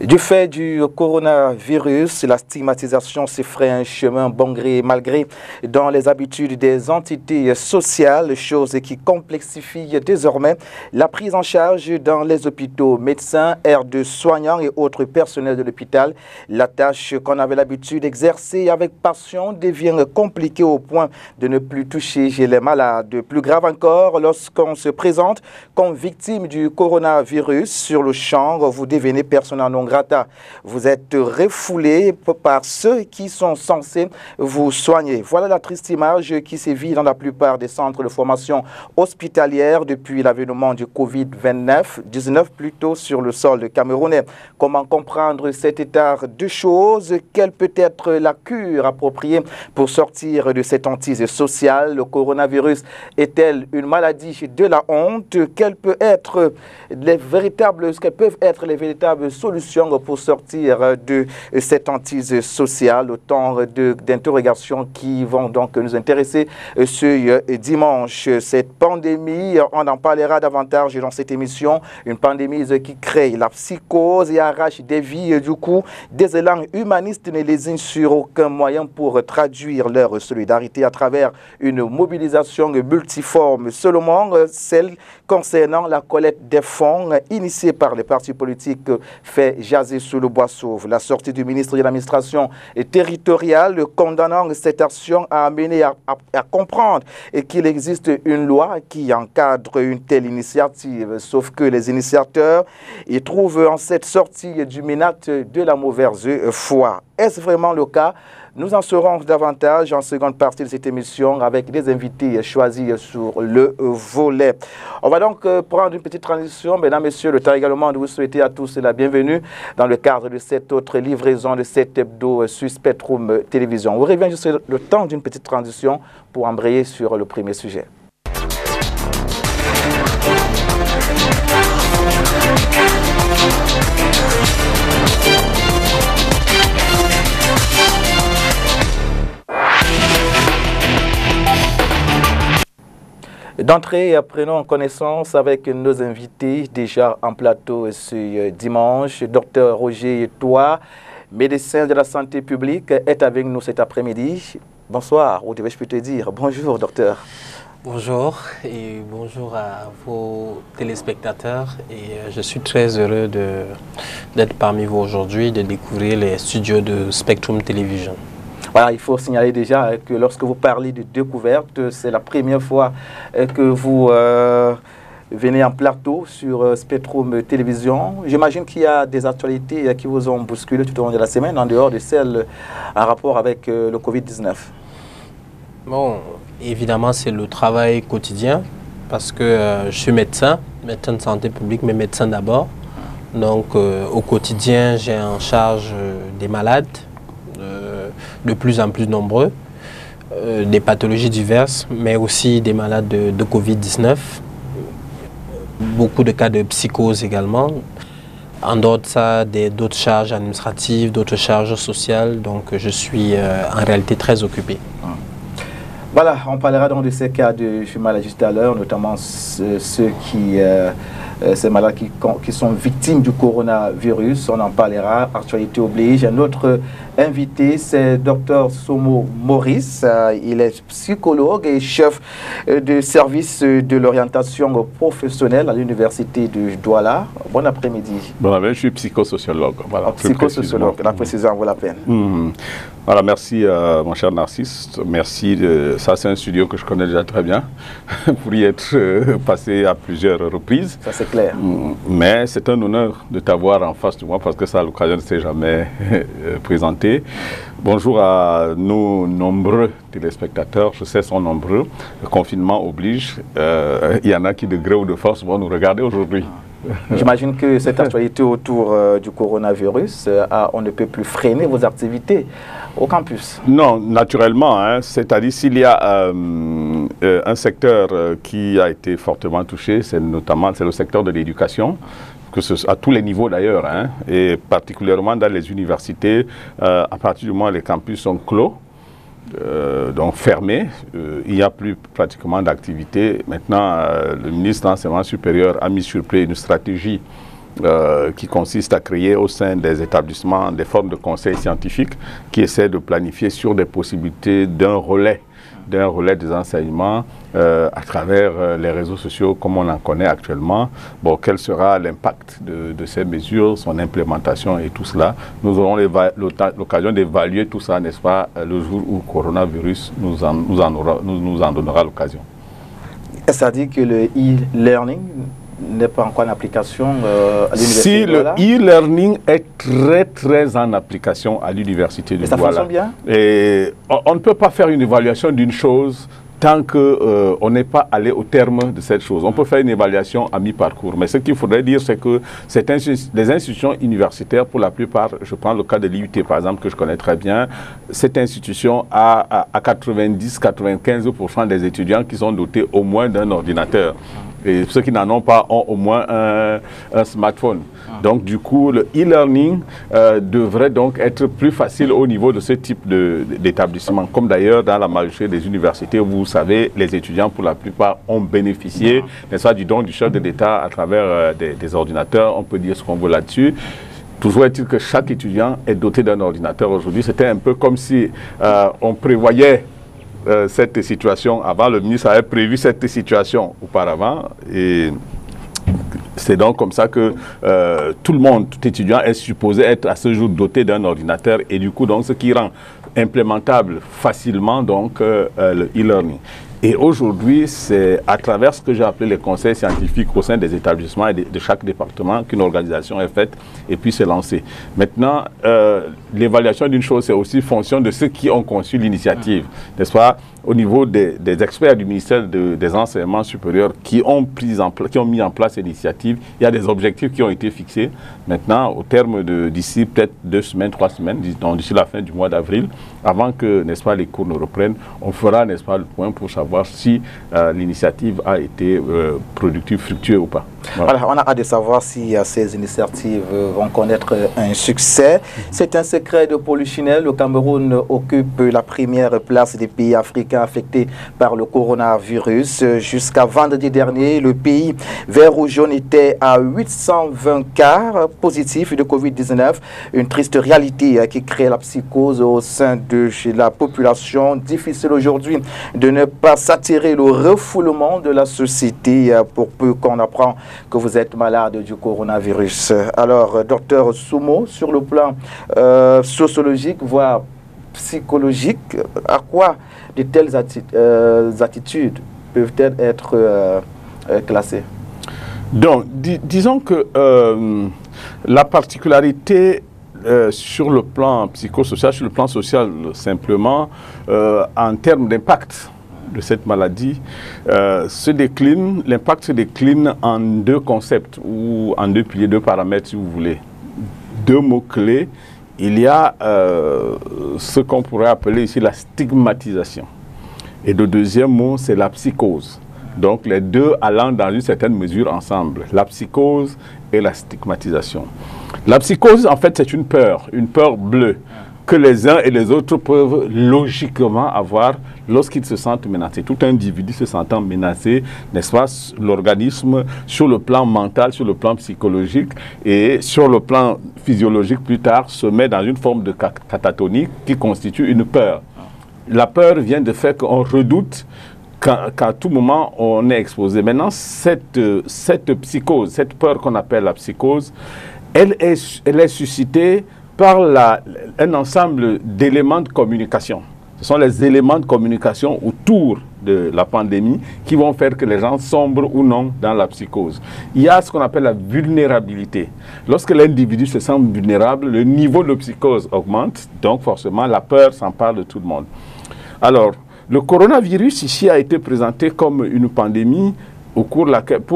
Du fait du coronavirus, la stigmatisation se ferait un chemin bon gré mal gré dans les habitudes des entités sociales, chose qui complexifie désormais la prise en charge dans les hôpitaux. Médecins, aides de soignants et autres personnels de l'hôpital, la tâche qu'on avait l'habitude d'exercer avec passion devient compliquée au point de ne plus toucher les malades. Plus grave encore, lorsqu'on se présente comme victime du coronavirus sur le champ, vous devenez persona non grata. Vous êtes refoulé par ceux qui sont censés vous soigner. Voilà la triste image qui sévit dans la plupart des centres de formation hospitalière depuis l'avènement du Covid-19 plutôt sur le sol camerounais. Comment comprendre cet état de choses? Quelle peut être la cure appropriée pour sortir de cette hantise sociale? Le coronavirus est-elle une maladie de la honte? Quelles peuvent être les véritables solutions pour sortir de cette hantise sociale? Autant d'interrogations qui vont donc nous intéresser ce dimanche. Cette pandémie, on en parlera davantage dans cette émission. Une pandémie qui crée la psychose et arrache des vies. Du coup, des élans humanistes ne lésinent sur aucun moyen pour traduire leur solidarité à travers une mobilisation multiforme. Seulement, celle concernant la collecte des fonds initiée par les partis politiques fait jaser sous le bois sauve. La sortie du ministre de l'administration territoriale condamnant cette action a amené à comprendre qu'il existe une loi qui encadre une telle initiative. Sauf que les initiateurs y trouvent en cette sortie du MENAT de la mauvaise foi. Est-ce vraiment le cas? Nous en saurons davantage en seconde partie de cette émission avec des invités choisis sur le volet. On va donc prendre une petite transition. Mesdames, Messieurs, le temps également de vous souhaiter à tous la bienvenue dans le cadre de cette autre livraison de cet hebdo sur Spectrum Télévision. On revient juste le temps d'une petite transition pour embrayer sur le premier sujet. D'entrée, prenons connaissance avec nos invités déjà en plateau ce dimanche. Docteur Roger Toa, médecin de la santé publique, est avec nous cet après-midi. Bonsoir, ou devais-je te dire bonjour, docteur. Bonjour et bonjour à vos téléspectateurs. Et je suis très heureux d'être parmi vous aujourd'hui, de découvrir les studios de Spectrum Television. Voilà, il faut signaler déjà que lorsque vous parlez de découverte, c'est la première fois que vous venez en plateau sur Spectrum Télévision. J'imagine qu'il y a des actualités qui vous ont bousculé tout au long de la semaine, en dehors de celles en rapport avec le Covid-19. Bon, évidemment, c'est le travail quotidien parce que je suis médecin de santé publique, mais médecin d'abord. Donc, au quotidien, j'ai en charge des malades, de plus en plus nombreux, des pathologies diverses, mais aussi des malades de Covid-19, beaucoup de cas de psychose également. En dehors de ça, d'autres charges administratives, d'autres charges sociales, donc je suis en réalité très occupé. Voilà, on parlera donc de ces cas de maladie juste à l'heure, notamment ceux ces malades qui sont victimes du coronavirus. On en parlera, actualité oblige. Un autre invité, c'est Dr Somo Maurice. Il est psychologue et chef de service de l'orientation professionnelle à l'université de Douala. Bon après-midi. Bon après-midi, je suis psychosociologue. Voilà, psychosociologue, la précision vaut la peine. Voilà, merci mon cher Narcisse. Merci. Ça, c'est un studio que je connais déjà très bien pour y être passé à plusieurs reprises. Ça, c'est clair. Mais c'est un honneur de t'avoir en face de moi parce que ça, l'occasion ne s'est jamais présentée. Bonjour à nos nombreux téléspectateurs. Je sais, sont nombreux. Le confinement oblige. Il y en a qui, de gré ou de force, vont nous regarder aujourd'hui. J'imagine que cette actualité autour du coronavirus, on ne peut plus freiner vos activités au campus. Non, naturellement. Hein, c'est-à-dire s'il y a un secteur qui a été fortement touché, c'est le secteur de l'éducation, à tous les niveaux d'ailleurs, hein, et particulièrement dans les universités, à partir du moment où les campus sont clos, donc fermé, il n'y a plus pratiquement d'activité. Maintenant, le ministre de l'Enseignement supérieur a mis sur pied une stratégie qui consiste à créer au sein des établissements des formes de conseils scientifiques qui essaient de planifier sur des possibilités d'un relais des enseignements à travers les réseaux sociaux comme on en connaît actuellement. Bon, quel sera l'impact de ces mesures, son implémentation et tout cela? Nous aurons l'occasion d'évaluer tout ça, n'est-ce pas, le jour où le coronavirus nous en donnera l'occasion. C'est-à-dire que le e-learning n'est pas encore en application à l'université Si de Douala? Le e-learning est très en application à l'université de Douala. Ça fonctionne bien? Et on ne peut pas faire une évaluation d'une chose tant qu'on n'est pas allé au terme de cette chose. On peut faire une évaluation à mi-parcours. Mais ce qu'il faudrait dire, c'est que les institutions universitaires, pour la plupart, je prends le cas de l'IUT par exemple, que je connais très bien, cette institution a à 90-95% des étudiants qui sont dotés au moins d'un ordinateur. Et ceux qui n'en ont pas ont au moins un smartphone. Donc du coup, le e-learning devrait donc être plus facile au niveau de ce type d'établissement. Comme d'ailleurs dans la majorité des universités, vous savez, les étudiants pour la plupart ont bénéficié, n'est-ce pas, du don du chef de l'État à travers des ordinateurs. On peut dire ce qu'on veut là-dessus. Toujours est-il que chaque étudiant est doté d'un ordinateur aujourd'hui. C'était un peu comme si on prévoyait cette situation avant. Le ministre avait prévu cette situation auparavant et c'est donc comme ça que tout le monde, tout étudiant est supposé être à ce jour doté d'un ordinateur et du coup donc ce qui rend implémentable facilement donc le e-learning. Et aujourd'hui, c'est à travers ce que j'ai appelé les conseils scientifiques au sein des établissements et de chaque département qu'une organisation est faite et puis c'est lancé. Maintenant, l'évaluation d'une chose, c'est aussi fonction de ceux qui ont conçu l'initiative, n'est-ce pas? Au niveau des experts du ministère des enseignements supérieurs qui ont mis en place l'initiative, il y a des objectifs qui ont été fixés. Maintenant, au terme d'ici peut-être 2 semaines, 3 semaines, d'ici la fin du mois d'avril, avant que, n'est-ce pas, les cours ne reprennent, on fera, n'est-ce pas, le point pour savoir si l'initiative a été productive, fructueuse ou pas. Voilà. Alors, on a hâte de savoir si ces initiatives vont connaître un succès. C'est un secret de Polichinelle. Le Cameroun occupe la première place des pays africains affectés par le coronavirus. Jusqu'à vendredi dernier, le pays vert ou jaune était à 820 cas positifs de Covid-19. Une triste réalité qui crée la psychose au sein de la population. Difficile aujourd'hui de ne pas s'attirer le refoulement de la société pour peu qu'on apprend que vous êtes malade du coronavirus. Alors, docteur Soumo, sur le plan sociologique, voire psychologique, à quoi de telles attitudes peuvent-elles être classées? Donc, disons que la particularité sur le plan psychosocial, sur le plan social simplement, en termes d'impact de cette maladie, l'impact se décline en 2 concepts ou en 2 piliers, 2 paramètres si vous voulez. 2 mots-clés. Il y a ce qu'on pourrait appeler ici la stigmatisation. Et le deuxième mot, c'est la psychose. Donc les 2 allant dans une certaine mesure ensemble, la psychose et la stigmatisation. La psychose, en fait, c'est une peur bleue que les uns et les autres peuvent logiquement avoir lorsqu'ils se sentent menacés. Tout individu se sentant menacé, n'est-ce pas, l'organisme, sur le plan mental, sur le plan psychologique et sur le plan physiologique plus tard, se met dans une forme de catatonie qui constitue une peur. La peur vient du fait qu'on redoute qu'à tout moment on est exposé. Maintenant, cette psychose, cette peur qu'on appelle la psychose, elle est suscitée par un ensemble d'éléments de communication. Ce sont les éléments de communication autour de la pandémie qui vont faire que les gens sombrent ou non dans la psychose. Il y a ce qu'on appelle la vulnérabilité. Lorsque l'individu se sent vulnérable, le niveau de psychose augmente, donc forcément la peur s'empare de tout le monde. Alors, le coronavirus ici a été présenté comme une pandémie pour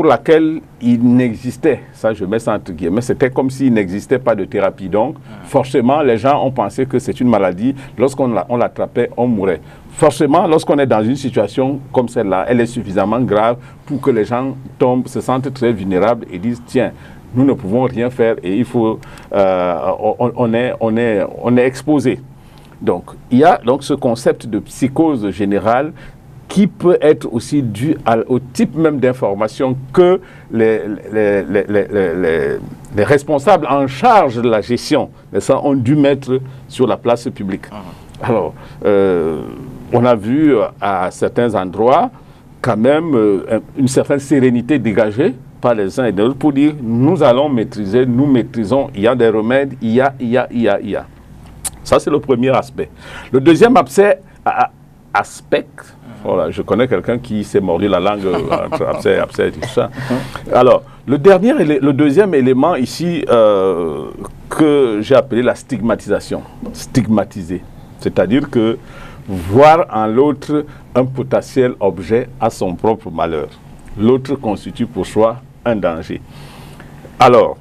laquelle il n'existait, ça je mets ça entre guillemets, c'était comme s'il n'existait pas de thérapie. Donc, forcément, les gens ont pensé que c'est une maladie. Lorsqu'on l'attrapait, on mourait. Forcément, lorsqu'on est dans une situation comme celle-là, elle est suffisamment grave pour que les gens se sentent très vulnérables et disent, tiens, nous ne pouvons rien faire et il faut, on est exposé. Donc, il y a donc ce concept de psychose générale qui peut être aussi dû au type même d'information que les responsables en charge de la gestion ont dû mettre sur la place publique. Alors, on a vu à certains endroits quand même une certaine sérénité dégagée par les uns et les autres pour dire nous allons maîtriser, nous maîtrisons, il y a des remèdes, il y a. Ça, c'est le premier aspect. Le deuxième aspect, voilà, je connais quelqu'un qui s'est mordu la langue entre abcès et tout ça. Alors, le deuxième élément ici que j'ai appelé la stigmatisation. Stigmatiser. C'est-à-dire que voir en l'autre un potentiel objet à son propre malheur. L'autre constitue pour soi un danger. Alors,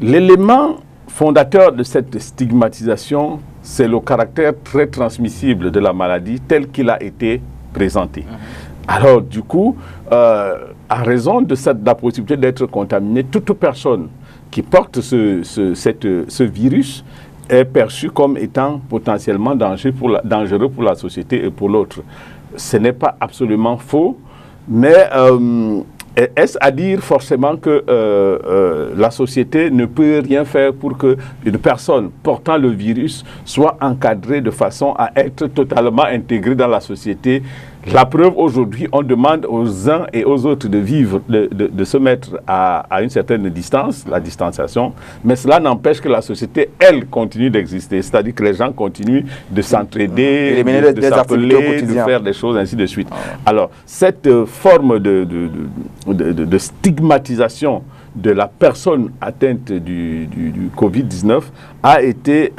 l'élément fondateur de cette stigmatisation, c'est le caractère très transmissible de la maladie tel qu'il a été présenté. Alors, du coup, à raison de la possibilité d'être contaminé, toute personne qui porte ce virus est perçue comme étant potentiellement dangereux pour la société et pour l'autre. Ce n'est pas absolument faux, mais est-ce à dire forcément que la société ne peut rien faire pour qu'une personne portant le virus soit encadrée de façon à être totalement intégrée dans la société? La preuve, aujourd'hui, on demande aux uns et aux autres de vivre, de se mettre à une certaine distance, la distanciation, mais cela n'empêche que la société, elle, continue d'exister. C'est-à-dire que les gens continuent de s'entraider, de s'appeler, de faire des choses, ainsi de suite. Alors, cette forme de stigmatisation de la personne atteinte du Covid-19 a été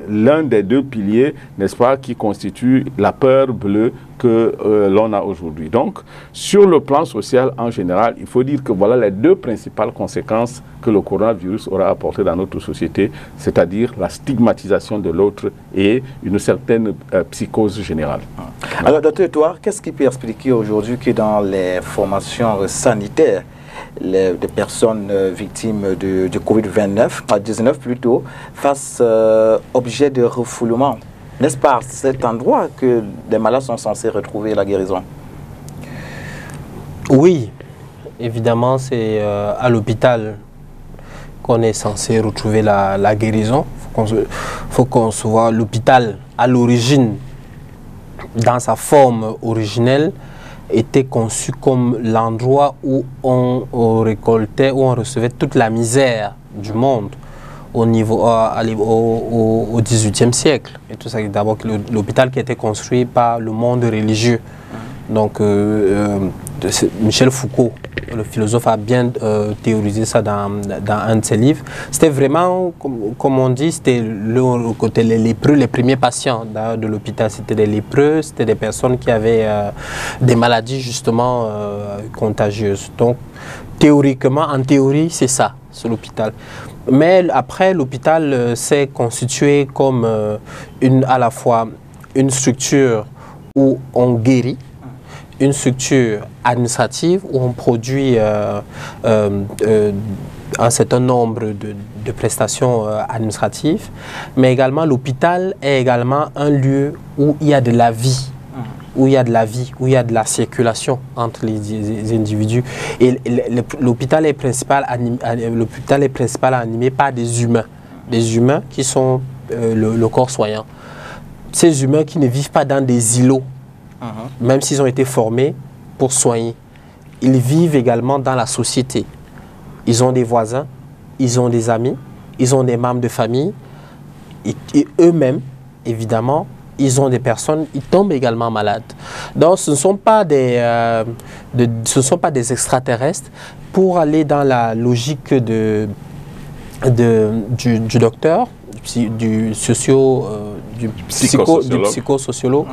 l'un des deux piliers, n'est-ce pas, qui constituent la peur bleue que l'on a aujourd'hui. Donc, sur le plan social en général, il faut dire que voilà les deux principales conséquences que le coronavirus aura apportées dans notre société, c'est-à-dire la stigmatisation de l'autre et une certaine psychose générale. Alors, docteur Edouard, qu'est-ce qui peut expliquer aujourd'hui que dans les formations sanitaires, des personnes victimes de Covid-19 plutôt, fassent objet de refoulement? N'est-ce pas à cet endroit que des malades sont censés retrouver la guérison? Oui, évidemment, c'est à l'hôpital qu'on est censé retrouver la guérison. Il faut qu'on se voit l'hôpital à l'origine, dans sa forme originelle, était conçu comme l'endroit où on récoltait, où on recevait toute la misère du monde au XVIIIe siècle. Et tout ça, d'abord l'hôpital qui a été construit par le monde religieux. Donc Michel Foucault, le philosophe, a bien théorisé ça dans un de ses livres. C'était vraiment, comme on dit, c'était le côté les lépreux, les premiers patients de l'hôpital. C'était des lépreux, c'était des personnes qui avaient des maladies justement contagieuses. Donc théoriquement, en théorie, c'est ça, c'est l'hôpital. Mais après, l'hôpital s'est constitué comme à la fois une structure où on guérit, une structure administrative où on produit un certain nombre de prestations administratives, mais également l'hôpital est également un lieu où il y a de la vie, où il y a de la circulation entre les individus. Et l'hôpital est principalement animé par des humains qui sont le corps soignant. Ces humains qui ne vivent pas dans des îlots, même s'ils ont été formés pour soigner. Ils vivent également dans la société. Ils ont des voisins, ils ont des amis, ils ont des membres de famille. Et eux-mêmes, évidemment, ils ont des personnes, ils tombent également malades. Donc ce ne sont pas des extraterrestres. Pour aller dans la logique du docteur, du psychosociologue,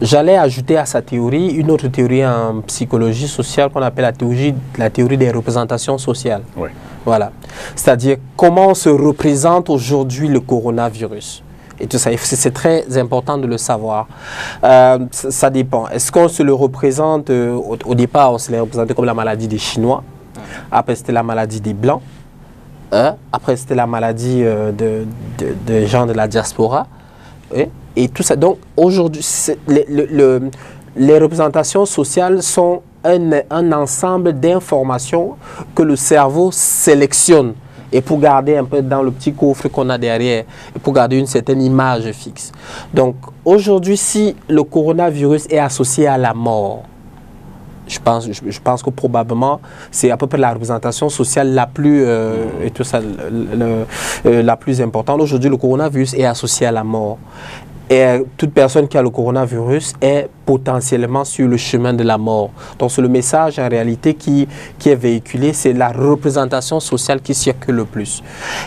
j'allais ajouter à sa théorie une autre théorie en psychologie sociale qu'on appelle la théorie des représentations sociales. Oui. Voilà. C'est-à-dire comment on se représente aujourd'hui le coronavirus. Et tout ça, c'est très important de le savoir. Ça dépend. Est-ce qu'on se le représente, au départ, on se le représentait comme la maladie des Chinois. Après, c'était la maladie des Blancs. Après, c'était la maladie de gens de la diaspora. Et tout ça. Donc, aujourd'hui, les représentations sociales sont un ensemble d'informations que le cerveau sélectionne et pour garder un peu dans le petit coffre qu'on a derrière, et pour garder une certaine image fixe. Donc aujourd'hui, si le coronavirus est associé à la mort, je pense que probablement c'est à peu près la représentation sociale la plus, la plus importante. Aujourd'hui, le coronavirus est associé à la mort. Et toute personne qui a le coronavirus est potentiellement sur le chemin de la mort. Donc c'est le message en réalité qui est véhiculé, c'est la représentation sociale qui circule le plus.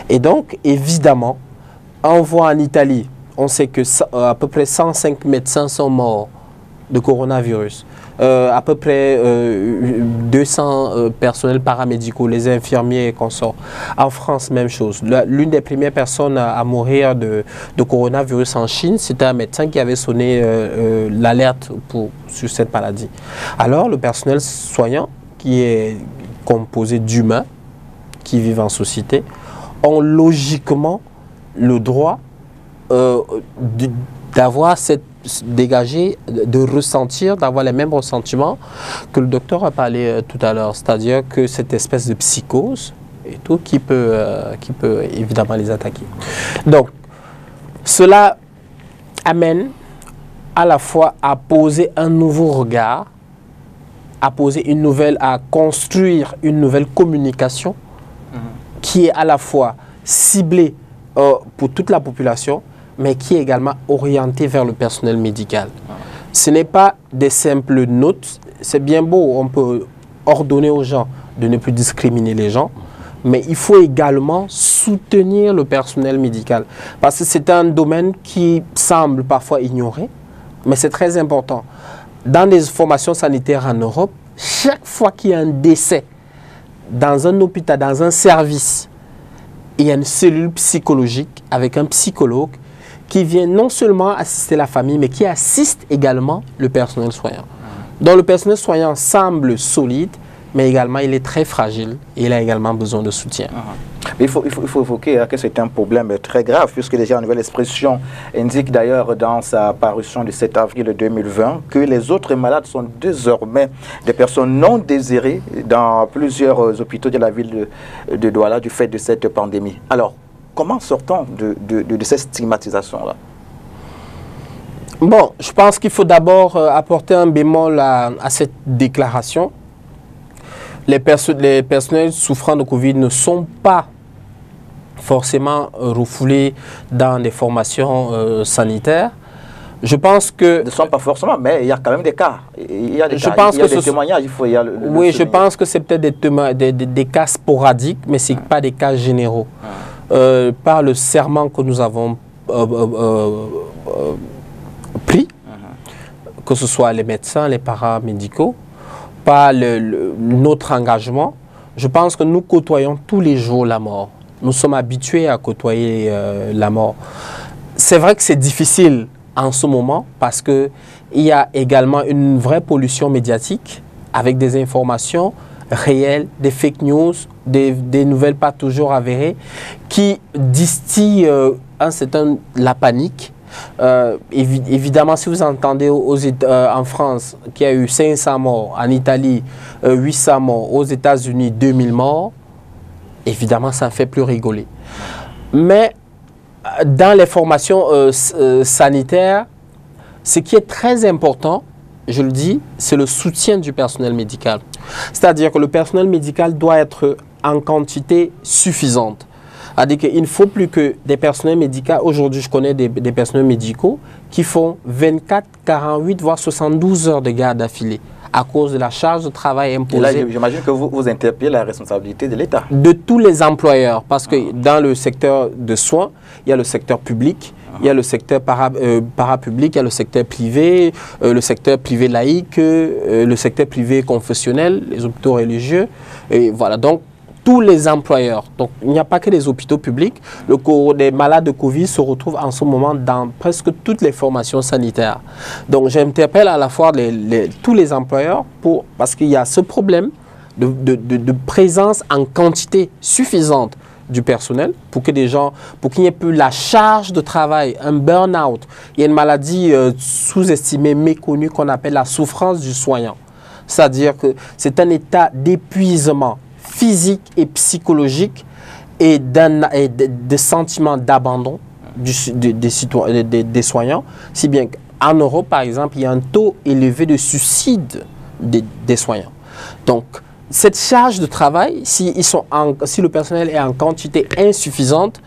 Et donc évidemment, on voit en Italie, on sait que à peu près 105 médecins sont morts de coronavirus. À peu près 200 personnels paramédicaux, les infirmiers et consorts. En France, même chose. L'une des premières personnes à mourir de coronavirus en Chine, c'était un médecin qui avait sonné l'alerte sur cette maladie. Alors, le personnel soignant, qui est composé d'humains qui vivent en société, ont logiquement le droit d'avoir cette dégager, de ressentir, d'avoir les mêmes ressentiments que le docteur a parlé tout à l'heure, c'est-à-dire que cette espèce de psychose et tout qui peut évidemment les attaquer. Donc, cela amène à la fois à poser un nouveau regard, à construire une nouvelle communication qui est à la fois ciblée pour toute la population, mais qui est également orienté vers le personnel médical. Ce n'est pas des simples notes, c'est bien beau, on peut ordonner aux gens de ne plus discriminer les gens, mais il faut également soutenir le personnel médical, parce que c'est un domaine qui semble parfois ignoré, mais c'est très important. Dans les formations sanitaires en Europe, chaque fois qu'il y a un décès dans un hôpital, dans un service, il y a une cellule psychologique avec un psychologue qui vient non seulement assister la famille, mais qui assiste également le personnel soignant. Donc le personnel soignant semble solide, mais également il est très fragile et il a également besoin de soutien. Il faut évoquer que c'est un problème très grave, puisque déjà la nouvelle expression indique d'ailleurs dans sa parution du 7 avril 2020 que les autres malades sont désormais des personnes non désirées dans plusieurs hôpitaux de la ville de Douala du fait de cette pandémie. Alors, comment sortons de cette stigmatisation-là? Bon, je pense qu'il faut d'abord apporter un bémol à cette déclaration. Les personnels souffrant de Covid ne sont pas forcément refoulés dans des formations sanitaires. Je pense que... Ils ne sont pas forcément, mais il y a quand même des cas. Il y a des témoignages. Oui, je pense que c'est peut-être des cas sporadiques, mais ce n'est pas des cas généraux. Par le serment que nous avons pris, que ce soit les médecins, les paramédicaux, par notre engagement, je pense que nous côtoyons tous les jours la mort. Nous sommes habitués à côtoyer la mort. C'est vrai que c'est difficile en ce moment parce qu'il y a également une vraie pollution médiatique avec des informations réelles, des fake news, des nouvelles pas toujours avérées qui distillent la panique. Évidemment, si vous entendez en France qu'il y a eu 500 morts, en Italie 800 morts, aux États-Unis 2000 morts, évidemment ça ne fait plus rigoler. Mais dans les formations sanitaires, ce qui est très important, je le dis, c'est le soutien du personnel médical. C'est-à-dire que le personnel médical doit être en quantité suffisante. C'est-à-dire qu'il ne faut plus que des personnels médicaux. Aujourd'hui, je connais des personnels médicaux qui font 24, 48, voire 72 heures de garde affilée à cause de la charge de travail imposée. Et là, j'imagine que vous interpellez la responsabilité de l'État. De tous les employeurs, parce que dans le secteur de soins, il y a le secteur public, il y a le secteur parapublic, il y a le secteur privé laïque, le secteur privé confessionnel, les hôpitaux religieux, et voilà. Donc, tous les employeurs. Donc, il n'y a pas que les hôpitaux publics. Les malades de Covid se retrouvent en ce moment dans presque toutes les formations sanitaires. Donc, j'interpelle à la fois tous les employeurs parce qu'il y a ce problème de présence en quantité suffisante du personnel, pour qu'il n'y ait plus la charge de travail, un burn-out. Il y a une maladie sous-estimée, méconnue, qu'on appelle la souffrance du soignant. C'est-à-dire que c'est un état d'épuisement physique et psychologique et de sentiments d'abandon des soignants, si bien qu'en Europe, par exemple, il y a un taux élevé de suicide des soignants. Donc, cette charge de travail, si le personnel est en quantité insuffisante,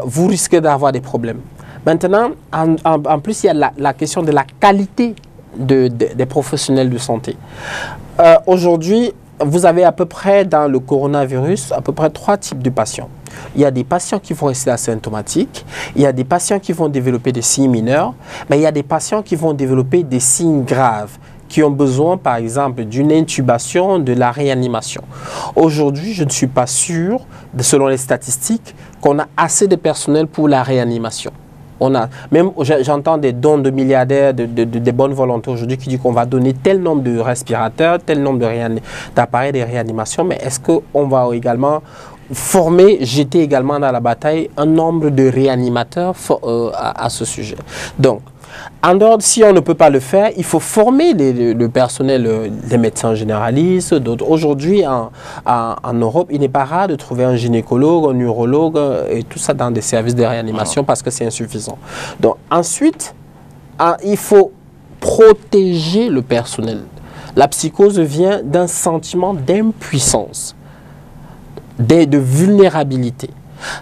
vous risquez d'avoir des problèmes. Maintenant, en plus, il y a la question de la qualité des professionnels de santé. Aujourd'hui, vous avez à peu près, dans le coronavirus, à peu près 3 types de patients. Il y a des patients qui vont rester asymptomatiques, il y a des patients qui vont développer des signes mineurs, mais il y a des patients qui vont développer des signes graves, qui ont besoin, par exemple, d'une intubation, de la réanimation. Aujourd'hui, je ne suis pas sûr, selon les statistiques, qu'on a assez de personnel pour la réanimation. Même j'entends des dons de milliardaires, des bonnes volontés aujourd'hui qui disent qu'on va donner tel nombre de respirateurs, tel nombre d'appareils de réanimation, mais est-ce qu'on va également jeter également dans la bataille un nombre de réanimateurs à ce sujet? Donc, en dehors, si on ne peut pas le faire, il faut former le personnel, les médecins généralistes, d'autres. Aujourd'hui, en Europe, il n'est pas rare de trouver un gynécologue, un urologue et tout ça dans des services de réanimation parce que c'est insuffisant. Donc, ensuite, il faut protéger le personnel. La psychose vient d'un sentiment d'impuissance, de vulnérabilité.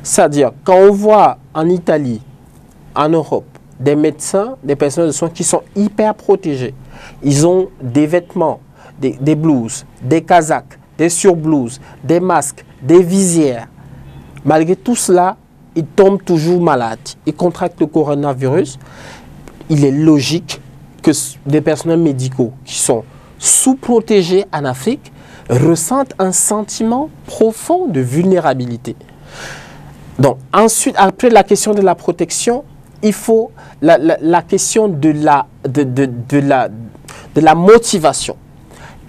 C'est-à-dire, quand on voit en Italie, en Europe, des médecins, des personnels de soins qui sont hyper protégés. Ils ont des vêtements, des blouses, des casaques, des surblouses, des masques, des visières. Malgré tout cela, ils tombent toujours malades. Ils contractent le coronavirus. Il est logique que des personnels médicaux qui sont sous-protégés en Afrique ressentent un sentiment profond de vulnérabilité. Donc, ensuite, après la question de la protection, il faut la question de la motivation.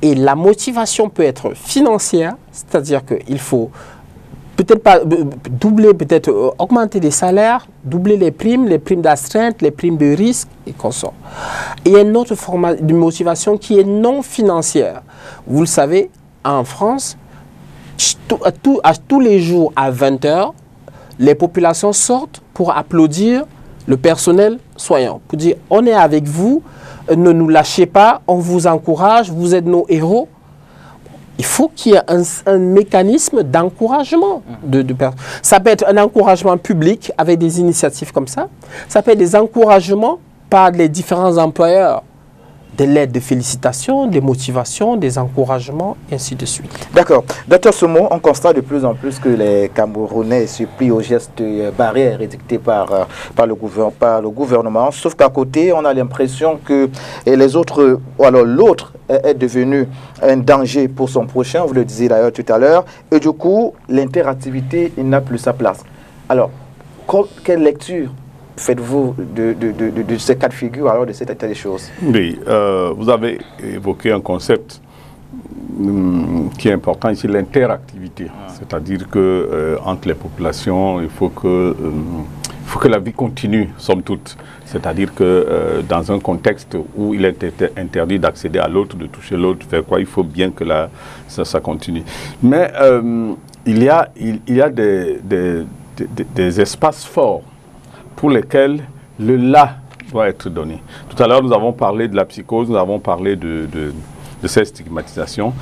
Et la motivation peut être financière, c'est-à-dire qu'il faut peut-être pas doubler, peut-être augmenter les salaires, doubler les primes d'astreinte, les primes de risque et consorts. Et il y a une autre forme de motivation qui est non financière. Vous le savez, en France, tous les jours à 20 h, les populations sortent pour applaudir le personnel soignant, pour dire on est avec vous, ne nous lâchez pas, on vous encourage, vous êtes nos héros. Il faut qu'il y ait un mécanisme d'encouragement. Ça peut être un encouragement public avec des initiatives comme ça. Ça peut être des encouragements par les différents employeurs. Des lettres de félicitations, des motivations, des encouragements, et ainsi de suite. D'accord. Docteur Somo, on constate de plus en plus que les Camerounais se plient aux gestes barrières édictés par le gouvernement, sauf qu'à côté, on a l'impression que les autres, ou alors l'autre est devenu un danger pour son prochain, vous le disiez d'ailleurs tout à l'heure, et du coup, l'interactivité n'a plus sa place. Alors, quelle lecture faites-vous de ces cas de figure, alors de cet état des choses? Oui, vous avez évoqué un concept qui est important ici, l'interactivité. C'est-à-dire que entre les populations, il faut que la vie continue, somme toute. C'est-à-dire que dans un contexte où il est interdit d'accéder à l'autre, de toucher l'autre, faire quoi, il faut bien que ça continue. Mais il y a des espaces forts pour lesquels le là doit être donné. Tout à l'heure, nous avons parlé de la psychose, nous avons parlé de cette stigmatisation.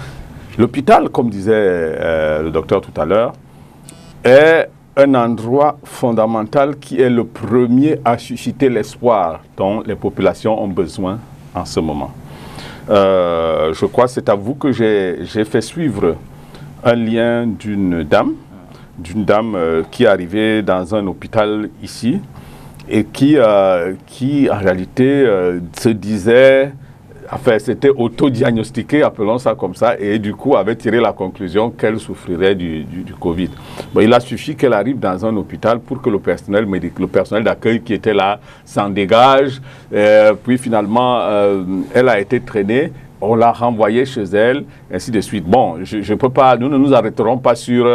L'hôpital, comme disait le docteur tout à l'heure, est un endroit fondamental qui est le premier à susciter l'espoir dont les populations ont besoin en ce moment. Je crois que c'est à vous que j'ai fait suivre un lien d'une dame qui est arrivée dans un hôpital ici, et qui en réalité se disait, enfin c'était auto-diagnostiqué, appelons ça comme ça, et du coup avait tiré la conclusion qu'elle souffrirait du Covid. Bon, il a suffi qu'elle arrive dans un hôpital pour que le personnel d'accueil qui était là s'en dégage, puis finalement elle a été traînée on l'a renvoyée chez elle, ainsi de suite. Bon, je peux pas, nous ne nous arrêterons pas sur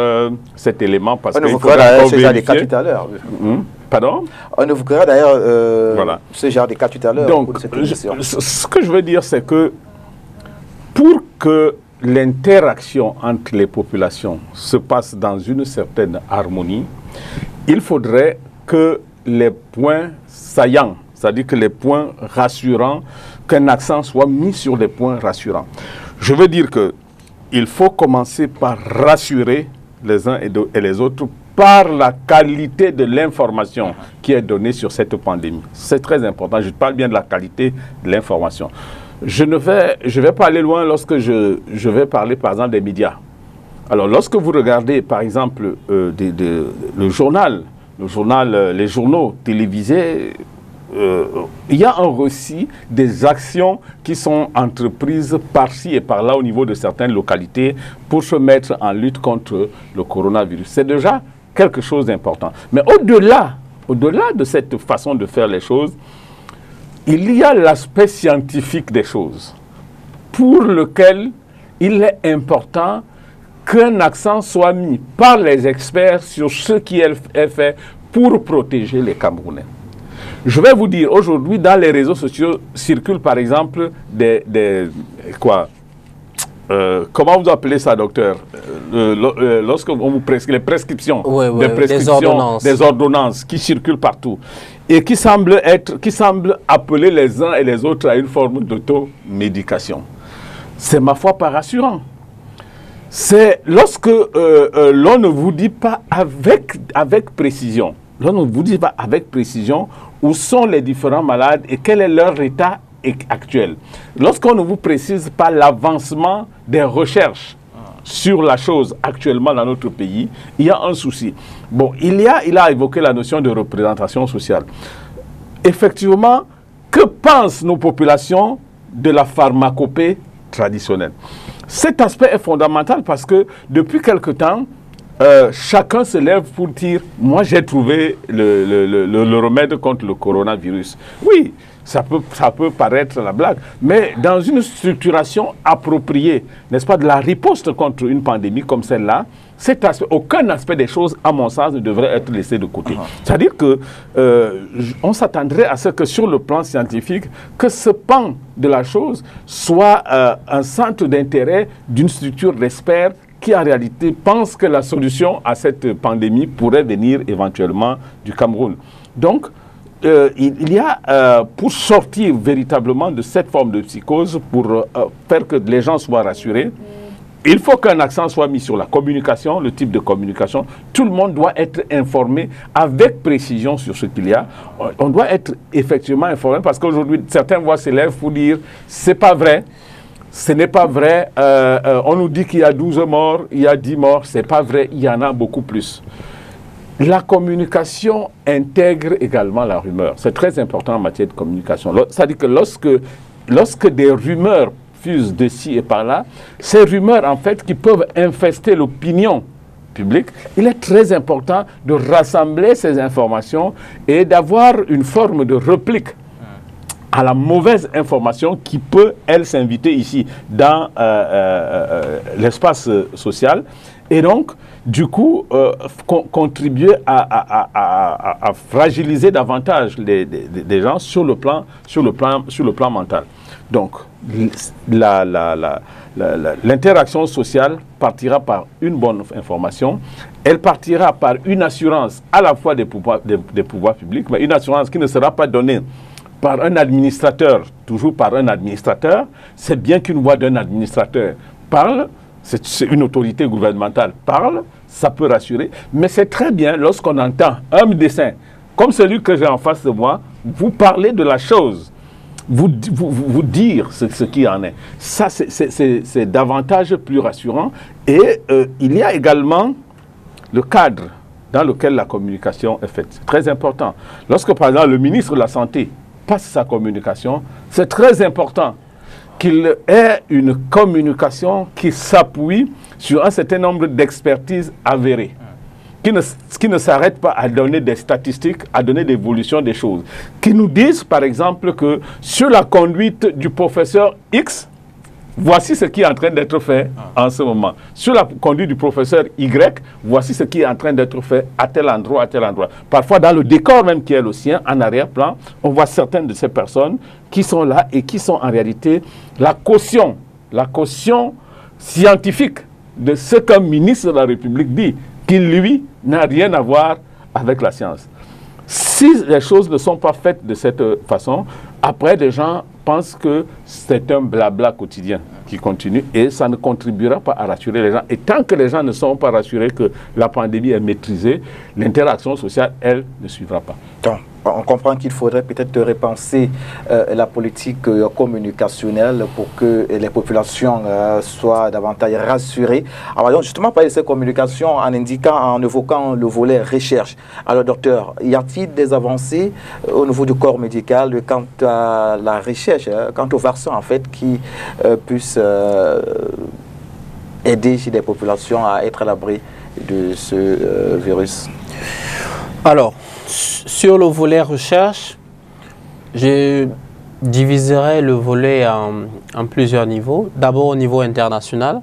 cet élément parce que... On qu'il évoquera d'ailleurs ce genre de cas tout à l'heure. Pardon? On évoquera d'ailleurs ce genre de cas tout à l'heure. Donc, ce que je veux dire, c'est que pour que l'interaction entre les populations se passe dans une certaine harmonie, il faudrait que les points saillants, c'est-à-dire que les points rassurants, qu'un accent soit mis sur les points rassurants. Je veux dire qu'il faut commencer par rassurer les uns et les autres par la qualité de l'information qui est donnée sur cette pandémie. C'est très important. Je parle bien de la qualité de l'information. Je vais pas aller loin lorsque je vais parler, par exemple, des médias. Alors, lorsque vous regardez, par exemple, les journaux télévisés, il y a un récit des actions qui sont entreprises par-ci et par-là au niveau de certaines localités pour se mettre en lutte contre le coronavirus. C'est déjà quelque chose d'important. Mais au-delà de cette façon de faire les choses, il y a l'aspect scientifique des choses, pour lequel il est important qu'un accent soit mis par les experts sur ce qui est fait pour protéger les Camerounais. Je vais vous dire, aujourd'hui, dans les réseaux sociaux, circulent par exemple comment vous appelez ça, docteur? Lorsque on vous prescrit les prescriptions, des ordonnances qui circulent partout et qui semblent appeler les uns et les autres à une forme d'automédication. C'est ma foi pas rassurant. C'est lorsque l'on ne vous dit pas avec précision, où sont les différents malades et quel est leur état actuel. Lorsqu'on ne vous précise pas l'avancement des recherches sur la chose actuellement dans notre pays, il y a un souci. Bon, il a évoqué la notion de représentation sociale. Effectivement, que pensent nos populations de la pharmacopée traditionnelle? Cet aspect est fondamental parce que depuis quelque temps, chacun se lève pour dire « moi j'ai trouvé le remède contre le coronavirus ». Oui, ça peut paraître la blague, mais dans une structuration appropriée, n'est-ce pas, de la riposte contre une pandémie comme celle-là, aucun aspect des choses, à mon sens, ne devrait être laissé de côté. C'est-à-dire qu'on s'attendrait à ce que sur le plan scientifique, que ce pan de la chose soit un centre d'intérêt d'une structure d'experts qui en réalité pense que la solution à cette pandémie pourrait venir éventuellement du Cameroun. Donc, il y a, pour sortir véritablement de cette forme de psychose, pour faire que les gens soient rassurés, il faut qu'un accent soit mis sur la communication, le type de communication. Tout le monde doit être informé avec précision sur ce qu'il y a. On doit être effectivement informé parce qu'aujourd'hui, certaines voix s'élèvent pour dire « c'est pas vrai ». Ce n'est pas vrai, on nous dit qu'il y a 12 morts, il y a 10 morts, ce n'est pas vrai, il y en a beaucoup plus. La communication intègre également la rumeur. C'est très important en matière de communication. C'est-à-dire que lorsque des rumeurs fusent de ci et par là, ces rumeurs en fait qui peuvent infester l'opinion publique, il est très important de rassembler ces informations et d'avoir une forme de réplique à la mauvaise information qui peut, elle, s'inviter ici dans l'espace social et donc, du coup, contribuer à fragiliser davantage des gens sur le plan mental. Donc, l'interaction sociale partira par une bonne information, elle partira par une assurance à la fois des pouvoirs publics, mais une assurance qui ne sera pas donnée par un administrateur, toujours par un administrateur. C'est bien qu'une voix d'un administrateur parle, c'est une autorité gouvernementale parle, ça peut rassurer, mais c'est très bien lorsqu'on entend un médecin, comme celui que j'ai en face de moi, vous parler de la chose, vous dire ce qui en est. Ça, c'est davantage plus rassurant. Et il y a également le cadre dans lequel la communication est faite. C'est très important. Lorsque, par exemple, le ministre de la Santé passe sa communication, c'est très important qu'il ait une communication qui s'appuie sur un certain nombre d'expertises avérées, qui ne s'arrête pas à donner des statistiques, à donner l'évolution des choses, qui nous disent par exemple que sur la conduite du professeur X, voici ce qui est en train d'être fait en ce moment. Sur la conduite du professeur Y, voici ce qui est en train d'être fait à tel endroit, à tel endroit. Parfois, dans le décor même qui est le sien, en arrière-plan, on voit certaines de ces personnes qui sont là et qui sont en réalité la caution scientifique de ce qu'un ministre de la République dit, qui lui n'a rien à voir avec la science. Si les choses ne sont pas faites de cette façon, après des gens pensent que c'est un blabla quotidien qui continue et ça ne contribuera pas à rassurer les gens. Et tant que les gens ne sont pas rassurés que la pandémie est maîtrisée, l'interaction sociale, elle, ne suivra pas. Donc, on comprend qu'il faudrait peut-être repenser la politique communicationnelle pour que les populations soient davantage rassurées. Alors, justement, parler de ces communications en évoquant le volet recherche. Alors, docteur, y a-t-il des avancées au niveau du corps médical quant à la recherche, quant aux vaccins, en fait, qui puissent aider les populations à être à l'abri de ce virus? Alors, sur le volet recherche, je diviserai le volet en plusieurs niveaux. D'abord au niveau international,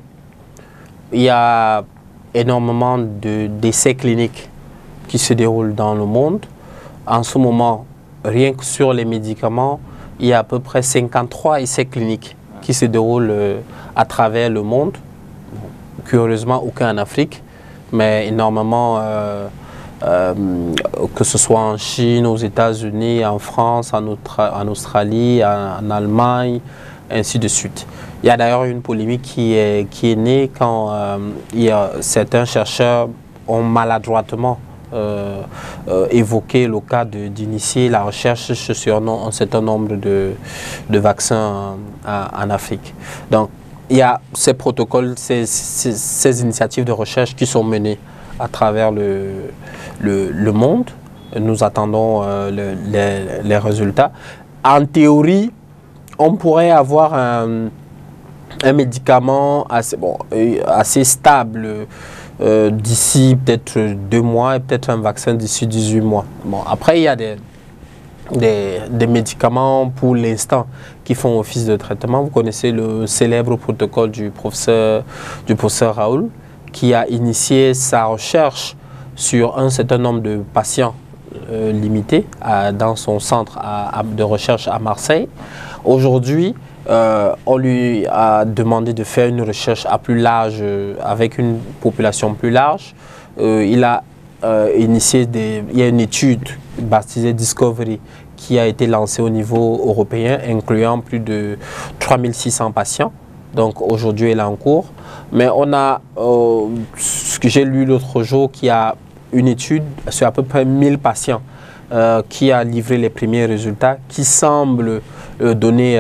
il y a énormément d'essais cliniques qui se déroulent dans le monde. En ce moment, rien que sur les médicaments, il y a à peu près 53 essais cliniques qui se déroulent à travers le monde. Curieusement, aucun en Afrique, mais énormément que ce soit en Chine, aux États-Unis, en France, en Australie, en Allemagne, ainsi de suite. Il y a d'ailleurs une polémique qui est née quand certains chercheurs ont maladroitement évoqué le cas d'initier la recherche sur un certain nombre de vaccins en Afrique. Donc, il y a ces protocoles, ces initiatives de recherche qui sont menées à travers le monde. Nous attendons les résultats. En théorie, on pourrait avoir un médicament assez stable d'ici peut-être 2 mois et peut-être un vaccin d'ici 18 mois. Bon, après, il y a des médicaments pour l'instant qui font office de traitement. Vous connaissez le célèbre protocole du professeur Raoul, qui a initié sa recherche sur un certain nombre de patients limités dans son centre de recherche à Marseille. Aujourd'hui, on lui a demandé de faire une recherche à plus large, avec une population plus large. Il a initié il y a une étude baptisée Discovery qui a été lancée au niveau européen, incluant plus de 3600 patients. Donc aujourd'hui, elle est en cours. Mais on a, ce que j'ai lu l'autre jour, qui a une étude sur à peu près 1000 patients qui a livré les premiers résultats, qui semble donner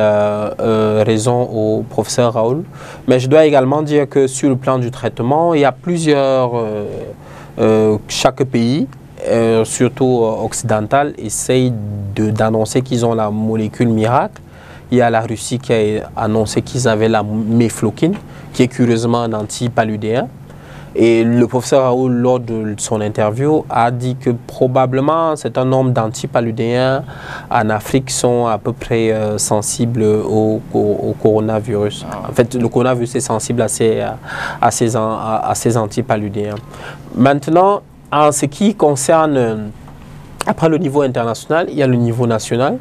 raison au professeur Raoul. Mais je dois également dire que sur le plan du traitement, il y a plusieurs, chaque pays, surtout occidental, essaye d'annoncer qu'ils ont la molécule miracle. Il y a la Russie qui a annoncé qu'ils avaient la mefloquine, qui est curieusement un antipaludéen. Et le professeur Raoul, lors de son interview, a dit que probablement un certain nombre d'antipaludéens en Afrique sont à peu près sensibles au coronavirus. En fait, le coronavirus est sensible à ces antipaludéens. Maintenant, en ce qui concerne, après le niveau international, il y a le niveau national.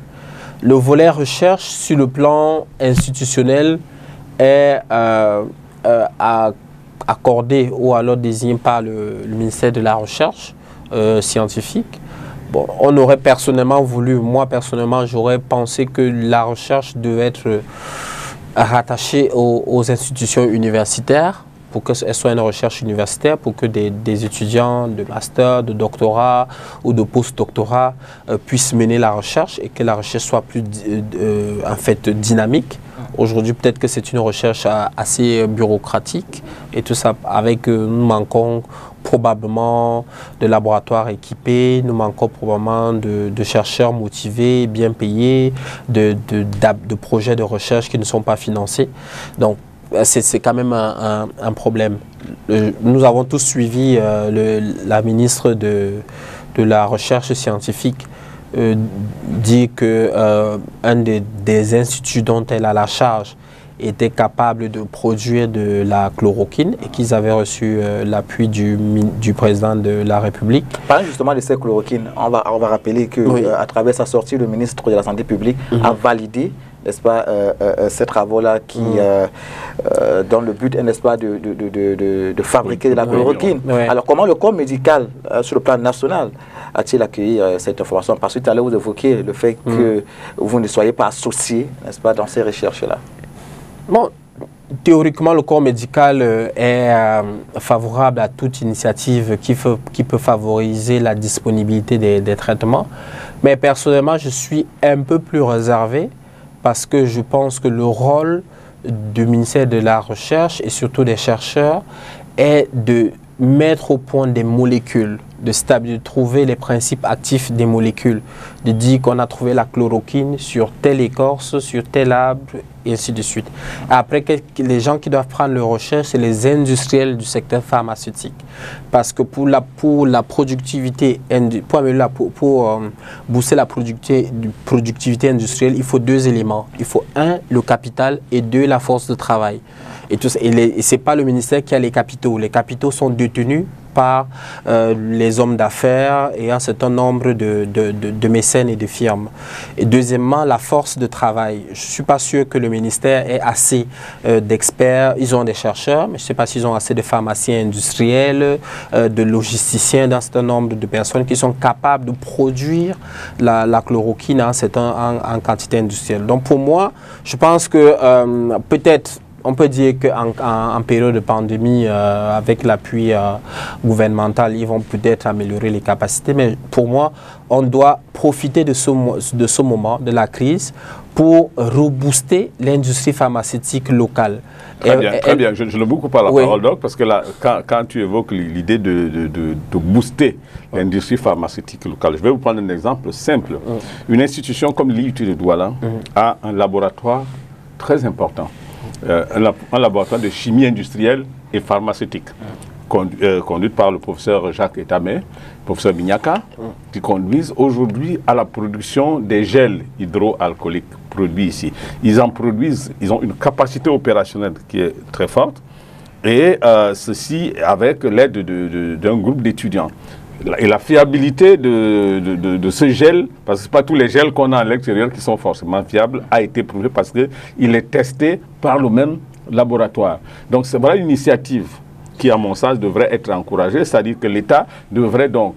Le volet recherche sur le plan institutionnel est accordé ou alors désigné par le ministère de la Recherche scientifique. Bon, on aurait personnellement voulu, moi personnellement, j'aurais pensé que la recherche devait être rattachée aux institutions universitaires, pour qu'elle soit une recherche universitaire, pour que des étudiants de master, de doctorat ou de post-doctorat puissent mener la recherche et que la recherche soit plus en fait dynamique. Aujourd'hui, peut-être que c'est une recherche assez bureaucratique et tout ça, avec nous manquons probablement de laboratoires équipés, nous manquons probablement de chercheurs motivés, bien payés, de projets de recherche qui ne sont pas financés. Donc, c'est quand même un problème. Nous avons tous suivi la ministre de la Recherche scientifique dit que un des instituts dont elle a la charge étaient capables de produire de la chloroquine et qu'ils avaient reçu l'appui du président de la République. Parlons justement de cette chloroquine. On va rappeler que à travers sa sortie, le ministre de la Santé publique a validé, n'est-ce pas, ces travaux-là qui, dans le but, n'est-ce pas, de fabriquer de la chloroquine. Alors, comment le corps médical, sur le plan national, a-t-il accueilli cette information? Parce que tout à l'heure, vous évoquiez le fait que vous ne soyez pas associé, n'est-ce pas, dans ces recherches-là. Bon, théoriquement, le corps médical est favorable à toute initiative qui peut favoriser la disponibilité des traitements. Mais personnellement, je suis un peu plus réservé parce que je pense que le rôle du ministère de la Recherche et surtout des chercheurs est de mettre au point des molécules, de trouver les principes actifs des molécules, de dire qu'on a trouvé la chloroquine sur telle écorce, sur tel arbre, et ainsi de suite. Après, les gens qui doivent prendre le recherche, c'est les industriels du secteur pharmaceutique. Parce que pour la productivité, pour booster la productivité industrielle, il faut deux éléments. Il faut un, le capital, et deux, la force de travail. Et ce n'est pas le ministère qui a les capitaux. Les capitaux sont détenus par les hommes d'affaires et un certain nombre de mécènes et de firmes. Et deuxièmement, la force de travail. Je ne suis pas sûr que le ministère ait assez d'experts. Ils ont des chercheurs, mais je ne sais pas s'ils ont assez de pharmaciens industriels, de logisticiens, d'un certain nombre de personnes qui sont capables de produire la chloroquine en quantité industrielle. Donc pour moi, je pense que peut-être on peut dire qu'en période de pandémie, avec l'appui gouvernemental, ils vont peut-être améliorer les capacités. Mais pour moi, on doit profiter de ce moment, de la crise, pour rebooster l'industrie pharmaceutique locale. Très bien. Je ne beaucoup pas la parole, Doc, parce que là, quand tu évoques l'idée de booster l'industrie pharmaceutique locale, je vais vous prendre un exemple simple. Une institution comme l'IUT de Douala a un laboratoire très important. Un laboratoire de chimie industrielle et pharmaceutique, conduit par le professeur Jacques Etamé, professeur Bignaka, qui conduisent aujourd'hui à la production des gels hydroalcooliques produits ici. Ils ont une capacité opérationnelle qui est très forte, et ceci avec l'aide d'un groupe d'étudiants. Et la fiabilité de ce gel, parce que ce n'est pas tous les gels qu'on a à l'extérieur qui sont forcément fiables, a été prouvé parce qu'il est testé par le même laboratoire. Donc c'est voilà une initiative qui, à mon sens, devrait être encouragée, c'est-à-dire que l'État devrait donc,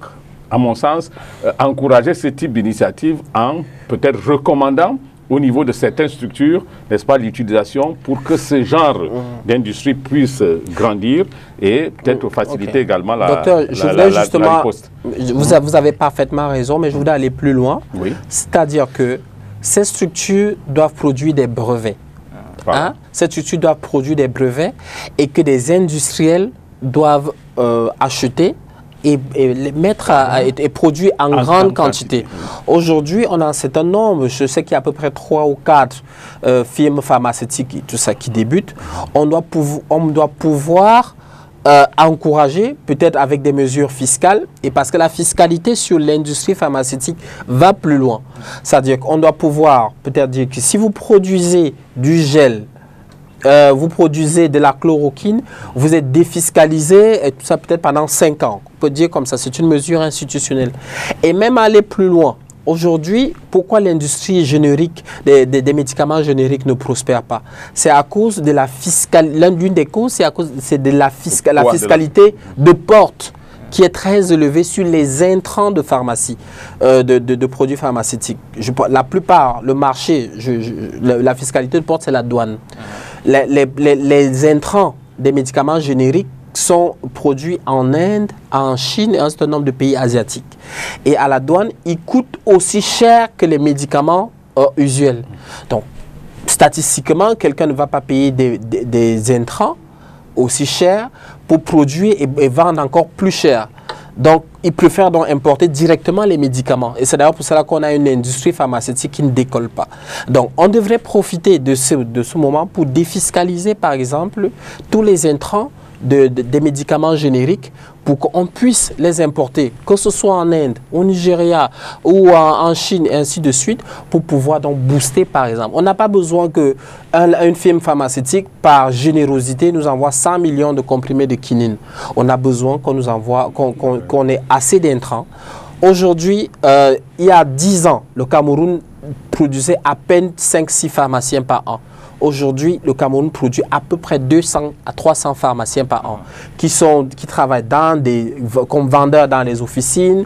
à mon sens, encourager ce type d'initiative en peut-être recommandant au niveau de certaines structures, n'est-ce pas, l'utilisation pour que ce genre d'industrie puisse grandir et peut-être faciliter également la riposte. Vous avez parfaitement raison, mais je voudrais aller plus loin. Oui. C'est-à-dire que ces structures doivent produire des brevets. Ces structures doivent produire des brevets et que des industriels doivent acheter et mettre et produire en grande quantité. Aujourd'hui, on a un certain nombre, je sais qu'il y a à peu près 3 ou 4 firmes pharmaceutiques et tout ça qui débutent. On doit pouvoir encourager, peut-être avec des mesures fiscales, et parce que la fiscalité sur l'industrie pharmaceutique va plus loin. C'est-à-dire qu'on doit pouvoir peut-être dire que si vous produisez du gel, vous produisez de la chloroquine, vous êtes défiscalisé, et tout ça peut-être pendant 5 ans. On peut dire comme ça, c'est une mesure institutionnelle. Et même aller plus loin. Aujourd'hui, pourquoi l'industrie générique, des médicaments génériques ne prospère pas? C'est à cause de la fiscalité. L'une des causes, c'est de la fiscalité de porte qui est très élevée sur les intrants de pharmacie, de produits pharmaceutiques. La plupart, le marché, la fiscalité de porte, c'est la douane. Les intrants des médicaments génériques sont produits en Inde, en Chine et un certain nombre de pays asiatiques. Et à la douane, ils coûtent aussi cher que les médicaments usuels. Donc, statistiquement, quelqu'un ne va pas payer des intrants aussi cher pour produire et vendre encore plus cher. Donc, ils préfèrent donc importer directement les médicaments. Et c'est d'ailleurs pour cela qu'on a une industrie pharmaceutique qui ne décolle pas. Donc, on devrait profiter de ce moment pour défiscaliser, par exemple, tous les intrants des médicaments génériques pour qu'on puisse les importer, que ce soit en Inde, au Nigeria ou en Chine, et ainsi de suite, pour pouvoir donc booster, par exemple. On n'a pas besoin qu'une firme pharmaceutique, par générosité, nous envoie 100 millions de comprimés de quinine. On a besoin qu'on nous envoie, qu'on ait assez d'intrants. Aujourd'hui, il y a 10 ans, le Cameroun produisait à peine 5-6 pharmaciens par an. Aujourd'hui, le Cameroun produit à peu près 200 à 300 pharmaciens par an qui travaillent comme vendeurs dans les officines,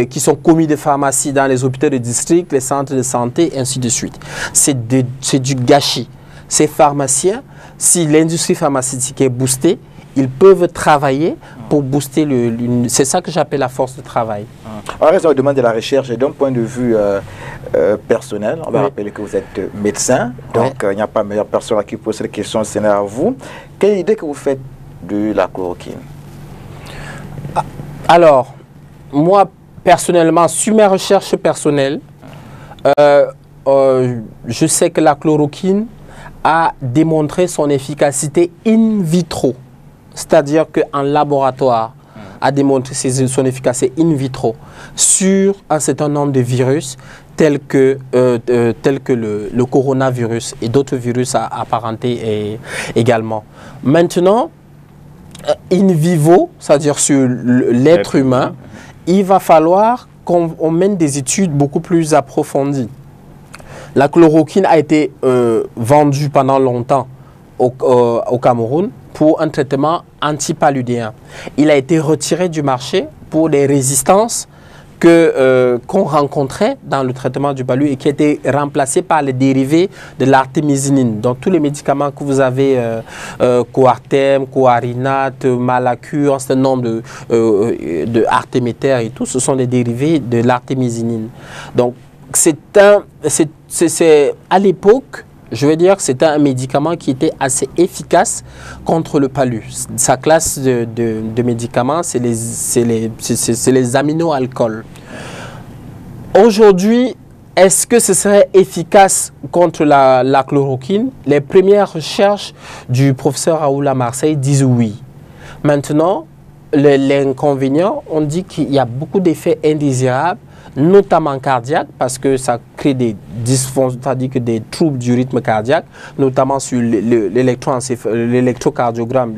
qui sont commis de pharmacie dans les hôpitaux de district, les centres de santé, ainsi de suite. C'est du gâchis. Ces pharmaciens, si l'industrie pharmaceutique est boostée, ils peuvent travailler pour booster c'est ça que j'appelle la force de travail. En raison du domaine de la recherche et d'un point de vue personnel, on va rappeler que vous êtes médecin, donc il n'y a pas meilleure personne à qui poser cette question, c'est à vous. Quelle idée que vous faites de la chloroquine? Alors, moi, personnellement, sur mes recherches personnelles, je sais que la chloroquine a démontré son efficacité in vitro. C'est-à-dire qu'en laboratoire, a démontré son efficacité in vitro sur un certain nombre de virus tels que le coronavirus et d'autres virus apparentés également. Maintenant, in vivo, c'est-à-dire sur l'être humain, il va falloir qu'on mène des études beaucoup plus approfondies. La chloroquine a été vendue pendant longtemps au Cameroun pour un traitement antipaludéen. Il a été retiré du marché pour des résistances qu'on rencontrait dans le traitement du palu et qui étaient remplacés par les dérivés de l'artémisinine. Donc tous les médicaments que vous avez, Coartem, Coarinate, Malacur, un certain nombre de artéméter et tout, ce sont des dérivés de l'artémisinine. Donc à l'époque, je veux dire que c'était un médicament qui était assez efficace contre le palu. Sa classe de médicaments, c'est les aminoalcools. Aujourd'hui, est-ce que ce serait efficace contre la chloroquine? Les premières recherches du professeur Raoul à Marseille disent oui. Maintenant, l'inconvénient, on dit qu'il y a beaucoup d'effets indésirables, notamment cardiaques, parce que ça crée des dysfonctions, c'est-à-dire que des troubles du rythme cardiaque, notamment sur l'électrocardiogramme,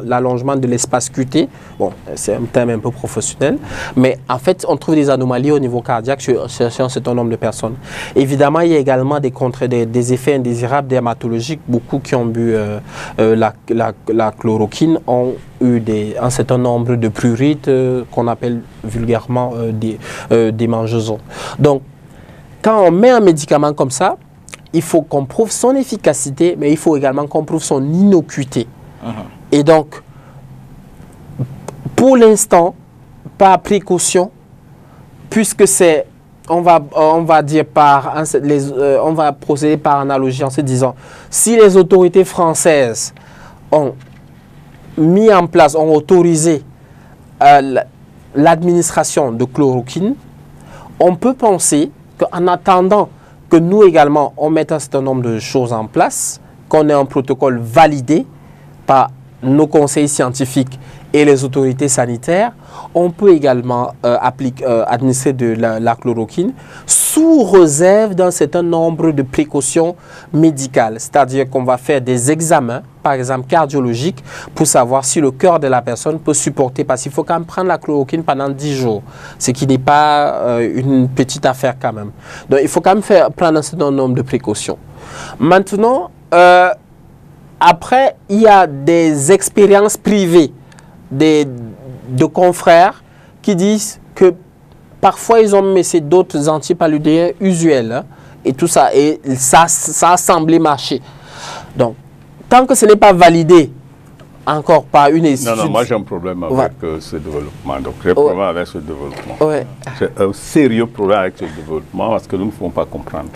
l'allongement de l'espace QT. Bon, c'est un thème un peu professionnel, mais en fait, on trouve des anomalies au niveau cardiaque chez un certain nombre de personnes. Évidemment, il y a également des effets indésirables dermatologiques. Beaucoup qui ont bu la chloroquine ont eu un certain nombre de prurites qu'on appelle vulgairement des mangeusons. Donc, quand on met un médicament comme ça, il faut qu'on prouve son efficacité, mais il faut également qu'on prouve son innocuité. Et donc, pour l'instant, par précaution, puisque on va dire on va procéder par analogie en se disant, si les autorités françaises ont mis en place, ont autorisé l'administration de chloroquine, on peut penser qu'en attendant que nous également, on mette un certain nombre de choses en place, qu'on ait un protocole validé par nos conseils scientifiques et les autorités sanitaires, on peut également administrer de la chloroquine sous réserve d'un certain nombre de précautions médicales. C'est-à-dire qu'on va faire des examens, par exemple cardiologiques, pour savoir si le cœur de la personne peut supporter, parce qu'il faut quand même prendre la chloroquine pendant 10 jours, ce qui n'est pas une petite affaire quand même. Donc il faut quand même prendre un certain nombre de précautions. Maintenant, après, il y a des expériences privées de confrères qui disent que parfois ils ont mis d'autres antipaludéens usuels hein, et tout ça, et ça a semblé marcher. Donc, tant que ce n'est pas validé encore par une étude... Non, moi j'ai un problème avec ce développement. Donc j'ai un problème avec ce développement. J'ai un sérieux problème avec ce développement parce que nous ne pouvons pas comprendre.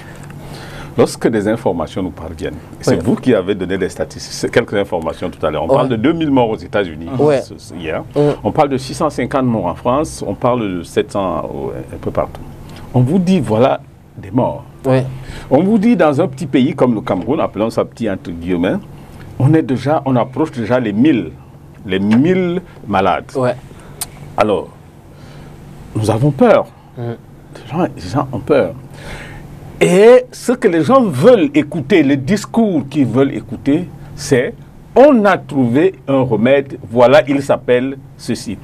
Lorsque des informations nous parviennent, c'est vous qui avez donné des statistiques, quelques informations tout à l'heure. On parle de 2000 morts aux États-Unis hier. On parle de 650 morts en France. On parle de 700 un peu partout. On vous dit, voilà des morts. On vous dit, dans un petit pays comme le Cameroun, appelons ça petit entre guillemets, on approche déjà les 1000 malades. Ouais. Alors, nous avons peur. Les gens ont peur. Et ce que les gens veulent écouter, le discours qu'ils veulent écouter, c'est on a trouvé un remède, voilà, il s'appelle ceci.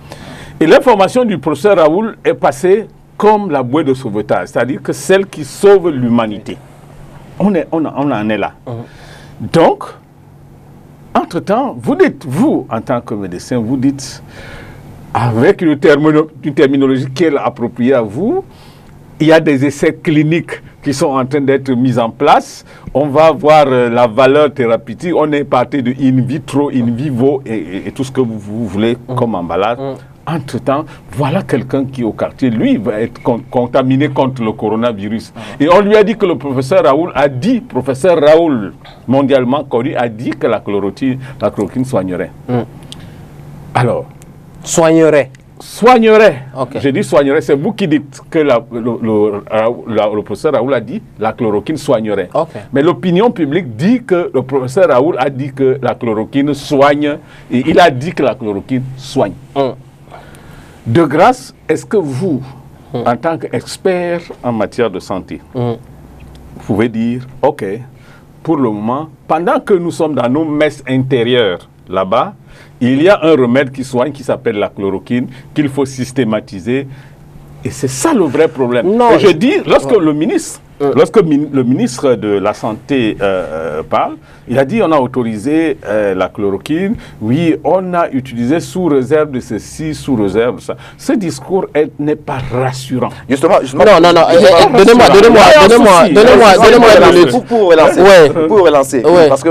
Et l'information du professeur Raoul est passée comme la bouée de sauvetage, c'est-à-dire que celle qui sauve l'humanité. On en est là. Donc, entre-temps, vous, en tant que médecin, vous dites, avec une terminologie qui est appropriée à vous, il y a des essais cliniques qui sont en train d'être mis en place. On va voir la valeur thérapeutique. On est parti de in vitro, in vivo et tout ce que vous voulez comme emballage. Entre-temps, voilà quelqu'un qui au quartier, lui, va être contaminé contre le coronavirus. Et on lui a dit que le professeur Raoul, mondialement connu, a dit que la chloroquine soignerait. Alors, soignerait. Okay. Je dis soignerait, c'est vous qui dites que le professeur Raoul a dit la chloroquine soignerait. Okay. Mais l'opinion publique dit que le professeur Raoul a dit que la chloroquine soigne et il a dit que la chloroquine soigne. De grâce, est-ce que vous, en tant qu'expert en matière de santé, vous pouvez dire, ok, pour le moment, pendant que nous sommes dans nos messes intérieures là-bas, il y a un remède qui soigne qui s'appelle la chloroquine, qu'il faut systématiser. Et c'est ça le vrai problème. Non, et je dis, lorsque le ministre de la Santé parle, il a dit on a autorisé la chloroquine, oui, on a utilisé sous réserve de ceci, sous réserve de ça. Ce discours n'est pas rassurant. Justement, non, donnez-moi pour relancer. Parce que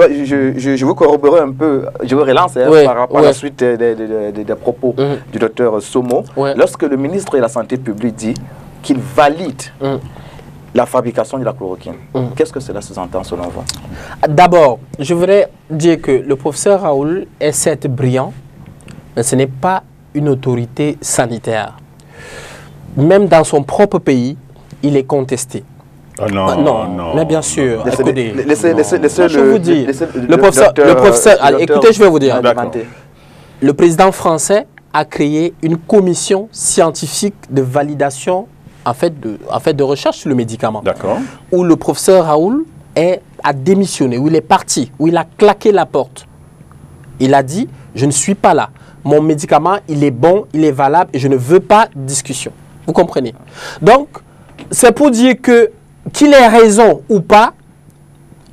je vous corroborer un peu, je vous relance par rapport à la suite des propos du docteur Somo. Lorsque le ministre de la Santé publique dit qu'il valide la fabrication de la chloroquine. Qu'est-ce que cela sous-entend selon vous? D'abord, je voudrais dire que le professeur Raoul est certes brillant, mais ce n'est pas une autorité sanitaire. Même dans son propre pays, il est contesté. Non, mais bien sûr. Écoutez, je vous dis, le professeur, écoutez, je vais vous dire. Le président français a créé une commission scientifique de validation en fait de recherche sur le médicament. D'accord. Où le professeur Raoul a démissionné, où il est parti, où il a claqué la porte. Il a dit, je ne suis pas là. Mon médicament, il est bon, il est valable et je ne veux pas de discussion. Vous comprenez? Donc, c'est pour dire que qu'il ait raison ou pas,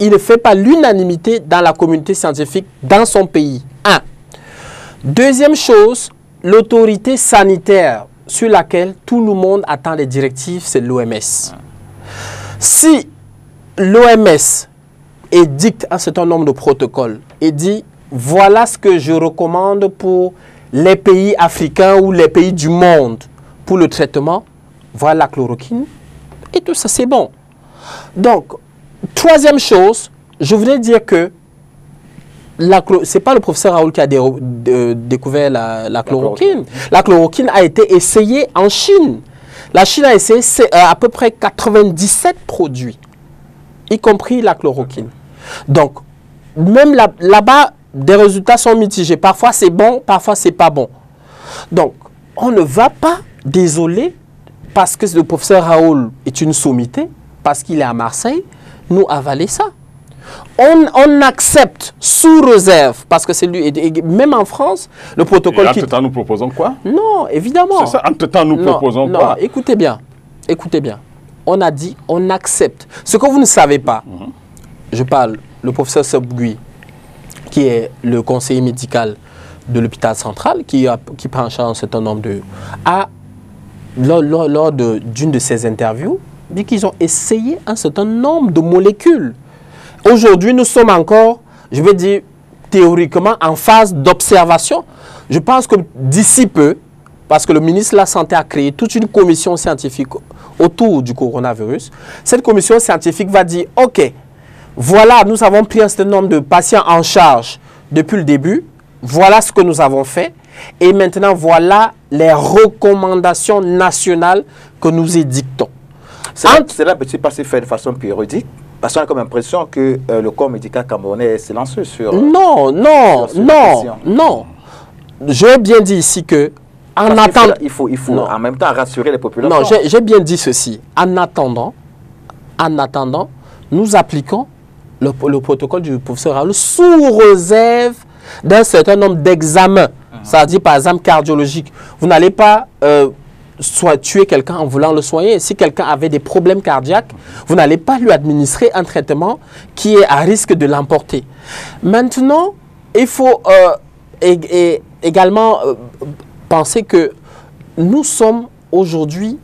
il ne fait pas l'unanimité dans la communauté scientifique dans son pays. Un. Deuxième chose, l'autorité sanitaire sur laquelle tout le monde attend les directives, c'est l'OMS. Si l'OMS édicte un certain nombre de protocoles et dit voilà ce que je recommande pour les pays africains ou les pays du monde pour le traitement, voilà la chloroquine et tout ça c'est bon. Donc, troisième chose, je voudrais dire que ce n'est pas le professeur Raoul qui a découvert la chloroquine. La chloroquine a été essayée en Chine. La Chine a essayé à peu près 97 produits, y compris la chloroquine. Donc, même là-bas, des résultats sont mitigés. Parfois, c'est bon, parfois, c'est pas bon. Donc, on ne va pas, désolé, parce que le professeur Raoul est une sommité, parce qu'il est à Marseille, nous avaler ça. On accepte sous réserve, parce que c'est lui, et même en France, le protocole... Entre-temps, nous proposons quoi? Non, évidemment. C'est ça, entre-temps, nous proposons quoi? Non, écoutez bien, on a dit, on accepte. Ce que vous ne savez pas, je parle, le professeur Sobgui, qui est le conseiller médical de l'hôpital central, qui prend en charge un certain nombre de... lors d'une de ses interviews, dit qu'ils ont essayé un certain nombre de molécules. Aujourd'hui, nous sommes encore, je vais dire, théoriquement, en phase d'observation. Je pense que d'ici peu, parce que le ministre de la Santé a créé toute une commission scientifique autour du coronavirus, cette commission scientifique va dire, OK, voilà, nous avons pris un certain nombre de patients en charge depuis le début, voilà ce que nous avons fait, et maintenant, voilà les recommandations nationales que nous édictons. Cela peut-il pas se faire de façon périodique? Parce qu'on a comme l'impression que le corps médical camerounais est silencieux sur... non. J'ai bien dit ici que, en attendant... Il faut en même temps rassurer les populations. Non, j'ai bien dit ceci. En attendant, nous appliquons le protocole du professeur Raoul sous réserve d'un certain nombre d'examens. C'est-à-dire, par exemple, cardiologique. Vous n'allez pas tuer quelqu'un en voulant le soigner. Si quelqu'un avait des problèmes cardiaques, vous n'allez pas lui administrer un traitement qui est à risque de l'emporter. Maintenant, il faut également penser que nous sommes aujourd'hui,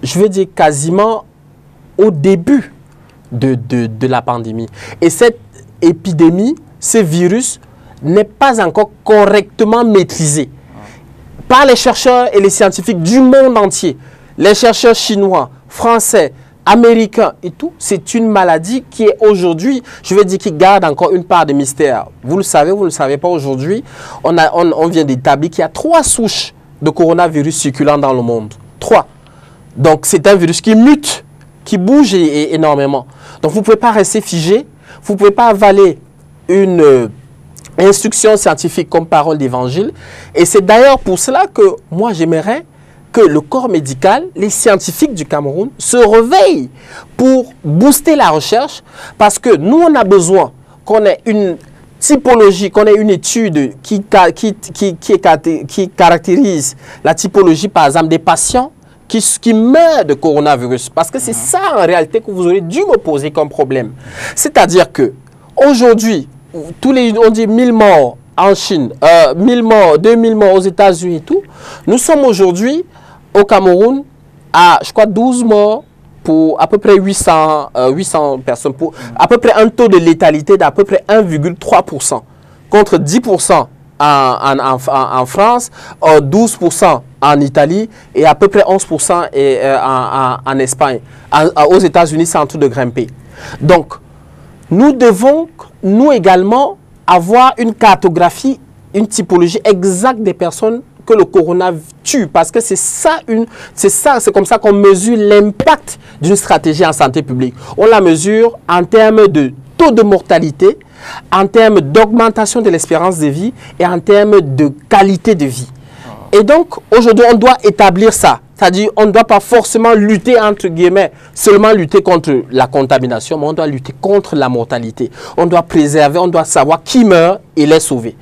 je veux dire quasiment au début de la pandémie. Et cette épidémie, ce virus, n'est pas encore correctement maîtrisé par les chercheurs et les scientifiques du monde entier. Les chercheurs chinois, français, américains et tout, c'est une maladie qui est aujourd'hui, je veux dire, qui garde encore une part de mystère. Vous le savez, vous ne le savez pas aujourd'hui, on vient d'établir qu'il y a 3 souches de coronavirus circulant dans le monde. 3. Donc, c'est un virus qui mute, qui bouge énormément. Donc, vous ne pouvez pas rester figé, vous ne pouvez pas avaler une instruction scientifique comme parole d'évangile. Et c'est d'ailleurs pour cela que moi, j'aimerais que le corps médical, les scientifiques du Cameroun se réveillent pour booster la recherche, parce que nous, on a besoin qu'on ait une typologie, qu'on ait une étude qui caractérise la typologie, par exemple, des patients qui meurent de coronavirus. Parce que c'est ça, en réalité, que vous aurez dû me poser comme problème. C'est-à-dire que aujourd'hui, on dit 1000 morts en Chine, 1000 morts, 2000 morts aux États-Unis et tout. Nous sommes aujourd'hui au Cameroun à, je crois, 12 morts pour à peu près 800 personnes, pour à peu près un taux de létalité d'à peu près 1,3%, contre 10% en France, 12% en Italie et à peu près 11% en Espagne. Aux États-Unis, c'est en train de grimper. Donc, nous devons, nous également, avoir une cartographie, une typologie exacte des personnes que le corona tue. Parce que c'est comme ça qu'on mesure l'impact d'une stratégie en santé publique. On la mesure en termes de taux de mortalité, en termes d'augmentation de l'espérance de vie et en termes de qualité de vie. Et donc, aujourd'hui, on doit établir ça. C'est-à-dire, on ne doit pas forcément lutter, entre guillemets, seulement lutter contre la contamination, mais on doit lutter contre la mortalité. On doit préserver, on doit savoir qui meurt et les sauver.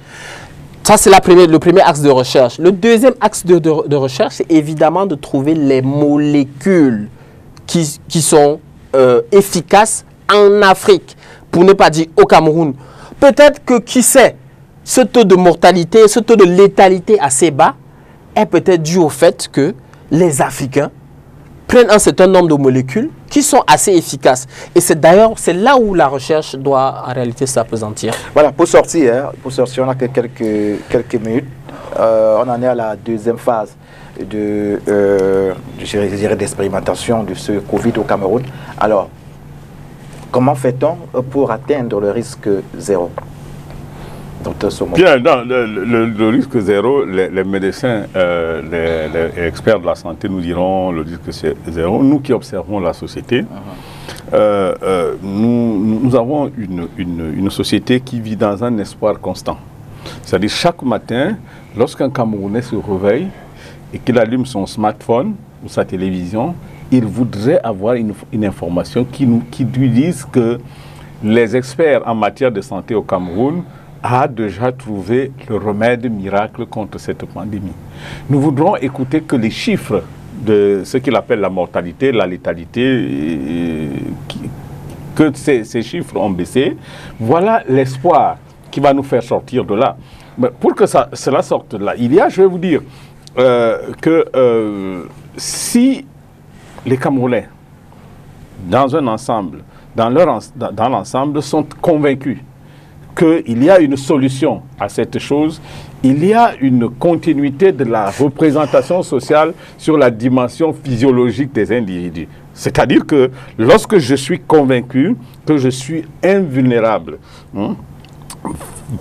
Ça, c'est le premier axe de recherche. Le deuxième axe de recherche, c'est évidemment de trouver les molécules qui sont efficaces en Afrique, pour ne pas dire au Cameroun. Peut-être que, qui sait, ce taux de mortalité, ce taux de létalité assez bas est peut-être dû au fait que les Africains prennent un certain nombre de molécules qui sont assez efficaces. Et c'est d'ailleurs, c'est là où la recherche doit en réalité s'appesantir. Voilà, pour sortir, on a que quelques minutes. On en est à la deuxième phase d'expérimentation de ce Covid au Cameroun. Alors, comment fait-on pour atteindre le risque zéro? Bien, dans le risque zéro, les médecins, les experts de la santé nous diront le risque zéro. Nous qui observons la société, nous avons une société qui vit dans un espoir constant. C'est-à-dire chaque matin, lorsqu'un Camerounais se réveille et qu'il allume son smartphone ou sa télévision, il voudrait avoir une information qui lui dise que les experts en matière de santé au Cameroun a déjà trouvé le remède miracle contre cette pandémie. Nous voudrons écouter que les chiffres de ce qu'il appelle la mortalité, la létalité, que ces chiffres ont baissé. Voilà l'espoir qui va nous faire sortir de là. Mais pour que cela sorte de là, il y a, je vais vous dire, que si les Camerounais, dans un ensemble, dans l'ensemble, sont convaincus qu'il y a une solution à cette chose, il y a une continuité de la représentation sociale sur la dimension physiologique des individus. C'est-à-dire que lorsque je suis convaincu que je suis invulnérable,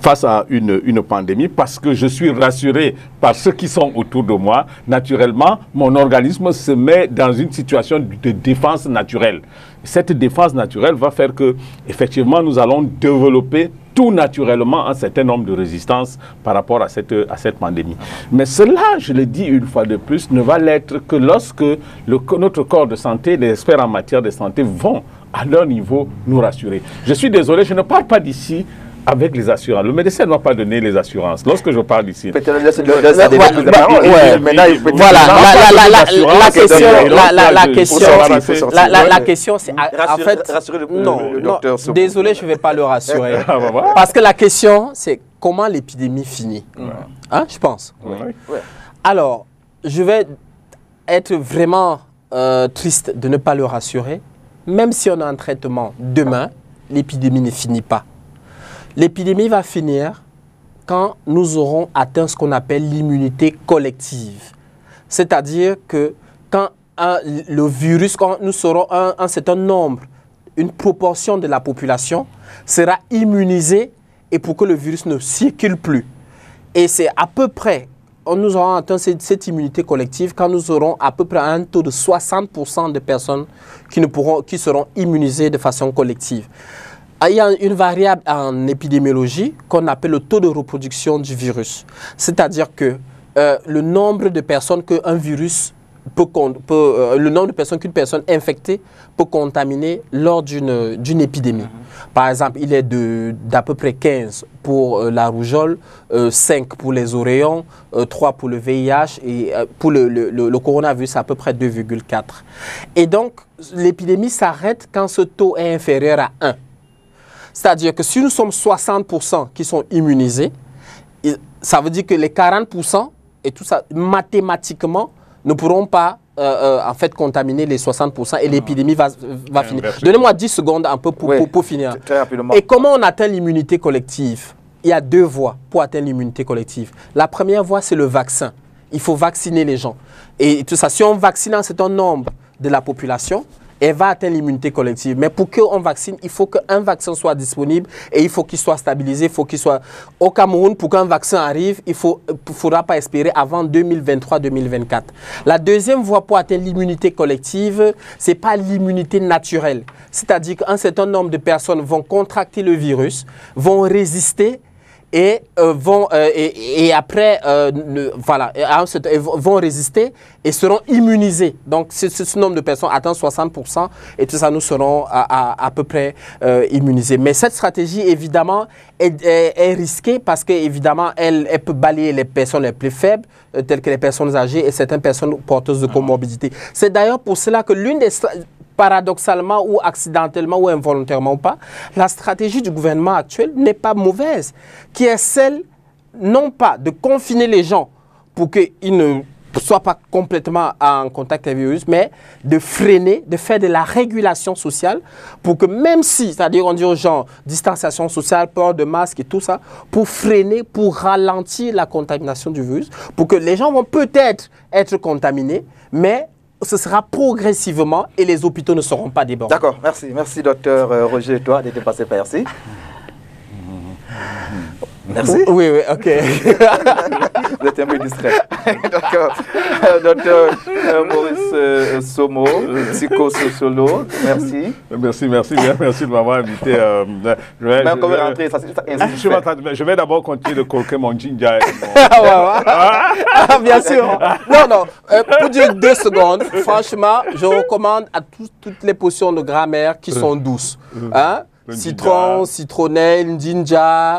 face à une pandémie, parce que je suis rassuré par ceux qui sont autour de moi, naturellement, mon organisme se met dans une situation de défense naturelle. Cette défense naturelle va faire que, effectivement, nous allons développer tout naturellement un certain nombre de résistances par rapport à cette pandémie. Mais cela, je le dis une fois de plus, ne va l'être que lorsque notre corps de santé, les experts en matière de santé vont, à leur niveau, nous rassurer. Je suis désolé, je ne parle pas d'ici avec les assurances. Le médecin ne doit pas donner les assurances. Lorsque je parle ici. Peut-être la question, c'est en fait, rassurer le docteur. Désolé, je ne vais pas le rassurer. Parce que la question, c'est comment l'épidémie finit. Hein, je pense. Alors, je vais être vraiment triste de ne pas le rassurer. Même si on a un traitement demain, l'épidémie ne finit pas. L'épidémie va finir quand nous aurons atteint ce qu'on appelle l'immunité collective. C'est-à-dire que quand le virus, quand nous serons un certain nombre, une proportion de la population sera immunisée et pour que le virus ne circule plus. Et c'est à peu près, nous aurons atteint cette immunité collective quand nous aurons à peu près un taux de 60% de personnes qui seront immunisées de façon collective. Il y a une variable en épidémiologie qu'on appelle le taux de reproduction du virus. C'est-à-dire que le nombre de personnes qu'un virus le nombre de personnes qu'une personne infectée peut contaminer lors d'une épidémie. Par exemple, il est d'à peu près 15 pour la rougeole, 5 pour les oreillons, 3 pour le VIH et pour le coronavirus, à peu près 2,4. Et donc, l'épidémie s'arrête quand ce taux est inférieur à 1. C'est-à-dire que si nous sommes 60% qui sont immunisés, ça veut dire que les 40% et tout ça, mathématiquement, ne pourront pas en fait contaminer les 60% et l'épidémie va finir. Donnez-moi 10 secondes un peu pour finir. Très rapidement. Et comment on atteint l'immunité collective? Il y a 2 voies pour atteindre l'immunité collective. La première voie, c'est le vaccin. Il faut vacciner les gens. Et tout ça, si on vaccine un certain nombre de la population, elle va atteindre l'immunité collective. Mais pour qu'on vaccine, il faut qu'un vaccin soit disponible et il faut qu'il soit stabilisé, il faut qu'il soit... Au Cameroun, pour qu'un vaccin arrive, il ne faudra pas espérer avant 2023-2024. La deuxième voie pour atteindre l'immunité collective, ce n'est pas l'immunité naturelle. C'est-à-dire qu'un certain nombre de personnes vont contracter le virus, vont résister et après, voilà, vont résister et seront immunisés. Donc, ce nombre de personnes atteint 60% et tout ça, nous serons à peu près immunisés. Mais cette stratégie, évidemment, est risquée parce qu'évidemment, elle peut balayer les personnes les plus faibles, telles que les personnes âgées et certaines personnes porteuses de comorbidité. C'est d'ailleurs pour cela que l'une des... paradoxalement ou accidentellement ou involontairement ou pas, la stratégie du gouvernement actuel n'est pas mauvaise, qui est celle, non pas de confiner les gens pour qu'ils ne soient pas complètement en contact avec le virus, mais de freiner, de faire de la régulation sociale pour que même si, c'est-à-dire on dit aux gens, distanciation sociale, port de masque et tout ça, pour freiner, pour ralentir la contamination du virus, pour que les gens vont peut-être être contaminés, mais ce sera progressivement et les hôpitaux ne seront pas débordés. D'accord, merci. Merci, docteur Roger, toi, d'être passé par ici. Merci. Oui, ok. Vous êtes un peu distrait. Docteur Maurice Somo, psychosociologue, merci. Merci de m'avoir invité. Je vais d'abord continuer de coquer mon ginger. Bien sûr. Non. Pour dire 2 secondes, franchement, je recommande à toutes les potions de grammaire qui sont douces. Hein? Citron, citronnelle, ginger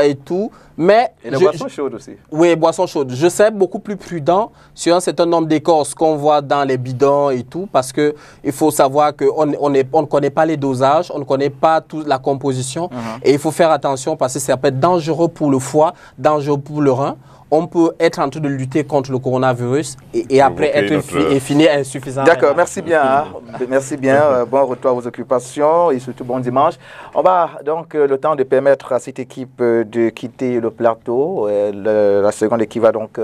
et tout. Mais et les boissons chaudes aussi. Oui, boissons chaudes. Je serais beaucoup plus prudent sur un certain nombre d'écorces qu'on voit dans les bidons et tout, parce qu'il faut savoir qu'on ne connaît pas les dosages, on ne connaît pas toute la composition. Et il faut faire attention parce que ça peut être dangereux pour le foie, dangereux pour le rein. on peut être en train de lutter contre le coronavirus et après être finir insuffisant. D'accord, merci bien. Hein. Merci bien. Bon retour à vos occupations et surtout bon dimanche. On va donc le temps de permettre à cette équipe de quitter le plateau. La seconde équipe va donc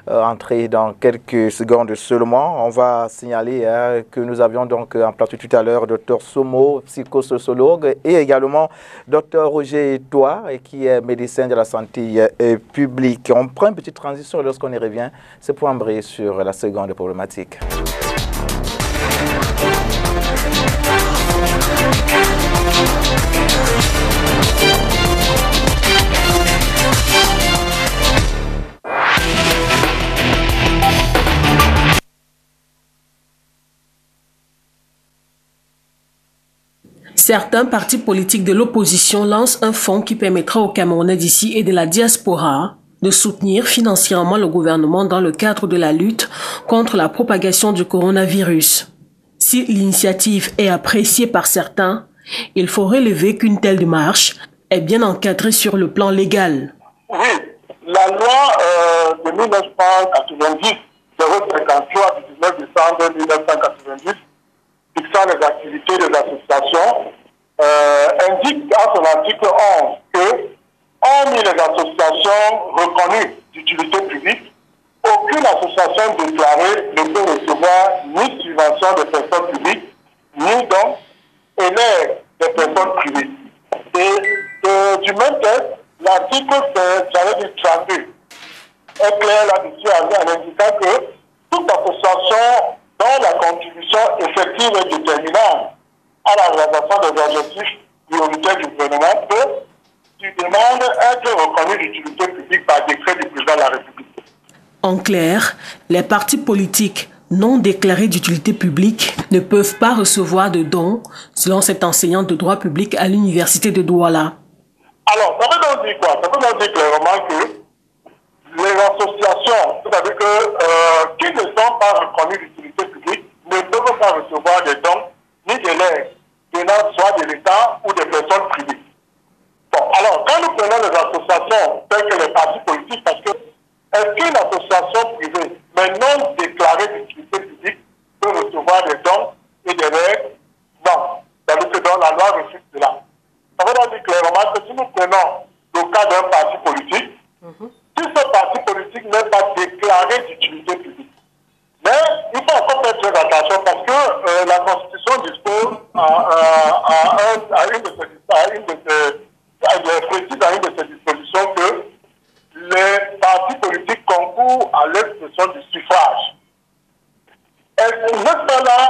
entrer dans quelques secondes seulement. On va signaler que nous avions donc en plateau tout à l'heure Dr Somo, psychosociologue, et également Dr Roger Toit, qui est médecin de la santé publique. On prend une petite transition lorsqu'on y revient. C'est pour embrayer sur la seconde problématique. Certains partis politiques de l'opposition lancent un fonds qui permettra aux Camerounais d'ici et de la diaspora de soutenir financièrement le gouvernement dans le cadre de la lutte contre la propagation du coronavirus. Si l'initiative est appréciée par certains, il faut relever qu'une telle démarche est bien encadrée sur le plan légal. Oui, la loi de 1990, 053 du 19 décembre 1990, fixant les activités des associations, indique à son article 11 que, hormis les associations reconnues d'utilité publique, aucune association déclarée ne peut recevoir ni subvention des personnes publiques, ni donc élèves des personnes privées. Et du même texte, l'article 32 est clair là-dessus en indiquant que toute association dont la contribution effective est déterminante à la réalisation des objectifs prioritaires du gouvernement peut, sur demande, être reconnue d'utilité publique par décret du président de la République. En clair, les partis politiques non déclarés d'utilité publique ne peuvent pas recevoir de dons, selon cet enseignant de droit public à l'université de Douala. Alors, ça veut donc dire quoi? Ça veut donc dire clairement que les associations, c'est-à-dire que qui ne sont pas reconnues d'utilité publique, ne peuvent pas recevoir des dons ni des legs venant soit de l'État ou des personnes privées. Bon, alors, quand nous prenons les associations telles que les partis politiques, parce que est-ce qu'une association privée, mais non déclarée d'utilité publique, peut recevoir des dons et des legs? Non. C'est-à-dire que dans la loi refuse cela. Ça veut donc dire clairement que si nous prenons le cas d'un parti politique, si ce parti politique n'est pas déclaré d'utilité publique, mais il faut encore faire très attention parce que la Constitution dispose à une de ses dispositions que les partis politiques concourent à l'expression du suffrage. Est-ce qu'il n'est pas là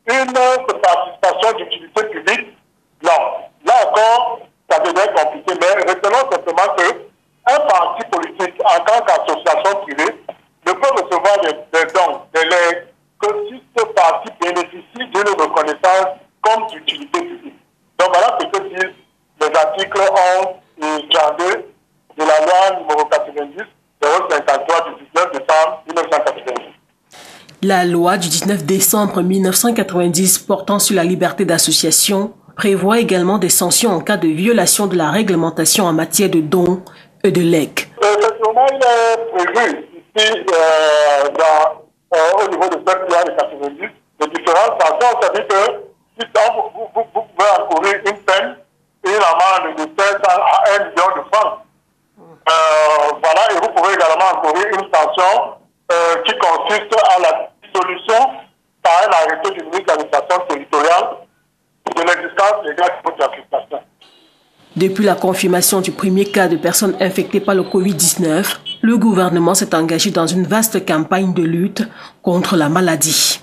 une participation d'utilité publique? Non. Là encore, ça devient compliqué, mais retenons simplement que un parti politique, en tant qu'association privée, ne peut recevoir des dons, des legs, que si ce parti bénéficie d'une reconnaissance comme d'utilité publique. Donc voilà ce que disent les articles 11 et 32 de la loi numéro 90, 053 du 19 décembre 1990. La loi du 19 décembre 1990 portant sur la liberté d'association prévoit également des sanctions en cas de violation de la réglementation en matière de dons et de legs. Effectivement, il est prévu ici, au niveau de cette loi de 90, de différentes sanctions. C'est-à-dire que si vous pouvez encourir une peine et une amende de 500 à 1 million de francs. Voilà, et vous pouvez également encourir une sanction qui consiste à la dissolution par un arrêté du ministre de l'administration territoriale de l'existence légale de votre application. Depuis la confirmation du premier cas de personnes infectées par le Covid-19, le gouvernement s'est engagé dans une vaste campagne de lutte contre la maladie.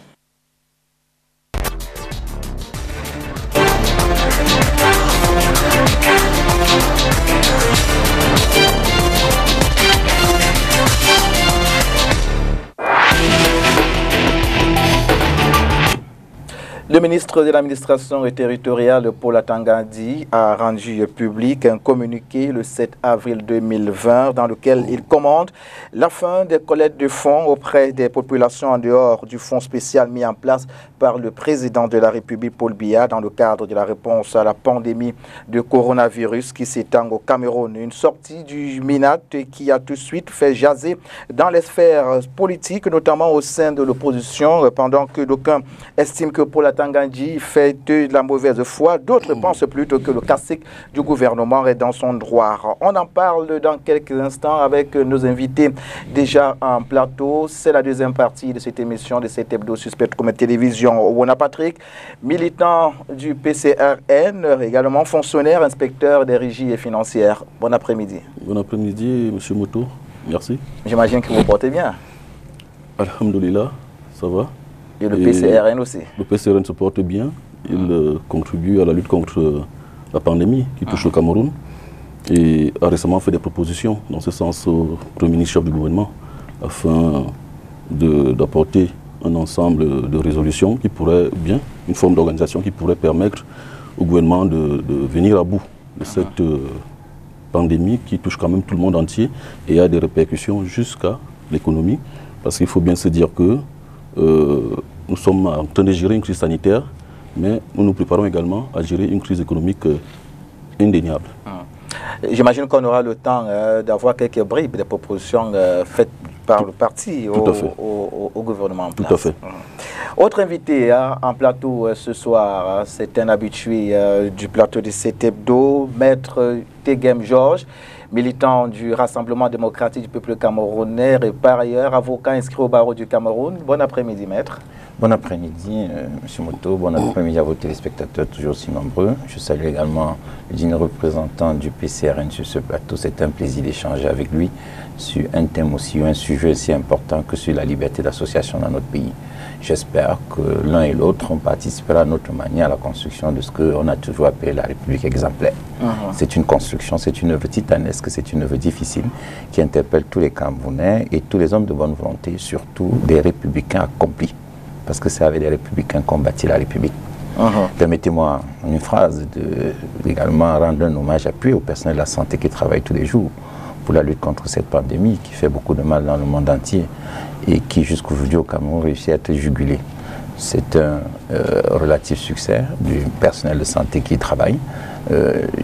Le ministre de l'administration territoriale, Paul Atanga-Ndi, a rendu public un communiqué le 7 avril 2020 dans lequel il commande la fin des collectes de fonds auprès des populations en dehors du fonds spécial mis en place par le président de la République, Paul Biya, dans le cadre de la réponse à la pandémie de coronavirus qui s'étend au Cameroun. Une sortie du MINAT qui a tout de suite fait jaser dans les sphères politiques, notamment au sein de l'opposition, pendant que d'aucuns estiment que Paul Atanga-Ndi fait de la mauvaise foi. D'autres pensent plutôt que le cacique du gouvernement est dans son droit. On en parle dans quelques instants avec nos invités déjà en plateau. C'est la deuxième partie de cette émission, de cet hebdo suspect comme télévision. Wona Patrick, militant du PCRN, également fonctionnaire, inspecteur des régies financières. Bon après-midi. Bon après-midi, M. Moto. Merci. J'imagine que vous portez bien. Alhamdoulilah, ça va. Et le PCRN aussi. Le PCRN se porte bien. Il contribue à la lutte contre la pandémie qui touche le Cameroun et a récemment fait des propositions dans ce sens au Premier ministre chef du gouvernement afin d'apporter un ensemble de résolutions qui pourraient bien, une forme d'organisation qui pourrait permettre au gouvernement de venir à bout de cette pandémie qui touche quand même tout le monde entier et a des répercussions jusqu'à l'économie. Parce qu'il faut bien se dire que nous sommes en train de gérer une crise sanitaire, mais nous nous préparons également à gérer une crise économique indéniable. J'imagine qu'on aura le temps d'avoir quelques bribes des propositions faites par le parti au gouvernement en place. Tout à fait. Autre invité en plateau ce soir, c'est un habitué du plateau de cet hebdo, Maître Tegem Georges, militant du Rassemblement démocratique du peuple camerounais et par ailleurs avocat inscrit au barreau du Cameroun. Bon après-midi, maître. Bon après-midi, M. Moto. Bon après-midi à vos téléspectateurs toujours si nombreux. Je salue également le digne représentant du PCRN sur ce plateau. C'est un plaisir d'échanger avec lui sur un thème aussi, un sujet aussi important que sur la liberté d'association dans notre pays. J'espère que l'un et l'autre ont participé à notre manière à la construction de ce qu'on a toujours appelé la République exemplaire. C'est une construction, c'est une œuvre titanesque, c'est une œuvre difficile qui interpelle tous les Camerounais et tous les hommes de bonne volonté, surtout des républicains accomplis. Parce que c'est avec des républicains qu'on bâtit la République. Permettez-moi une phrase également rendre un hommage appuyé au personnel de la santé qui travaille tous les jours pour la lutte contre cette pandémie qui fait beaucoup de mal dans le monde entier et qui jusqu'aujourd'hui au Cameroun réussit à être jugulé. C'est un relatif succès du personnel de santé qui travaille.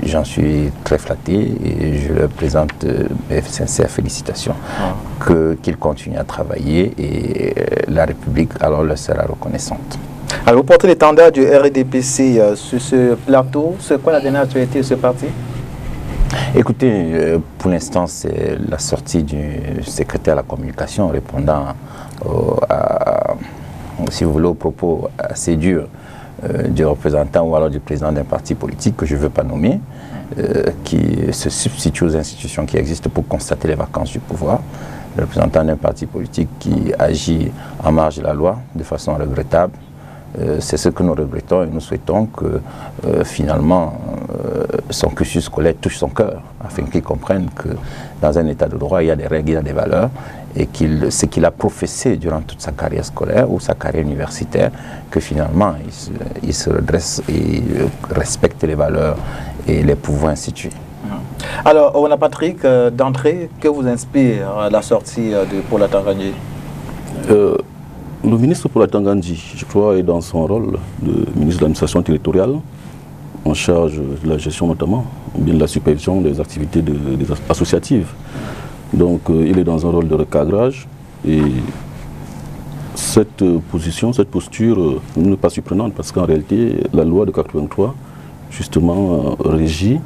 J'en suis très flatté et je leur présente mes sincères félicitations qu'ils continuent à travailler et la République alors leur sera reconnaissante. Alors vous portez l'étendard du RDPC sur ce plateau. C'est quoi la dernière actualité de ce parti? Écoutez, pour l'instant, c'est la sortie du secrétaire à la communication répondant si vous voulez, aux propos assez durs du représentant ou alors du président d'un parti politique que je ne veux pas nommer, qui se substitue aux institutions qui existent pour constater les vacances du pouvoir. Le représentant d'un parti politique qui agit en marge de la loi de façon regrettable. C'est ce que nous regrettons et nous souhaitons que finalement son cursus scolaire touche son cœur afin qu'il comprenne que dans un état de droit il y a des règles, il y a des valeurs et ce qu'il a professé durant toute sa carrière scolaire ou sa carrière universitaire, que finalement il se redresse et respecte les valeurs et les pouvoirs institués. Alors, on a Patrick, d'entrée, que vous inspire la sortie de Paul Atanga-Ndi? Le ministre Paul Atanga-Ndi, je crois, est dans son rôle de ministre de l'administration territoriale, en charge de la gestion notamment, ou bien de la supervision des activités associatives. Donc il est dans un rôle de recadrage et cette position, cette posture n'est pas surprenante parce qu'en réalité, la loi de 83, justement, régit,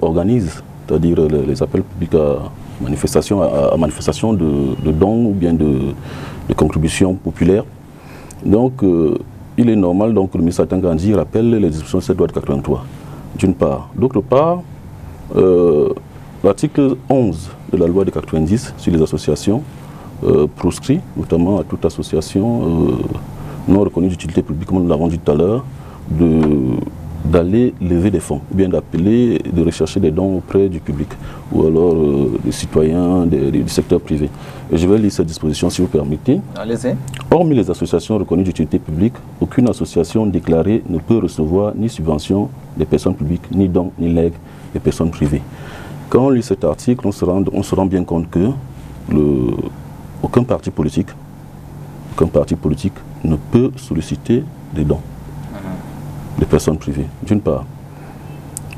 organise, c'est-à-dire les appels publics à manifestation de dons ou bien de contributions populaires. Donc, il est normal donc, que le ministre Atanga-Ndi rappelle les dispositions de cette loi de 83, d'une part. D'autre part, l'article 11 de la loi de 90 sur les associations proscrit notamment à toute association non reconnue d'utilité publique, comme nous l'avons dit tout à l'heure, d'aller lever des fonds, ou bien d'appeler, de rechercher des dons auprès du public, ou alors des citoyens du secteur privé. Et je vais lire cette disposition si vous permettez. Allez-y. Hormis les associations reconnues d'utilité publique, aucune association déclarée ne peut recevoir ni subvention des personnes publiques, ni dons, ni legs des personnes privées. Quand on lit cet article, on se rend bien compte que aucun parti politique ne peut solliciter des dons des personnes privées, d'une part.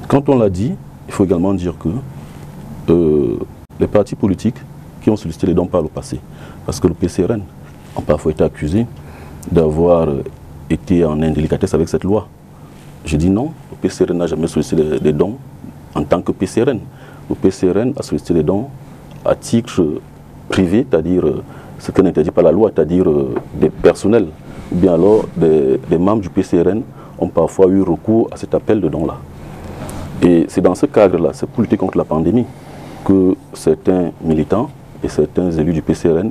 Quand on l'a dit, il faut également dire que les partis politiques qui ont sollicité les dons par le passé, parce que le PCRN a parfois été accusé d'avoir été en indélicatesse avec cette loi. Je dis non, le PCRN n'a jamais sollicité des dons en tant que PCRN. Le PCRN a sollicité des dons à titre privé, c'est-à-dire ce que n'interdit pas la loi, c'est-à-dire des personnels, ou bien alors des membres du PCRN ont parfois eu recours à cet appel de dons-là. Et c'est dans ce cadre-là, c'est pour lutter contre la pandémie, que certains militants et certains élus du PCRN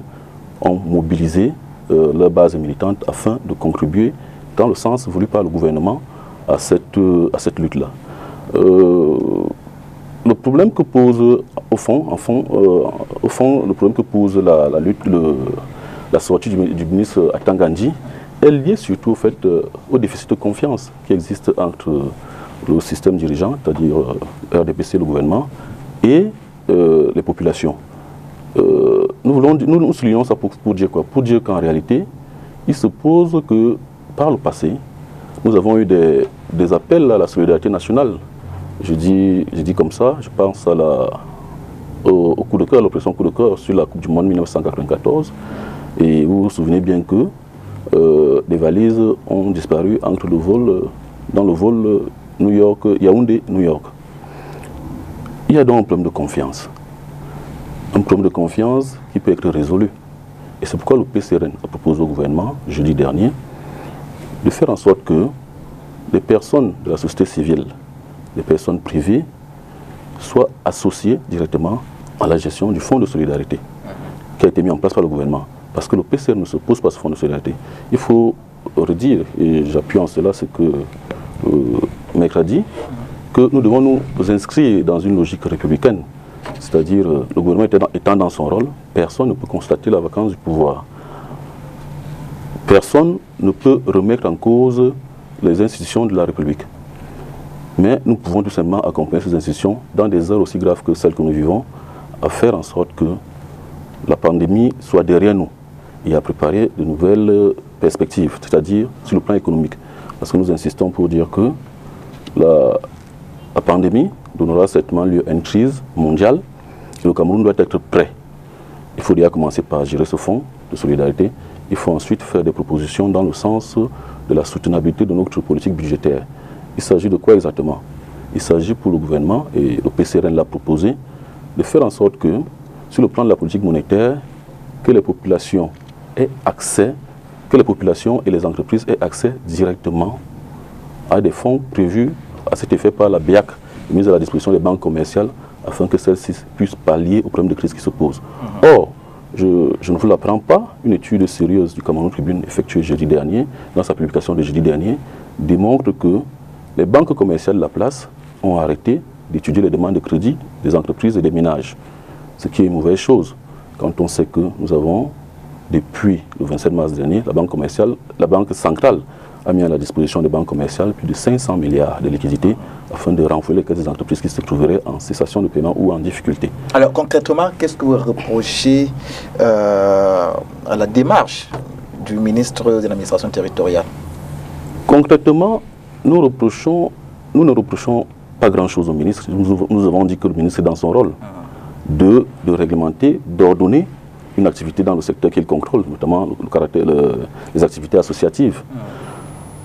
ont mobilisé leur base militante afin de contribuer dans le sens voulu par le gouvernement à cette lutte-là. Le problème que pose, au fond, le problème que pose la lutte, la sortie du ministre Atangandji, est liée surtout au fait au déficit de confiance qui existe entre le système dirigeant, c'est-à-dire RDPC, le gouvernement, et les populations. Nous soulignons ça pour dire quoi? Pour dire qu'en réalité, il se pose que par le passé, nous avons eu des appels à la solidarité nationale. Je dis comme ça, je pense au coup de cœur, l'opération coup de cœur sur la Coupe du Monde 1994. Et vous vous souvenez bien que des valises ont disparu dans le vol New York, Yaoundé-New York. Il y a donc un problème de confiance. Un problème de confiance qui peut être résolu. Et c'est pourquoi le PCRN a proposé au gouvernement, jeudi dernier, de faire en sorte que les personnes de la société civile, les personnes privées, soient associées directement à la gestion du fonds de solidarité qui a été mis en place par le gouvernement. Parce que le PCRN ne se pose pas ce fonds de solidarité. Il faut redire, et j'appuie en cela ce que Maître a dit, que nous devons nous inscrire dans une logique républicaine. C'est-à-dire, le gouvernement étant dans son rôle, personne ne peut constater la vacance du pouvoir. Personne ne peut remettre en cause les institutions de la République. Mais nous pouvons tout simplement accompagner ces institutions dans des heures aussi graves que celles que nous vivons, à faire en sorte que la pandémie soit derrière nous et à préparer de nouvelles perspectives, c'est-à-dire sur le plan économique. Parce que nous insistons pour dire que la pandémie donnera certainement lieu à une crise mondiale et le Cameroun doit être prêt. Il faut déjà commencer par gérer ce fonds de solidarité. Il faut ensuite faire des propositions dans le sens de la soutenabilité de notre politique budgétaire. Il s'agit de quoi exactement? Il s'agit pour le gouvernement, et le PCRN l'a proposé, de faire en sorte que, sur le plan de la politique monétaire, que les populations aient accès, que les populations et les entreprises aient accès directement à des fonds prévus à cet effet par la BIAC, mise à la disposition des banques commerciales, afin que celles-ci puissent pallier aux problèmes de crise qui se posent. Or, je ne vous l'apprends pas, une étude sérieuse du Cameroun Tribune effectuée jeudi dernier, dans sa publication de jeudi dernier, démontre que les banques commerciales de la place ont arrêté d'étudier les demandes de crédit des entreprises et des ménages. Ce qui est une mauvaise chose, quand on sait que nous avons, depuis le 27 mars dernier, la Banque centrale a mis à la disposition des banques commerciales plus de 500 milliards de liquidités afin de renflouer les caisses des entreprises qui se trouveraient en cessation de paiement ou en difficulté. Alors concrètement, qu'est-ce que vous reprochez à la démarche du ministre de l'administration territoriale? Concrètement, nous ne reprochons pas grand-chose au ministre. Nous avons dit que le ministre est dans son rôle de réglementer, d'ordonner une activité dans le secteur qu'il contrôle, notamment les activités associatives.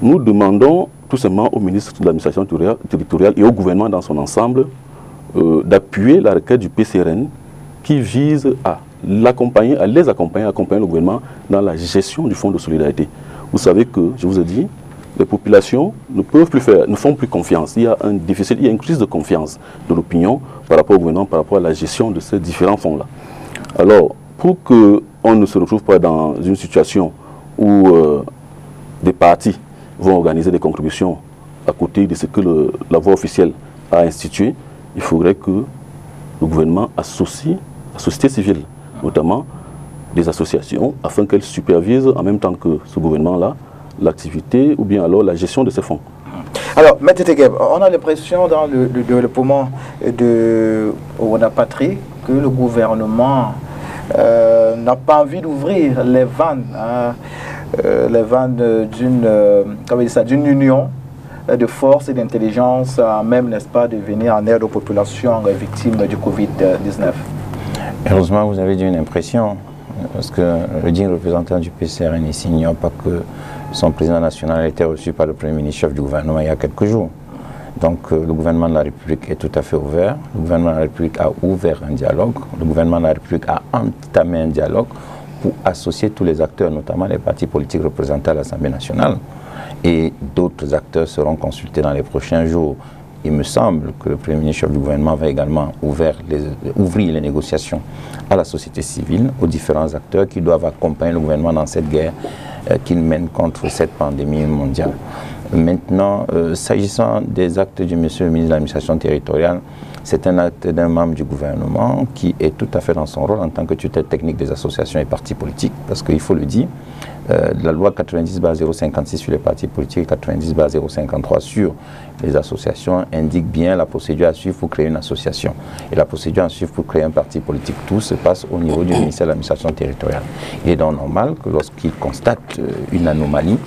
Nous demandons tout simplement au ministre de l'administration territoriale et au gouvernement dans son ensemble d'appuyer la requête du PCRN qui vise à l'accompagner, à accompagner le gouvernement dans la gestion du fonds de solidarité. Vous savez que, je vous ai dit, les populations ne font plus confiance. Il y a un déficit, il y a une crise de confiance de l'opinion par rapport au gouvernement, par rapport à la gestion de ces différents fonds-là. Alors, pour qu'on ne se retrouve pas dans une situation où des partis vont organiser des contributions à côté de ce que la voie officielle a institué, il faudrait que le gouvernement associe la société civile, notamment des associations, afin qu'elles supervisent en même temps que ce gouvernement-là l'activité ou bien alors la gestion de ces fonds. Alors, M. Tegueb, on a l'impression dans le développement de Wonapatri que le gouvernement n'a pas envie d'ouvrir les vannes, d'une union de force et d'intelligence, même, n'est-ce pas, de venir en aide aux populations victimes du Covid-19. Heureusement, vous avez dit une impression, parce que le digne représentant du PCRN ici n'ignore pas que son président national a été reçu par le Premier ministre chef du gouvernement il y a quelques jours. Donc le gouvernement de la République est tout à fait ouvert. Le gouvernement de la République a ouvert un dialogue. Le gouvernement de la République a entamé un dialogue pour associer tous les acteurs, notamment les partis politiques représentés à l'Assemblée nationale. Et d'autres acteurs seront consultés dans les prochains jours. Il me semble que le Premier ministre chef du gouvernement va également ouvrir les négociations à la société civile, aux différents acteurs qui doivent accompagner le gouvernement dans cette guerre qu'il mène contre cette pandémie mondiale. Maintenant, s'agissant des actes du monsieur le ministre de l'administration territoriale, c'est un acte d'un membre du gouvernement qui est tout à fait dans son rôle en tant que tutelle technique des associations et partis politiques, parce qu'il faut le dire, la loi 90/056 sur les partis politiques et 90/053 sur les associations indique bien la procédure à suivre pour créer une association. Et la procédure à suivre pour créer un parti politique, tout se passe au niveau du ministère de l'administration territoriale. Il est donc normal que lorsqu'il constate une anomalie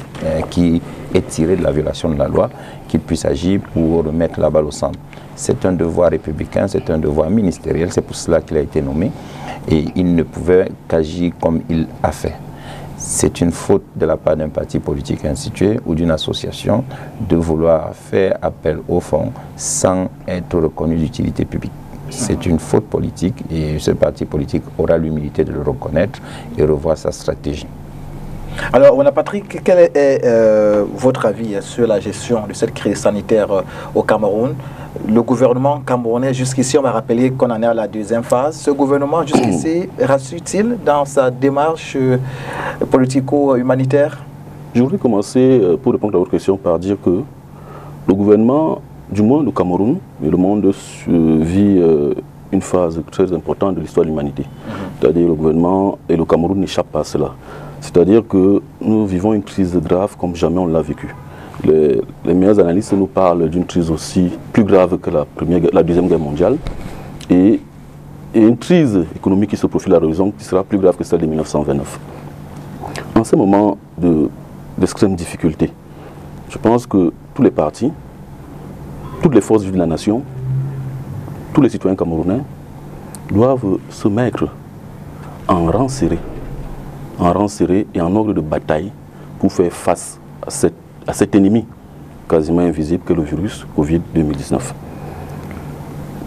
qui est tirée de la violation de la loi, qu'il puisse agir pour remettre la balle au centre. C'est un devoir républicain, c'est un devoir ministériel, c'est pour cela qu'il a été nommé et il ne pouvait qu'agir comme il a fait. C'est une faute de la part d'un parti politique institué ou d'une association de vouloir faire appel au fonds sans être reconnu d'utilité publique. C'est une faute politique et ce parti politique aura l'humilité de le reconnaître et revoir sa stratégie. Alors, Wonapatri, quel est votre avis sur la gestion de cette crise sanitaire au Cameroun? Le gouvernement camerounais, jusqu'ici, on m'a rappelé qu'on en est à la deuxième phase. Ce gouvernement, jusqu'ici, rassure-t-il dans sa démarche politico-humanitaire? Je voudrais commencer, pour répondre à votre question, par dire que le gouvernement, du moins le Cameroun, et le monde vit une phase très importante de l'histoire de l'humanité. C'est-à-dire le gouvernement et le Cameroun n'échappent pas à cela. C'est-à-dire que nous vivons une crise grave comme jamais on l'a vécu. Les meilleurs analystes nous parlent d'une crise aussi plus grave que la Deuxième Guerre mondiale et une crise économique qui se profile à l'horizon qui sera plus grave que celle de 1929. En ce moment d'extrême difficulté, je pense que tous les partis, toutes les forces vives de la nation, tous les citoyens camerounais doivent se mettre en rang serré et en ordre de bataille pour faire face à cet ennemi quasiment invisible que le virus Covid-2019.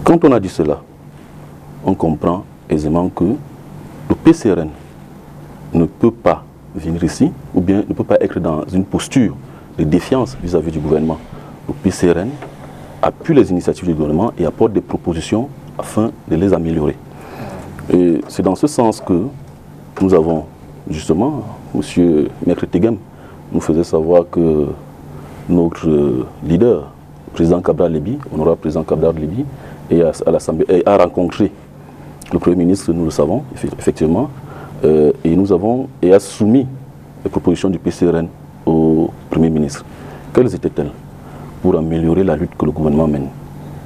Quand on a dit cela, on comprend aisément que le PCRN ne peut pas venir ici ou bien ne peut pas être dans une posture de défiance vis-à-vis du gouvernement. Le PCRN appuie les initiatives du gouvernement et apporte des propositions afin de les améliorer. Et c'est dans ce sens que nous avons justement, M. Maître Tegem nous faisait savoir que notre leader, le président Cabral Lébi, honorable président Cabral Lébi, a rencontré le Premier ministre, nous le savons, effectivement, et a soumis les propositions du PCRN au Premier ministre. Quelles étaient-elles? Pour améliorer la lutte que le gouvernement mène.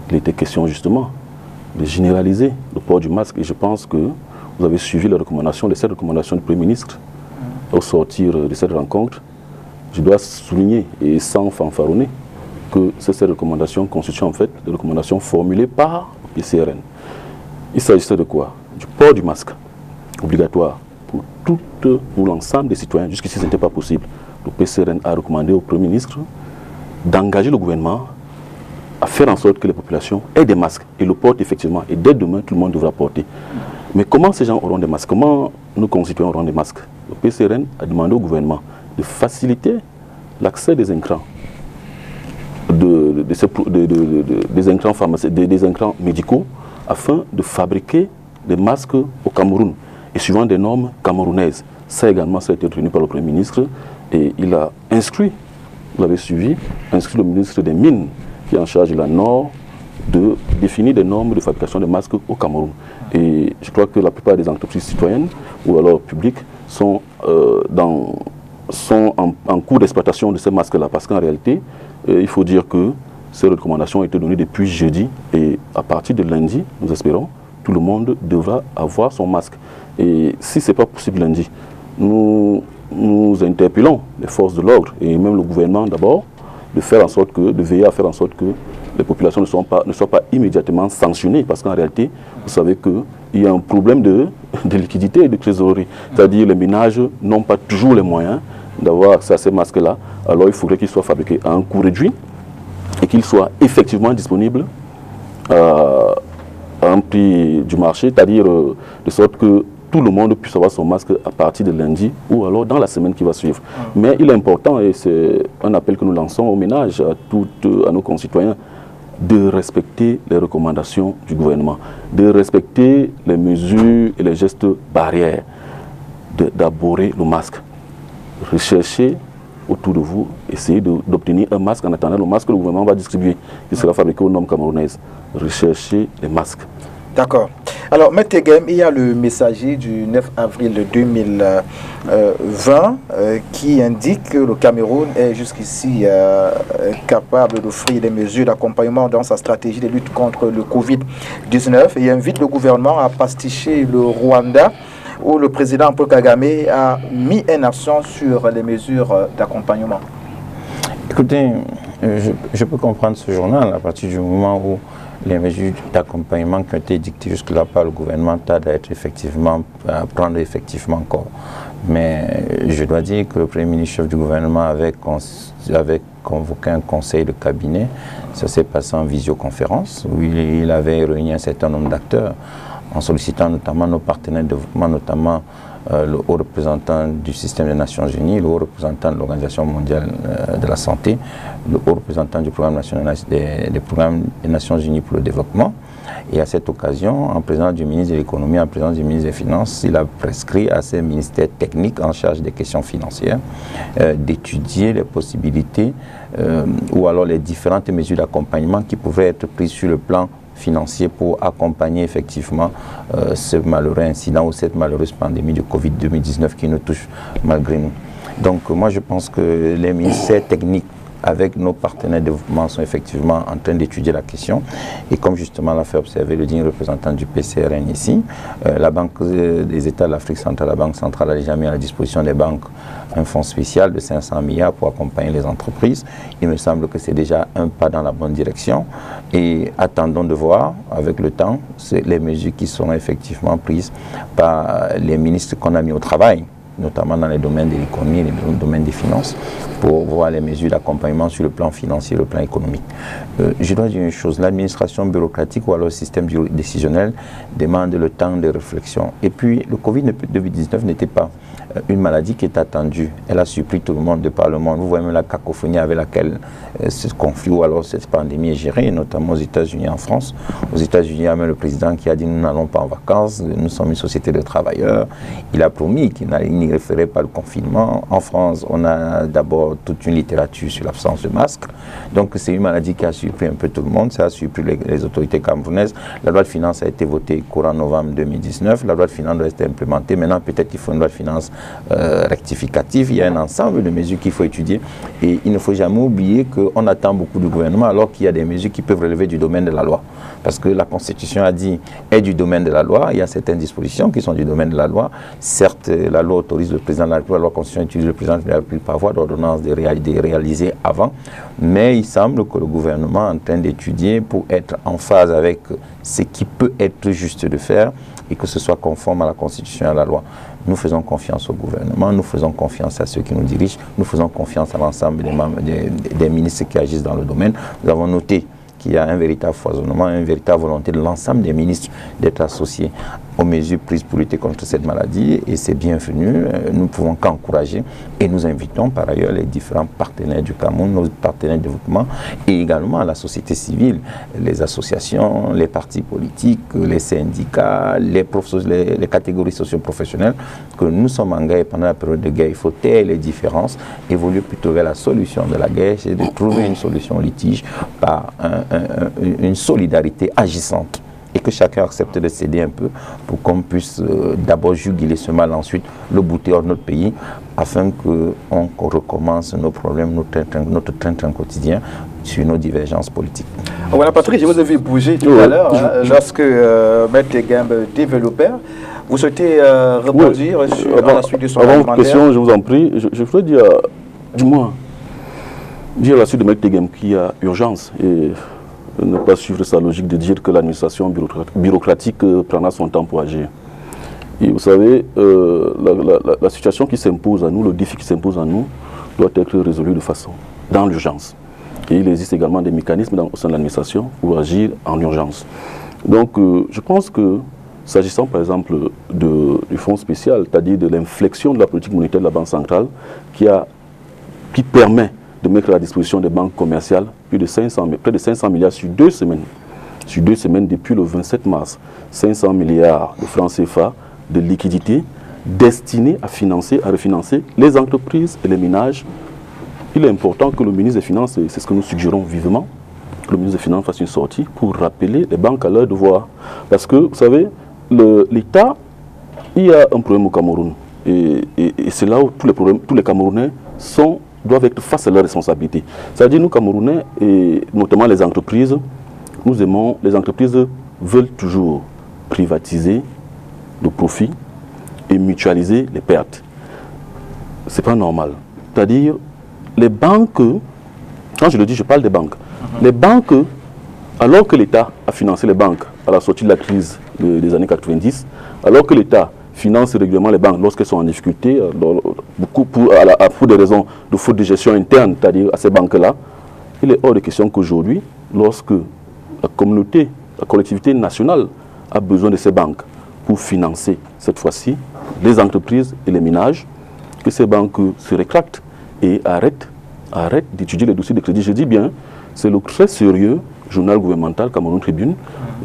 Il était question justement de généraliser le port du masque et je pense que vous avez suivi les 7 recommandations du Premier ministre au sortir de cette rencontre. Je dois souligner, et sans fanfaronner, que ces 7 recommandations constituent en fait des recommandations formulées par le PCRN. Il s'agissait de quoi? Du port du masque, obligatoire pour l'ensemble des citoyens. Jusqu'ici, ce n'était pas possible. Le PCRN a recommandé au Premier ministre d'engager le gouvernement à faire en sorte que les populations aient des masques et le portent effectivement. Et dès demain, tout le monde devra porter. Mais comment ces gens auront des masques? Comment nos concitoyens auront des masques? Le PCRN a demandé au gouvernement de faciliter l'accès des écrans, des écrans médicaux afin de fabriquer des masques au Cameroun et suivant des normes camerounaises. Ça également, ça a été retenu par le Premier ministre et il a inscrit vous l'avez suivi, inscrit le ministre des Mines, qui est en charge de la Nord, de définir des normes de fabrication de masques au Cameroun. Et je crois que la plupart des entreprises citoyennes ou alors publiques sont en cours d'exploitation de ces masques-là. Parce qu'en réalité, il faut dire que ces recommandations ont été données depuis jeudi. Et à partir de lundi, nous espérons, tout le monde devra avoir son masque. Et si ce n'est pas possible lundi, nous interpellons les forces de l'ordre et même le gouvernement d'abord de veiller à faire en sorte que les populations ne soient pas immédiatement sanctionnées. Parce qu'en réalité, vous savez qu'il y a un problème de liquidité et de trésorerie. C'est-à-dire les ménages n'ont pas toujours les moyens d'avoir accès à ces masques-là. Alors il faudrait qu'ils soient fabriqués à un coût réduit et qu'ils soient effectivement disponibles à un prix du marché, c'est-à-dire de sorte que tout le monde puisse avoir son masque à partir de lundi ou alors dans la semaine qui va suivre. Mais il est important, et c'est un appel que nous lançons au ménage, à nos concitoyens, de respecter les recommandations du gouvernement, de respecter les mesures et les gestes barrières, d'aborder le masque. Recherchez autour de vous, essayez d'obtenir un masque en attendant le masque que le gouvernement va distribuer, qui sera fabriqué aux normes camerounaises. Recherchez les masques. D'accord. Alors, M. Tegem, il y a le messager du 9 avril 2020 qui indique que le Cameroun est jusqu'ici capable d'offrir des mesures d'accompagnement dans sa stratégie de lutte contre le Covid-19 et invite le gouvernement à pasticher le Rwanda, où le président Paul Kagame a mis un accent sur les mesures d'accompagnement. Écoutez, je peux comprendre ce journal à partir du moment où les mesures d'accompagnement qui ont été dictées jusque-là par le gouvernement tardent à prendre effectivement corps. Mais je dois dire que le Premier ministre chef du gouvernement avait convoqué un conseil de cabinet. Ça s'est passé en visioconférence où il avait réuni un certain nombre d'acteurs en sollicitant notamment nos partenaires de développement, notamment le haut représentant du système des Nations Unies, le haut représentant de l'Organisation mondiale de la santé, le haut représentant du programme national des programmes des Nations Unies pour le développement. Et à cette occasion, en présence du ministre de l'économie, en présence du ministre des Finances, il a prescrit à ces ministères techniques en charge des questions financières d'étudier les possibilités ou alors les différentes mesures d'accompagnement qui pourraient être prises sur le plan financier pour accompagner effectivement ce malheureux incident ou cette malheureuse pandémie de Covid-19 qui nous touche malgré nous. Donc moi je pense que les ministères techniques avec nos partenaires de développement sont effectivement en train d'étudier la question. Et comme justement l'a fait observer le digne représentant du PCRN ici, la Banque des États de l'Afrique centrale, la Banque centrale a déjà mis à la disposition des banques un fonds spécial de 500 milliards pour accompagner les entreprises. Il me semble que c'est déjà un pas dans la bonne direction. Et attendons de voir avec le temps les mesures qui seront effectivement prises par les ministres qu'on a mis au travail, notamment dans les domaines de l'économie et les domaines des finances, pour voir les mesures d'accompagnement sur le plan financier et le plan économique. Je dois dire une chose, l'administration bureaucratique ou alors le système décisionnel demande le temps de réflexion. Et puis, le Covid-19 n'était pas une maladie qui est attendue. Elle a surpris tout le monde de par le monde. Vous voyez même la cacophonie avec laquelle ce conflit ou alors cette pandémie est gérée, notamment aux États-Unis et en France. Aux États-Unis, il y a même le président qui a dit « nous n'allons pas en vacances, nous sommes une société de travailleurs ». Il a promis qu'il n'y référait pas le confinement. En France, on a d'abord toute une littérature sur l'absence de masque. Donc c'est une maladie qui a surpris un peu tout le monde, ça a surpris les autorités camerounaises. La loi de finances a été votée courant novembre 2019, la loi de finances doit être implémentée. Maintenant, peut-être qu'il faut une loi de finances rectificative. Il y a un ensemble de mesures qu'il faut étudier. Et il ne faut jamais oublier qu'on attend beaucoup du gouvernement alors qu'il y a des mesures qui peuvent relever du domaine de la loi. Parce que la Constitution a dit est du domaine de la loi. Il y a certaines dispositions qui sont du domaine de la loi. Certes, la loi autorise le président de la République, la loi constitutionnelle utilise le président de la République par voie d'ordonnance de réaliser avant. Mais il semble que le gouvernement est en train d'étudier pour être en phase avec ce qui peut être juste de faire et que ce soit conforme à la Constitution et à la loi. Nous faisons confiance au gouvernement, nous faisons confiance à ceux qui nous dirigent, nous faisons confiance à l'ensemble des ministres qui agissent dans le domaine. Nous avons noté qu'il y a un véritable foisonnement, une véritable volonté de l'ensemble des ministres d'être associés aux mesures prises pour lutter contre cette maladie et c'est bienvenu. Nous ne pouvons qu'encourager et nous invitons par ailleurs les différents partenaires du Cameroun, nos partenaires de développement et également la société civile, les associations, les partis politiques, les syndicats, les catégories socio-professionnelles que nous sommes engagés pendant la période de guerre. Il faut taire les différences, évoluer plutôt vers la solution de la guerre, c'est de trouver une solution au litige par une solidarité agissante. Et que chacun accepte de céder un peu pour qu'on puisse d'abord juguler ce mal, ensuite le bouter hors de notre pays, afin qu'on recommence nos problèmes, notre train-train quotidien sur nos divergences politiques. Voilà Patrick, je vous ai vu bouger tout à l'heure, lorsque Maître Gambe développeur. Vous souhaitez rebondir sur la suite de son argumentaire? Avant votre question, je vous en prie, je voudrais dire, du moins, dire à la suite de Maître Gambe qu'il y a urgence et ne pas suivre sa logique de dire que l'administration bureaucratique prendra son temps pour agir. Et vous savez, la situation qui s'impose à nous, le défi qui s'impose à nous, doit être résolu de façon, dans l'urgence. Et il existe également des mécanismes au sein de l'administration pour agir en urgence. Donc, je pense que, s'agissant par exemple du fonds spécial, c'est-à-dire de l'inflexion de la politique monétaire de la Banque centrale, qui permet de mettre à la disposition des banques commerciales près de 500 milliards sur 2 semaines. Sur 2 semaines depuis le 27 mars. 500 milliards de francs CFA de liquidités destinés à refinancer les entreprises et les ménages. Il est important que le ministre des Finances, et c'est ce que nous suggérons vivement, que le ministre des Finances fasse une sortie pour rappeler les banques à leur devoir. Parce que, vous savez, l'État, il y a un problème au Cameroun. Et c'est là où tous les Camerounais doivent être face à leurs responsabilités. C'est-à-dire, nous, Camerounais, et notamment les entreprises, les entreprises veulent toujours privatiser le profit et mutualiser les pertes. Ce n'est pas normal. C'est-à-dire, les banques, quand je le dis, je parle des banques. Les banques, alors que l'État a financé les banques à la sortie de la crise des années 90, alors que l'État finance régulièrement les banques lorsqu'elles sont en difficulté, pour des raisons de faute de gestion interne, c'est-à-dire à ces banques-là, il est hors de question qu'aujourd'hui, lorsque la collectivité nationale a besoin de ces banques pour financer, cette fois-ci, les entreprises et les ménages, que ces banques se rétractent et arrêtent d'étudier les dossiers de crédit. Je dis bien, c'est le très sérieux journal gouvernemental Cameroun Tribune,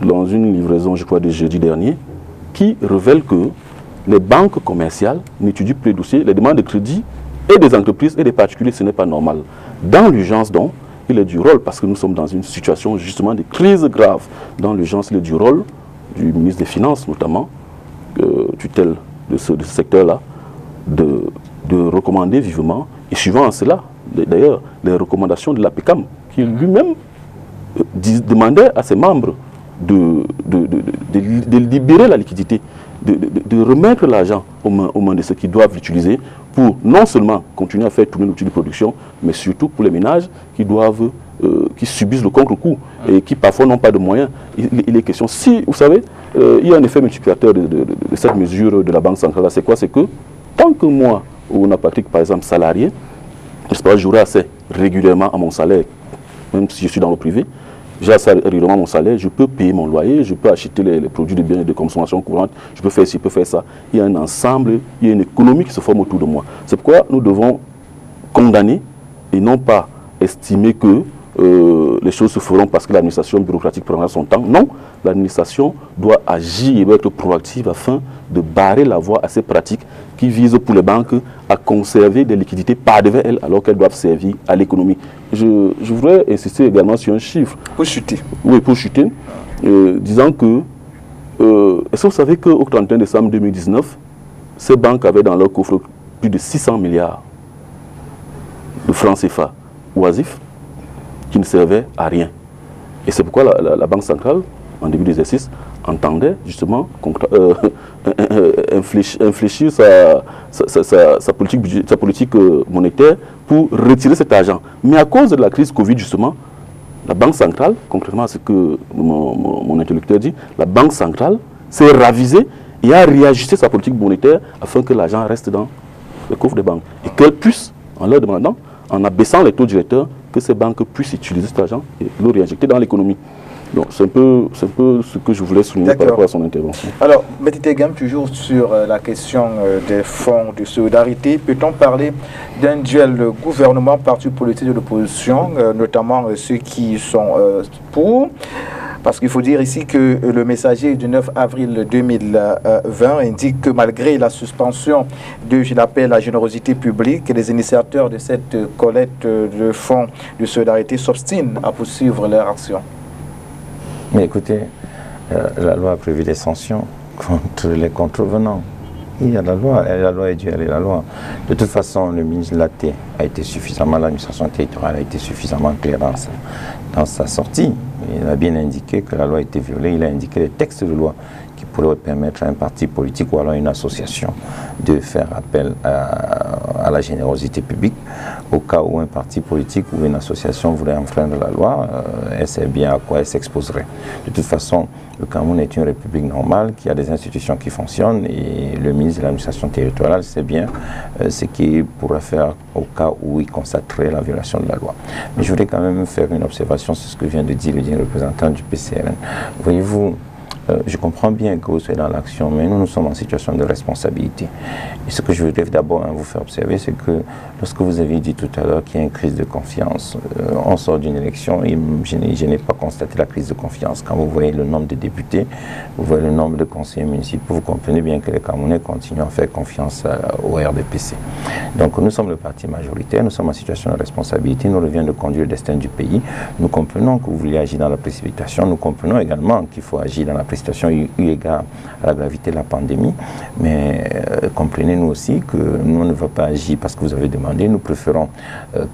dans une livraison, je crois, de jeudi dernier, qui révèle que les banques commerciales n'étudient plus les dossiers, les demandes de crédit et des entreprises et des particuliers, ce n'est pas normal. Dans l'urgence, donc, il est du rôle, parce que nous sommes dans une situation justement de crise grave. Dans l'urgence, il est du rôle du ministre des Finances, notamment, tutelle de ce secteur-là, de recommander vivement, et suivant à cela, d'ailleurs, les recommandations de l'APECAM, qui lui-même demandait à ses membres de libérer la liquidité, de remettre l'argent aux mains de ceux qui doivent l'utiliser pour non seulement continuer à faire tourner l'outil de production, mais surtout pour les ménages qui subissent le contre-coup et qui parfois n'ont pas de moyens. Il est question, si vous savez, il y a un effet multiplicateur de cette mesure de la Banque centrale, c'est quoi? C'est que tant que moi, ou Patrick, par exemple, salarié, j'aurai accès régulièrement à mon salaire, même si je suis dans le privé, j'ai accès régulièrement à mon salaire, je peux payer mon loyer, je peux acheter les produits de biens et de consommation courante, je peux faire ci, je peux faire ça. Il y a un ensemble, il y a une économie qui se forme autour de moi. C'est pourquoi nous devons condamner et non pas estimer que les choses se feront parce que l'administration bureaucratique prendra son temps. Non, l'administration doit agir et doit être proactive afin de barrer la voie à ces pratiques qui visent pour les banques à conserver des liquidités par devant elles alors qu'elles doivent servir à l'économie. Je voudrais insister également sur un chiffre. Pour chuter. Oui, pour chuter. Disant que, est-ce que vous savez qu'au 31 décembre 2019, ces banques avaient dans leur coffre plus de 600 milliards de francs CFA oisifs qui ne servaient à rien. Et c'est pourquoi la Banque centrale, en début d'exercice, entendait justement infléchir sa politique monétaire pour retirer cet argent. Mais à cause de la crise Covid, justement, la Banque centrale, contrairement à ce que mon interlocuteur dit, la Banque centrale s'est ravisée et a réajusté sa politique monétaire afin que l'argent reste dans le coffre des banques. Et qu'elle puisse, en leur demandant, en abaissant les taux directeurs, que ces banques puissent utiliser cet argent et le réinjecter dans l'économie. Donc c'est un peu ce que je voulais souligner par rapport à son intervention. Alors, Métité Gam, toujours sur la question des fonds de solidarité, peut-on parler d'un duel gouvernement-parti politique de l'opposition, notamment ceux qui sont pour? Parce qu'il faut dire ici que le messager du 9 avril 2020 indique que malgré la suspension de, je l'appelle, la générosité publique, les initiateurs de cette collecte de fonds de solidarité s'obstinent à poursuivre leur action. Mais écoutez, la loi a prévu des sanctions contre les contrevenants. Il y a la loi est due, elle est la loi. De toute façon, le ministre Laté a été suffisamment, l'administration territoriale a été suffisamment claire dans sa sortie. Il a bien indiqué que la loi a été violée, il a indiqué les textes de loi qui pourraient permettre à un parti politique ou alors à une association de faire appel à la générosité publique. Au cas où un parti politique ou une association voulait enfreindre la loi, elle sait bien à quoi elle s'exposerait. De toute façon, le Cameroun est une république normale qui a des institutions qui fonctionnent et le ministre de l'administration territoriale sait bien ce qu'il pourrait faire au cas où il constaterait la violation de la loi. Mais je voudrais quand même faire une observation sur ce que vient de dire le représentant du PCRN. Voyez-vous, je comprends bien que vous soyez dans l'action, mais nous sommes en situation de responsabilité. Et ce que je voudrais d'abord vous faire observer, c'est que lorsque vous avez dit tout à l'heure qu'il y a une crise de confiance, on sort d'une élection et je n'ai pas constaté la crise de confiance. Quand vous voyez le nombre de députés, vous voyez le nombre de conseillers municipaux, vous comprenez bien que les Camerounais continuent à faire confiance au RDPC. Donc nous sommes le parti majoritaire, nous sommes en situation de responsabilité, nous revient de conduire le destin du pays. Nous comprenons que vous voulez agir dans la précipitation, nous comprenons également qu'il faut agir dans la précipitation eu égard à la gravité de la pandémie, mais comprenez-nous aussi que nous ne va pas agir parce que vous avez demandé, nous préférons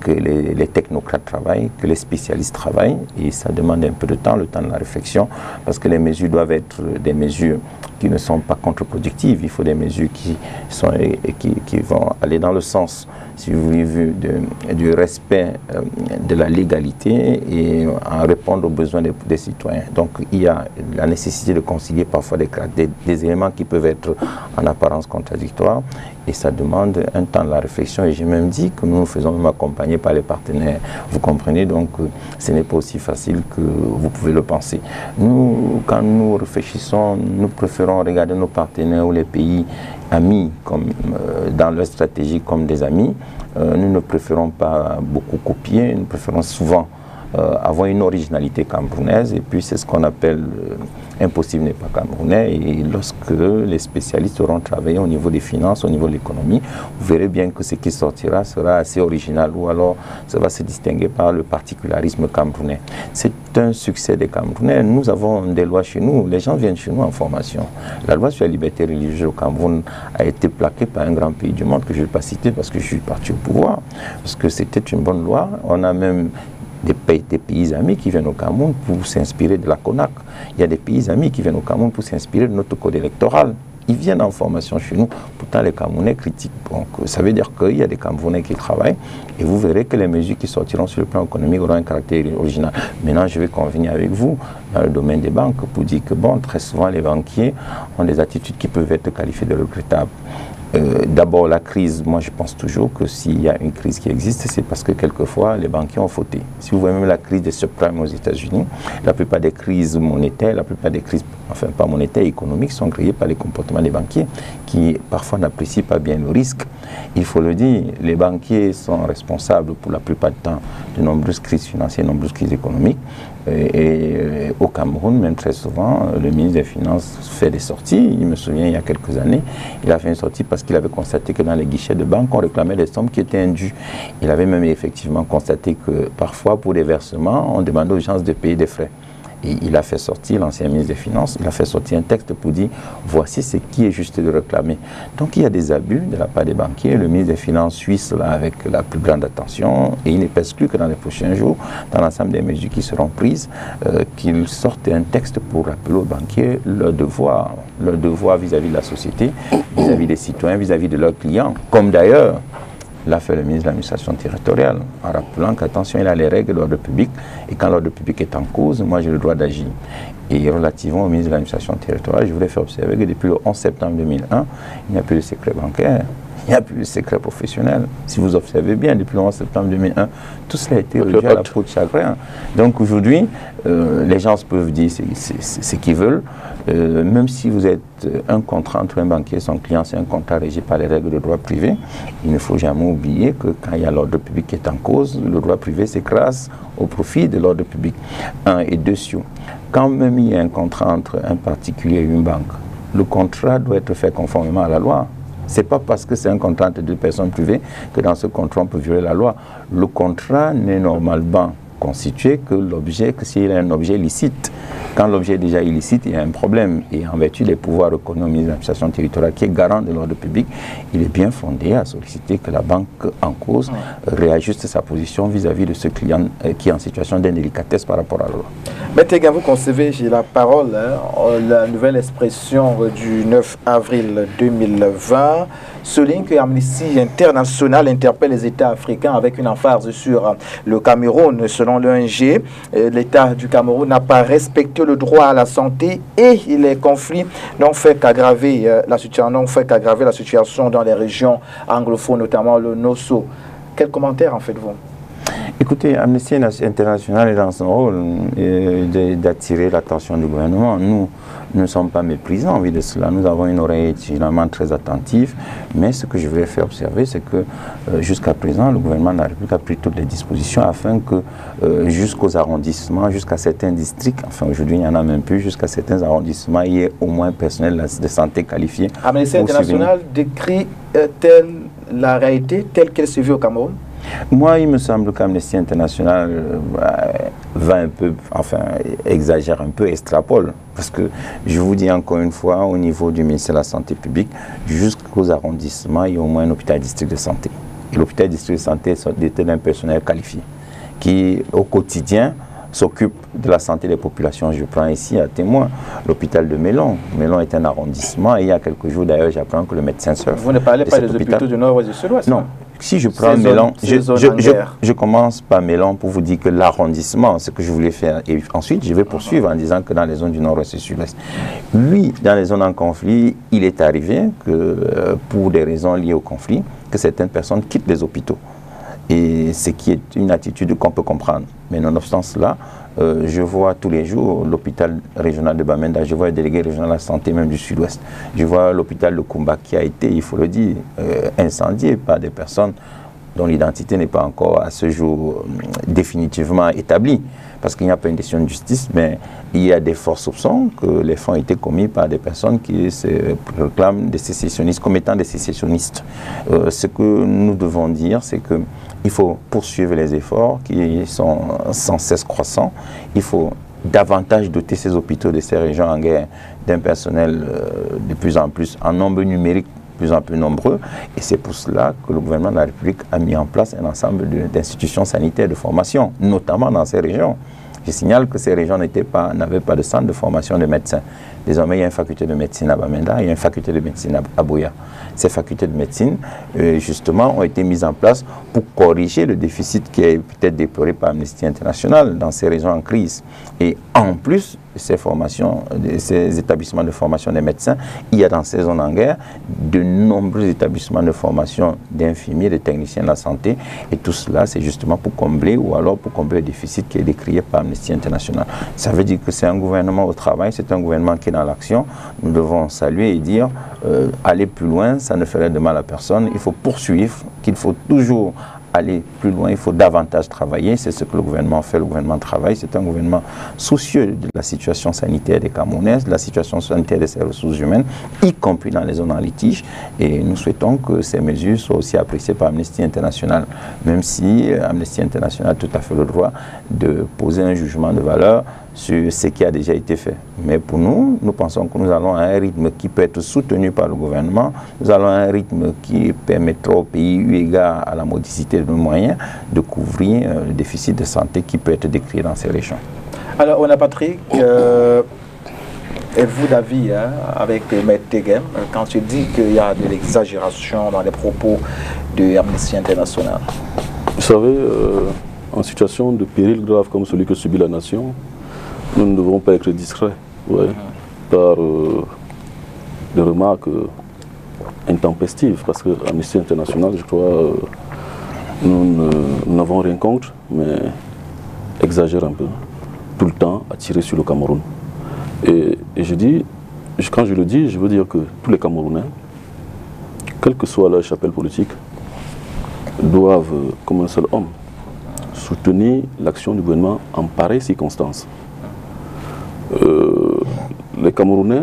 que les technocrates travaillent, que les spécialistes travaillent, et ça demande un peu de temps, le temps de la réflexion, parce que les mesures doivent être des mesures qui ne sont pas contre-productives, il faut des mesures qui vont aller dans le sens, si vous voulez, du respect de la légalité et en répondre aux besoins des citoyens. Donc il y a la nécessité de concilier parfois des éléments qui peuvent être en apparence contradictoires et ça demande un temps de la réflexion et j'ai même dit que nous nous faisons même accompagner par les partenaires. Vous comprenez donc ce n'est pas aussi facile que vous pouvez le penser. Nous, quand nous réfléchissons, nous préférons regarder nos partenaires ou les pays amis comme, dans leur stratégie comme des amis. Nous ne préférons pas beaucoup copier, nous préférons souvent avoir une originalité camerounaise et puis c'est ce qu'on appelle impossible n'est pas camerounais et lorsque les spécialistes auront travaillé au niveau des finances, au niveau de l'économie, vous verrez bien que ce qui sortira sera assez original ou alors ça va se distinguer par le particularisme camerounais. C'est un succès des Camerounais. Nous avons des lois chez nous, les gens viennent chez nous en formation. La loi sur la liberté religieuse au Cameroun a été plaquée par un grand pays du monde que je ne vais pas citer parce que je suis parti au pouvoir, parce que c'était une bonne loi. On a même des pays amis qui viennent au Cameroun pour s'inspirer de la CONAC. Il y a des pays amis qui viennent au Cameroun pour s'inspirer de notre code électoral. Ils viennent en formation chez nous, pourtant les Camerounais critiquent. Donc ça veut dire qu'il y a des Camerounais qui travaillent et vous verrez que les mesures qui sortiront sur le plan économique auront un caractère original. Maintenant, je vais convenir avec vous dans le domaine des banques pour dire que bon, très souvent les banquiers ont des attitudes qui peuvent être qualifiées de regrettables. D'abord, la crise, moi je pense toujours que s'il y a une crise qui existe, c'est parce que quelquefois les banquiers ont fauté. Si vous voyez même la crise des subprimes aux États-Unis, la plupart des crises monétaires, la plupart des crises, enfin pas monétaires, économiques, sont créées par les comportements des banquiers qui parfois n'apprécient pas bien le risque. Il faut le dire, les banquiers sont responsables pour la plupart du temps de nombreuses crises financières, de nombreuses crises économiques. Et au Cameroun, même très souvent, le ministre des Finances fait des sorties. Il me souvient, il y a quelques années, il a fait une sortie parce qu'il avait constaté que dans les guichets de banque, on réclamait des sommes qui étaient indues. Il avait même effectivement constaté que parfois, pour des versements, on demandait aux gens de payer des frais. Et il a fait sortir, l'ancien ministre des Finances, il a fait sortir un texte pour dire voici ce qui est juste de réclamer. Donc il y a des abus de la part des banquiers. Le ministre des Finances suit cela avec la plus grande attention et il n'est pas exclu que dans les prochains jours, dans l'ensemble des mesures qui seront prises, qu'il sorte un texte pour rappeler aux banquiers leur devoir vis-à-vis de la société, vis-à-vis des citoyens, vis-à-vis de leurs clients, comme d'ailleurs l'a fait le ministre de l'administration territoriale, en rappelant qu'attention, il a les règles de l'ordre public, et quand l'ordre public est en cause, moi j'ai le droit d'agir. Et relativement au ministre de l'administration territoriale, je voulais faire observer que depuis le 11 septembre 2001, il n'y a plus de secret bancaire. Il n'y a plus de secret professionnel. Si vous observez bien, depuis le 11 septembre 2001, tout cela a été réduit à la peau de chagrin. Donc aujourd'hui, les gens peuvent dire ce qu'ils veulent. Même si vous êtes un contrat entre un banquier et son client, c'est un contrat régi par les règles de droit privé. Il ne faut jamais oublier que quand il y a l'ordre public qui est en cause, le droit privé s'écrase au profit de l'ordre public. Un et deux, quand même il y a un contrat entre un particulier et une banque, le contrat doit être fait conformément à la loi. Ce n'est pas parce que c'est un contrat entre deux personnes privées que dans ce contrat on peut violer la loi. Le contrat n'est normalement constitué que l'objet, que s'il est un objet licite. Quand l'objet est déjà illicite, il y a un problème. Et en vertu des pouvoirs reconnus au ministre de l'administration territoriale, qui est garant de l'ordre public, il est bien fondé à solliciter que la banque en cause réajuste sa position vis-à-vis de ce client qui est en situation d'indélicatesse par rapport à la loi. Maître Egan, vous concevez, j'ai la parole, la nouvelle expression du 9 avril 2020 souligne que Amnesty International interpelle les États africains avec une emphase sur le Cameroun. Selon l'ONG, l'État du Cameroun n'a pas respecté le droit à la santé et les conflits n'ont fait qu'aggraver la situation dans les régions anglophones, notamment le Nosso. Quel commentaire en faites-vous? Écoutez, Amnesty International est dans son rôle d'attirer l'attention du gouvernement. Nous ne sommes pas méprisants envers de cela. Nous avons une oreille généralement très attentive. Mais ce que je voulais faire observer, c'est que jusqu'à présent, le gouvernement de la République a pris toutes les dispositions afin que jusqu'aux arrondissements, jusqu'à certains districts, enfin aujourd'hui il n'y en a même plus, jusqu'à certains arrondissements, il y ait au moins un personnel de santé qualifié. Amnesty International décrit la réalité telle qu'elle se vit au Cameroun? Moi, il me semble qu'Amnesty International va un peu, enfin, exagère un peu, extrapole. Parce que, je vous dis encore une fois, au niveau du ministère de la Santé publique, jusqu'aux arrondissements, il y a au moins un hôpital district de santé. Et l'hôpital district de santé est doté d'un personnel qualifié, qui, au quotidien, s'occupe de la santé des populations. Je prends ici à témoin l'hôpital de Mélon. Mélon est un arrondissement et il y a quelques jours, d'ailleurs, j'apprends que le médecin surf. Vous ne parlez pas des hôpitaux du Nord et du Sud-Ouest? Non. Si je prends Mélon, je commence par Mélon pour vous dire que l'arrondissement, ce que je voulais faire, et ensuite je vais poursuivre en disant que dans les zones du Nord-Ouest et du Sud-Ouest, lui, dans les zones en conflit, il est arrivé que, pour des raisons liées au conflit, que certaines personnes quittent les hôpitaux. Et ce qui est une attitude qu'on peut comprendre. Mais nonobstant cela, je vois tous les jours l'hôpital régional de Bamenda, je vois le délégué régional de la santé même du Sud-Ouest, je vois l'hôpital de Kumba qui a été, il faut le dire, incendié par des personnes dont l'identité n'est pas encore à ce jour définitivement établie, parce qu'il n'y a pas une décision de justice, mais il y a des forts soupçons que les faits ont été commis par des personnes qui se proclament des sécessionnistes, comme étant des sécessionnistes. Ce que nous devons dire, c'est que il faut poursuivre les efforts qui sont sans cesse croissants. Il faut davantage doter ces hôpitaux de ces régions en guerre d'un personnel de plus en plus en nombre numérique, de plus en plus nombreux. Et c'est pour cela que le gouvernement de la République a mis en place un ensemble d'institutions sanitaires de formation, notamment dans ces régions. Je signale que ces régions n'avaient pas de centre de formation de médecins. Désormais, il y a une faculté de médecine à Bamenda, il y a une faculté de médecine à Buea. Ces facultés de médecine, justement, ont été mises en place pour corriger le déficit qui est peut-être déploré par Amnesty International dans ces régions en crise. Et en plus de ces formations, de ces établissements de formation des médecins, il y a dans ces zones en guerre de nombreux établissements de formation d'infirmiers, de techniciens de la santé. Et tout cela, c'est justement pour combler ou alors pour combler le déficit qui est décrié par Amnesty International. Ça veut dire que c'est un gouvernement au travail, c'est un gouvernement qui est dans l'action. Nous devons saluer et dire aller plus loin, ça ne ferait de mal à personne. Il faut poursuivre, qu'il faut toujours aller plus loin, il faut davantage travailler. C'est ce que le gouvernement fait, le gouvernement travaille. C'est un gouvernement soucieux de la situation sanitaire des Camerounais, de la situation sanitaire de ses ressources humaines, y compris dans les zones en litige. Et nous souhaitons que ces mesures soient aussi appréciées par Amnesty International, même si Amnesty International a tout à fait le droit de poser un jugement de valeur sur ce qui a déjà été fait. Mais pour nous, nous pensons que nous allons à un rythme qui peut être soutenu par le gouvernement, nous allons à un rythme qui permettra au pays, eu égard à la modicité de nos moyens, de couvrir le déficit de santé qui peut être décrit dans ces régions. Alors, on a Patrick, êtes-vous d'avis avec Maître Tegem quand tu dis qu'il y a de l'exagération dans les propos de Amnesty International? Vous savez, en situation de péril grave comme celui que subit la nation, nous ne devrons pas être discrets par des remarques intempestive, parce que Amnesty International, je crois, nous n'avons rien contre, mais exagère un peu, tout le temps à tirer sur le Cameroun. Et je dis, quand je le dis, je veux dire que tous les Camerounais, quelle que soit leur chapelle politique, doivent, comme un seul homme, soutenir l'action du gouvernement en pareille circonstance. Les Camerounais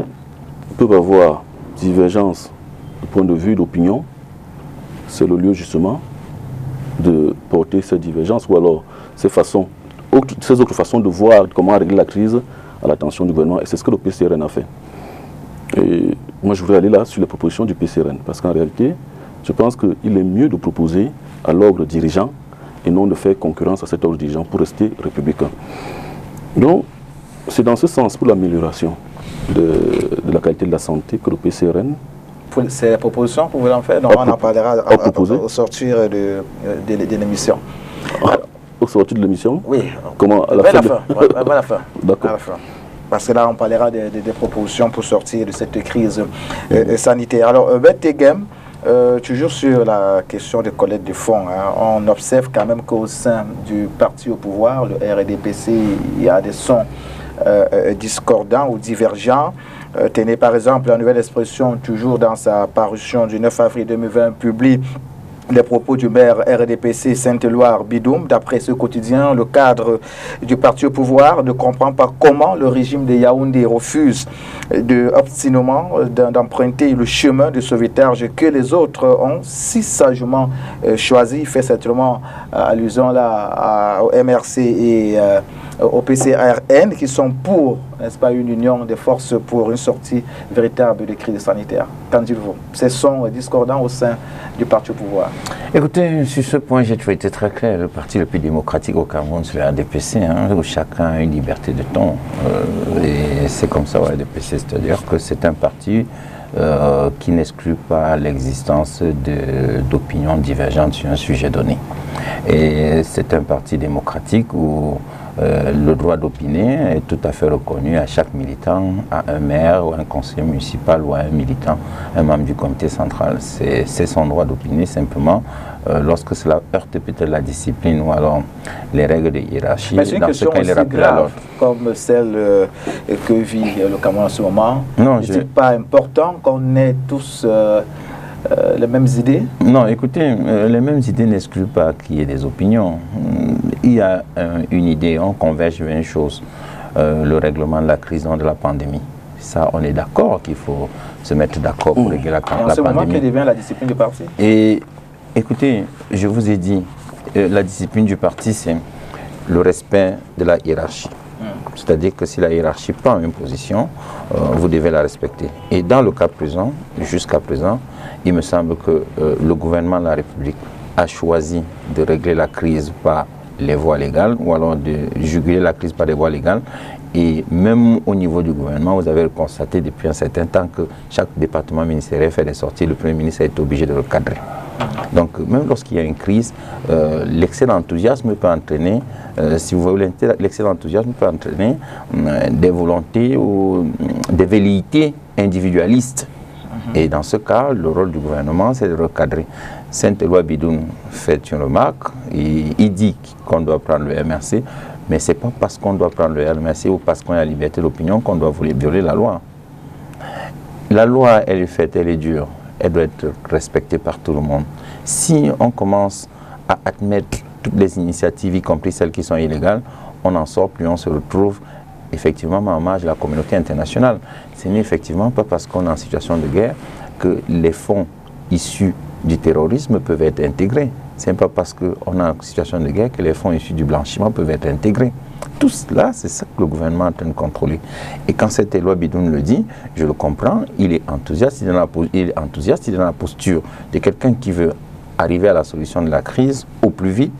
peuvent avoir divergence de point de vue, d'opinion. C'est le lieu justement de porter ces divergences ou alors ces autres façons de voir comment régler la crise à l'attention du gouvernement. Et c'est ce que le PCRN a fait. Et moi, je voudrais aller là sur les propositions du PCRN, parce qu'en réalité, je pense qu'il est mieux de proposer à l'ordre dirigeant et non de faire concurrence à cet ordre dirigeant pour rester républicain. Donc, c'est dans ce sens, pour l'amélioration de la qualité de la santé, que le PCRN... C'est la proposition que vous voulez en faire, donc on en parlera au sortir de l'émission. Au sortir de l'émission? Oui. Comment, à la fin. D'accord. Parce que là, on parlera des propositions pour sortir de cette crise sanitaire. Alors, Beth Tegem, toujours sur la question de collecte de fonds, hein, on observe quand même qu'au sein du parti au pouvoir, le RDPC, il y a des sons discordants ou divergents. Tenez par exemple la Nouvelle Expression, toujours dans sa parution du 9 avril 2020, publie les propos du maire RDPC Sainte-Loire Bidoum. D'après ce quotidien, le cadre du parti au pouvoir ne comprend pas comment le régime de Yaoundé refuse obstinément d'emprunter le chemin de sauvetage que les autres ont si sagement choisi. Il fait certainement allusion là au MRC et au PCRN qui sont pour, n'est-ce pas, une union des forces pour une sortie véritable de crise sanitaire. Qu'en dites-vous? Ce sont discordants au sein du parti au pouvoir. Écoutez, sur ce point, j'ai toujours été très clair. Le parti le plus démocratique au Cameroun, c'est le RDPC, hein, où chacun a une liberté de ton. Et c'est comme ça au RDPC, c'est-à-dire que c'est un parti qui n'exclut pas l'existence d'opinions divergentes sur un sujet donné. Et c'est un parti démocratique où le droit d'opiner est tout à fait reconnu à chaque militant, à un maire ou un conseiller municipal ou à un militant, un membre du comité central. C'est son droit d'opiner simplement lorsque cela heurte peut-être la discipline ou alors les règles de hiérarchie. Mais c'est une question aussi grave comme celle que vit le Cameroun en ce moment. Non, n'est-il pas important qu'on ait tous les mêmes idées? Non, écoutez, les mêmes idées n'excluent pas qu'il y ait des opinions. Il y a une idée, on converge vers une chose, le règlement de la crise de la pandémie. Ça, on est d'accord qu'il faut se mettre d'accord pour régler la pandémie. En ce moment, quelle devient la discipline du parti? Et écoutez, je vous ai dit, la discipline du parti, c'est le respect de la hiérarchie. C'est-à-dire que si la hiérarchie prend une position, vous devez la respecter. Et dans le cas présent, jusqu'à présent, il me semble que le gouvernement de la République a choisi de régler la crise par les voies légales ou alors de juguler la crise par les voies légales. Et même au niveau du gouvernement, vous avez constaté depuis un certain temps que chaque département ministériel fait des sorties, le Premier ministre est obligé de le cadrer. Donc même lorsqu'il y a une crise, l'excès d'enthousiasme peut entraîner, si vous voulez, l'excès d'enthousiasme peut entraîner des volontés ou des velléités individualistes. Et dans ce cas, le rôle du gouvernement, c'est de recadrer. Sainte-Loire Bidoum fait une remarque, il dit qu'on doit prendre le MRC, mais ce n'est pas parce qu'on doit prendre le MRC ou parce qu'on a la liberté d'opinion qu'on doit violer la loi. La loi, elle est faite, elle est dure, elle doit être respectée par tout le monde. Si on commence à admettre toutes les initiatives, y compris celles qui sont illégales, on n'en sort plus, on se retrouve effectivement en marge de la communauté internationale. Ce n'est effectivement pas parce qu'on est en situation de guerre que les fonds issus du terrorisme peuvent être intégrés. Ce n'est pas parce qu'on est en situation de guerre que les fonds issus du blanchiment peuvent être intégrés. Tout cela, c'est ça que le gouvernement est en train de contrôler. Et quand cette loi Bidoum le dit, je le comprends, il est enthousiaste, il est dans la posture de quelqu'un qui veut arriver à la solution de la crise au plus vite,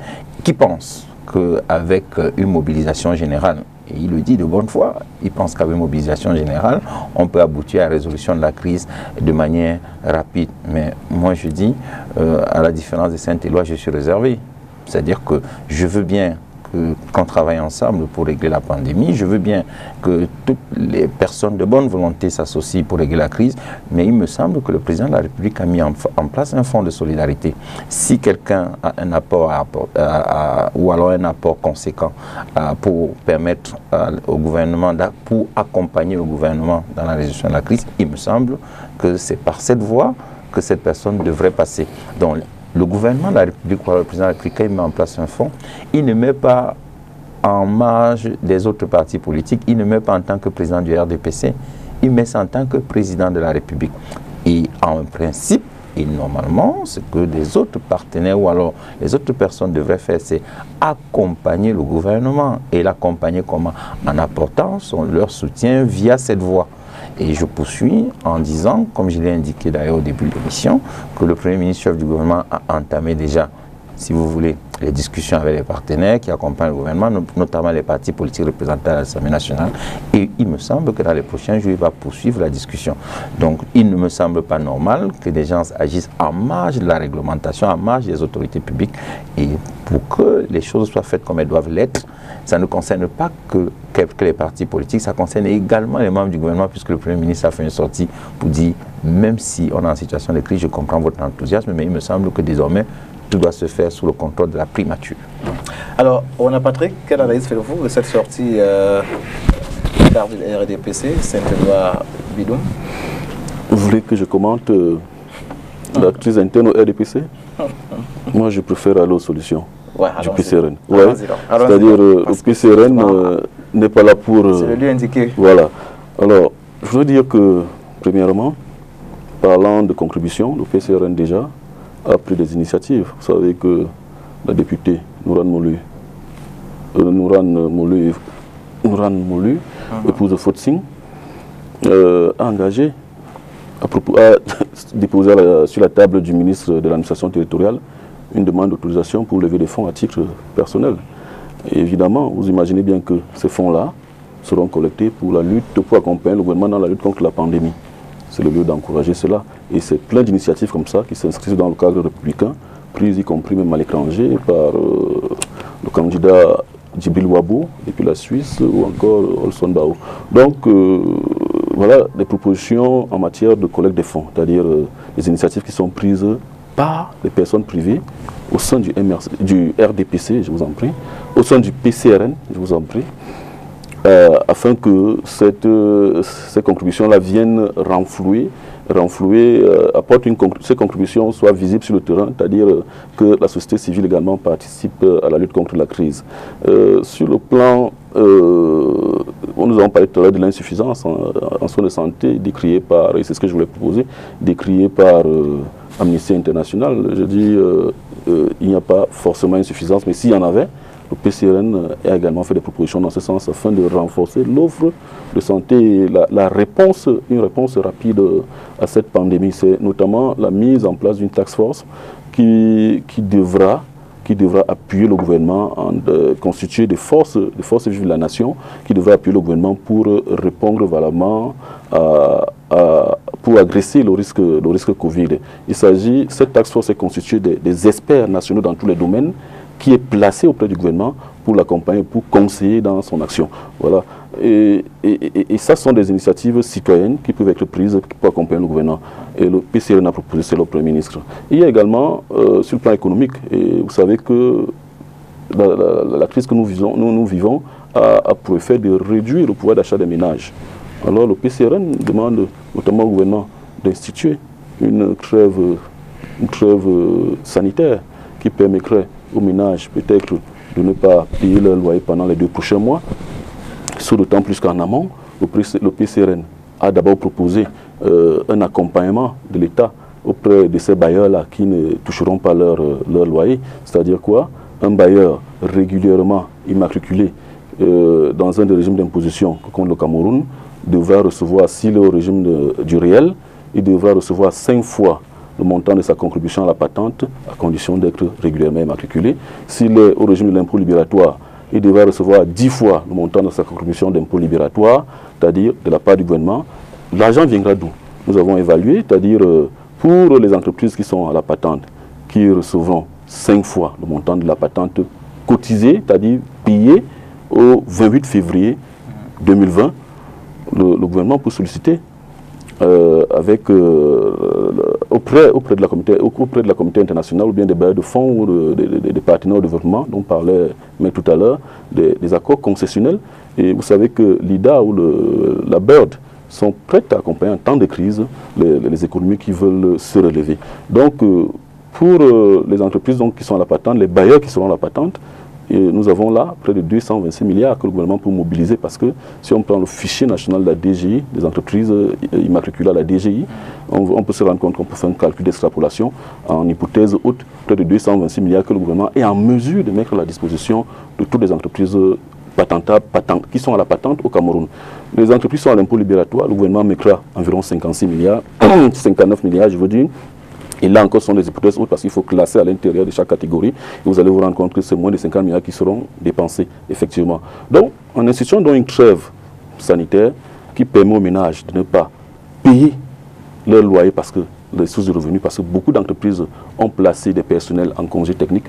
qui pense qu'avec une mobilisation générale, et il le dit de bonne foi, il pense qu'avec une mobilisation générale, on peut aboutir à la résolution de la crise de manière rapide. Mais moi je dis, à la différence de Sainte-Éloi, je suis réservé. C'est-à-dire que je veux bien qu'on travaille ensemble pour régler la pandémie. Je veux bien que toutes les personnes de bonne volonté s'associent pour régler la crise, mais il me semble que le président de la République a mis en place un fonds de solidarité. Si quelqu'un a un apport ou alors un apport conséquent pour permettre au gouvernement, pour accompagner le gouvernement dans la résolution de la crise, il me semble que c'est par cette voie que cette personne devrait passer. Donc, le gouvernement de la République, ou le président de la République, il met en place un fonds, il ne met pas en marge des autres partis politiques, il ne met pas en tant que président du RDPC, il met ça en tant que président de la République. Et en principe, et normalement, ce que les autres partenaires ou alors les autres personnes devraient faire, c'est accompagner le gouvernement. Et l'accompagner comment? En apportant leur soutien via cette voie. Et je poursuis en disant, comme je l'ai indiqué d'ailleurs au début de l'émission, que le Premier ministre chef du gouvernement a entamé déjà, si vous voulez, les discussions avec les partenaires qui accompagnent le gouvernement, notamment les partis politiques représentés à l'Assemblée nationale. Et il me semble que dans les prochains jours, il va poursuivre la discussion. Donc, il ne me semble pas normal que des gens agissent en marge de la réglementation, en marge des autorités publiques. Et pour que les choses soient faites comme elles doivent l'être, ça ne concerne pas que les partis politiques, ça concerne également les membres du gouvernement, puisque le Premier ministre a fait une sortie pour dire, même si on est en situation de crise, je comprends votre enthousiasme, mais il me semble que désormais, tout doit se faire sous le contrôle de la primature. Alors, Rona Patrick, quelle analyse faites-vous de cette sortie par le RDPC, Saint-Éloi Bidoum? Vous voulez que je commente la crise interne au RDPC? Moi, je préfère aller aux solutions du PCRN. Ouais. C'est-à-dire, le PCRN n'est pas là pour... C'est le lieu indiqué. Voilà. Alors, je veux dire que, premièrement, parlant de contribution, le PCRN déjà a pris des initiatives. Vous savez que la députée Nouran Moulu, épouse de Fotsing, a engagé, a déposé sur la table du ministre de l'administration territoriale une demande d'autorisation pour lever des fonds à titre personnel. Et évidemment, vous imaginez bien que ces fonds-là seront collectés pour la lutte, pour accompagner le gouvernement dans la lutte contre la pandémie. C'est le lieu d'encourager cela. Et c'est plein d'initiatives comme ça qui s'inscrivent dans le cadre républicain, prises y compris même à l'étranger par le candidat Djibril Wabo depuis la Suisse ou encore Olson Bao. Donc voilà des propositions en matière de collecte des fonds, c'est-à-dire des initiatives qui sont prises par les personnes privées au sein du RDPC, je vous en prie, au sein du PCRN, je vous en prie, afin que ces contributions-là viennent renflouer, ces contributions soient visibles sur le terrain, c'est-à-dire que la société civile également participe à la lutte contre la crise. Sur le plan, nous avons parlé tout à l'heure de l'insuffisance en soins de santé décriée par, et c'est ce que je voulais proposer, décriée par Amnesty International. Je dis, il n'y a pas forcément insuffisance, mais s'il y en avait, le PCRN a également fait des propositions dans ce sens afin de renforcer l'offre de santé et une réponse rapide à cette pandémie. C'est notamment la mise en place d'une task force qui devra appuyer le gouvernement, constituer des forces vives de la nation, qui devra appuyer le gouvernement pour répondre valablement pour agresser le risque Covid. Cette task force est constituée des experts nationaux dans tous les domaines, qui est placé auprès du gouvernement pour l'accompagner, pour conseiller dans son action. Voilà. Et ça sont des initiatives citoyennes qui peuvent être prises pour accompagner le gouvernement. Et le PCRN a proposé, c'est le Premier ministre. Il y a également, sur le plan économique, et vous savez que la crise que nous vivons a pour effet de réduire le pouvoir d'achat des ménages. Alors le PCRN demande notamment au gouvernement d'instituer une trêve sanitaire qui permettrait aux ménages peut-être de ne pas payer leur loyer pendant les 2 prochains mois, sur d'autant plus qu'en amont, le PCRN a d'abord proposé un accompagnement de l'État auprès de ces bailleurs-là qui ne toucheront pas leur loyer. C'est-à-dire quoi? Un bailleur régulièrement immatriculé dans un des régimes d'imposition contre le Cameroun devra recevoir, s'il est au régime du réel, il devra recevoir 5 fois le montant de sa contribution à la patente, à condition d'être régulièrement immatriculé. S'il est au régime de l'impôt libératoire, il devra recevoir 10 fois le montant de sa contribution d'impôt libératoire, c'est-à-dire de la part du gouvernement. L'argent viendra d'où? Nous avons évalué, c'est-à-dire pour les entreprises qui sont à la patente, qui recevront 5 fois le montant de la patente cotisé, c'est-à-dire payé au 28 février 2020, le gouvernement peut solliciter auprès de la communauté internationale ou bien des bailleurs de fonds ou des partenaires au développement dont parlait tout à l'heure, des accords concessionnels. Et vous savez que l'IDA ou la BIRD sont prêtes à accompagner en temps de crise les économies qui veulent se relever. Donc, pour les entreprises donc, qui sont à la patente, les bailleurs qui seront à la patente, nous avons là près de 226 milliards que le gouvernement peut mobiliser parce que si on prend le fichier national de la DGI, des entreprises immatriculées à la DGI, on peut se rendre compte qu'on peut faire un calcul d'extrapolation en hypothèse haute, près de 226 milliards que le gouvernement est en mesure de mettre à la disposition de toutes les entreprises patentables, qui sont à la patente au Cameroun. Les entreprises sont à l'impôt libératoire, le gouvernement mettra environ 56 milliards, 59 milliards je veux dire. Et là encore, ce sont des hypothèses hautes parce qu'il faut classer à l'intérieur de chaque catégorie. Et vous allez vous rendre compte que c'est moins de 50 milliards qui seront dépensés, effectivement. Donc, en instituant donc une trêve sanitaire qui permet aux ménages de ne pas payer leur loyer parce que les sources de revenus, parce que beaucoup d'entreprises ont placé des personnels en congé technique.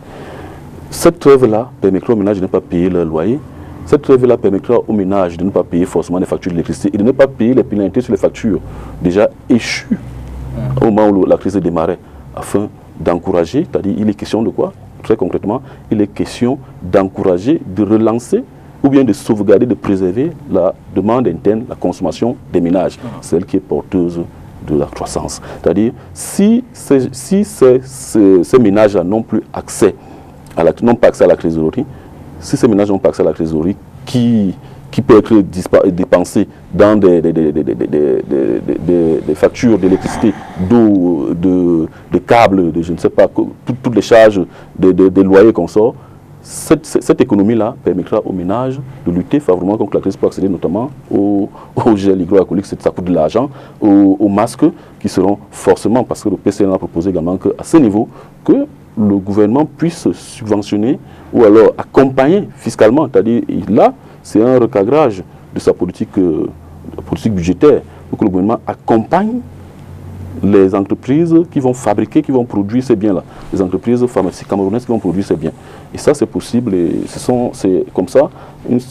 Cette trêve-là permettra aux ménages de ne pas payer leur loyer. Cette trêve-là permettra aux ménages de ne pas payer forcément les factures d'électricité et de ne pas payer les pénalités sur les factures déjà échues au moment où la crise démarrait, afin d'encourager, c'est-à-dire il est question de quoi? Très concrètement, il est question d'encourager, de relancer ou bien de sauvegarder, de préserver la demande interne, la consommation des ménages, celle qui est porteuse de la croissance. C'est-à-dire, si ces ménages n'ont plus accès n'ont pas accès à la trésorerie, si ces ménages n'ont pas accès à la trésorerie qui peut être dépensée dans des factures d'électricité, d'eau, de câbles, de je ne sais pas, toutes les charges des loyers qu'on sort, cette économie-là permettra aux ménages de lutter favorablement contre la crise pour accéder notamment au gel hydroalcoolique, ça coûte de l'argent, aux masques qui seront forcément, parce que le PCN a proposé également qu'à ce niveau, que le gouvernement puisse subventionner ou alors accompagner fiscalement, c'est-à-dire là, c'est un recadrage de sa politique budgétaire pour que le gouvernement accompagne les entreprises qui vont fabriquer, qui vont produire ces biens-là. Les entreprises pharmaceutiques camerounaises qui vont produire ces biens. Et ça, c'est possible. Et c'est comme ça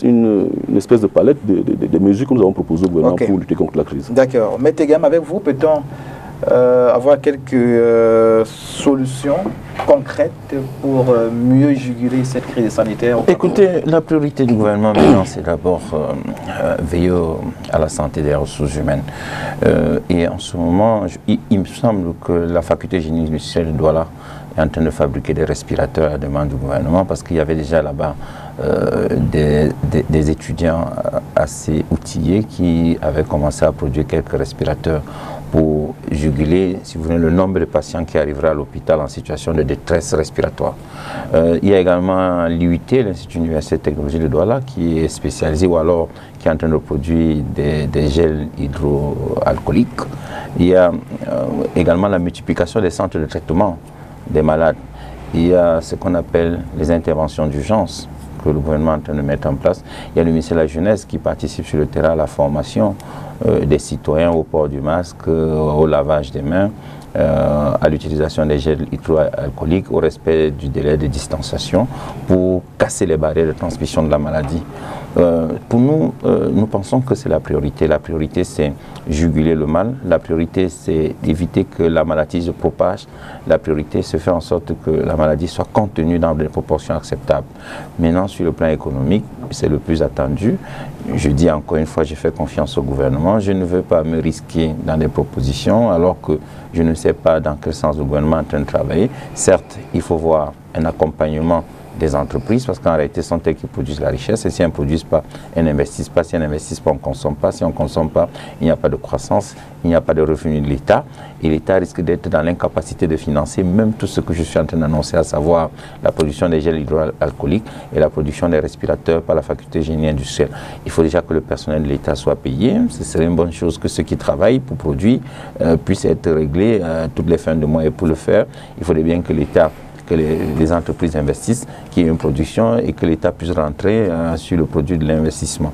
une espèce de palette de mesures que nous avons proposées au gouvernement pour lutter contre la crise. D'accord. Mais Tegam, avec vous, peut-on avoir quelques solutions concrètes pour mieux juguler cette crise sanitaire? Écoutez, la priorité du gouvernement maintenant, c'est d'abord veiller à la santé des ressources humaines. Et en ce moment, il me semble que la faculté génie industrielle de Douala est en train de fabriquer des respirateurs à la demande du gouvernement parce qu'il y avait déjà là-bas des étudiants assez outillés qui avaient commencé à produire quelques respirateurs pour juguler, si vous voulez, le nombre de patients qui arriveraient à l'hôpital en situation de détresse respiratoire. Il y a également l'IUT, l'Institut universitaire de technologie de Douala, qui est spécialisé ou alors qui est en train de produire des gels hydroalcooliques. Il y a également la multiplication des centres de traitement des malades. Il y a ce qu'on appelle les interventions d'urgence que le gouvernement est en train de mettre en place. Il y a le ministère de la Jeunesse qui participe sur le terrain à la formation des citoyens au port du masque, au lavage des mains, à l'utilisation des gels hydroalcooliques, au respect du délai de distanciation pour casser les barrières de transmission de la maladie. Pour nous, nous pensons que c'est la priorité. La priorité, c'est juguler le mal. La priorité, c'est d'éviter que la maladie se propage. La priorité, c'est faire en sorte que la maladie soit contenue dans des proportions acceptables. Maintenant, sur le plan économique, c'est le plus attendu. Je dis encore une fois, j'ai fait confiance au gouvernement. Je ne veux pas me risquer dans des propositions alors que je ne sais pas dans quel sens le gouvernement est en train de travailler. Certes, il faut voir un accompagnement des entreprises, parce qu'en réalité, ce sont elles qui produisent la richesse, et si elles ne produisent pas, elles n'investissent pas, si elles n'investissent pas, on ne consomme pas, si on ne consomme pas, il n'y a pas de croissance, il n'y a pas de revenus de l'État, et l'État risque d'être dans l'incapacité de financer même tout ce que je suis en train d'annoncer, à savoir la production des gels hydroalcooliques et la production des respirateurs par la faculté génie industrielle. Il faut déjà que le personnel de l'État soit payé, ce serait une bonne chose que ceux qui travaillent pour produire puissent être réglés toutes les fins de mois, et pour le faire, il faudrait bien que l'État que les entreprises investissent, qu'il y ait une production et que l'État puisse rentrer sur le produit de l'investissement.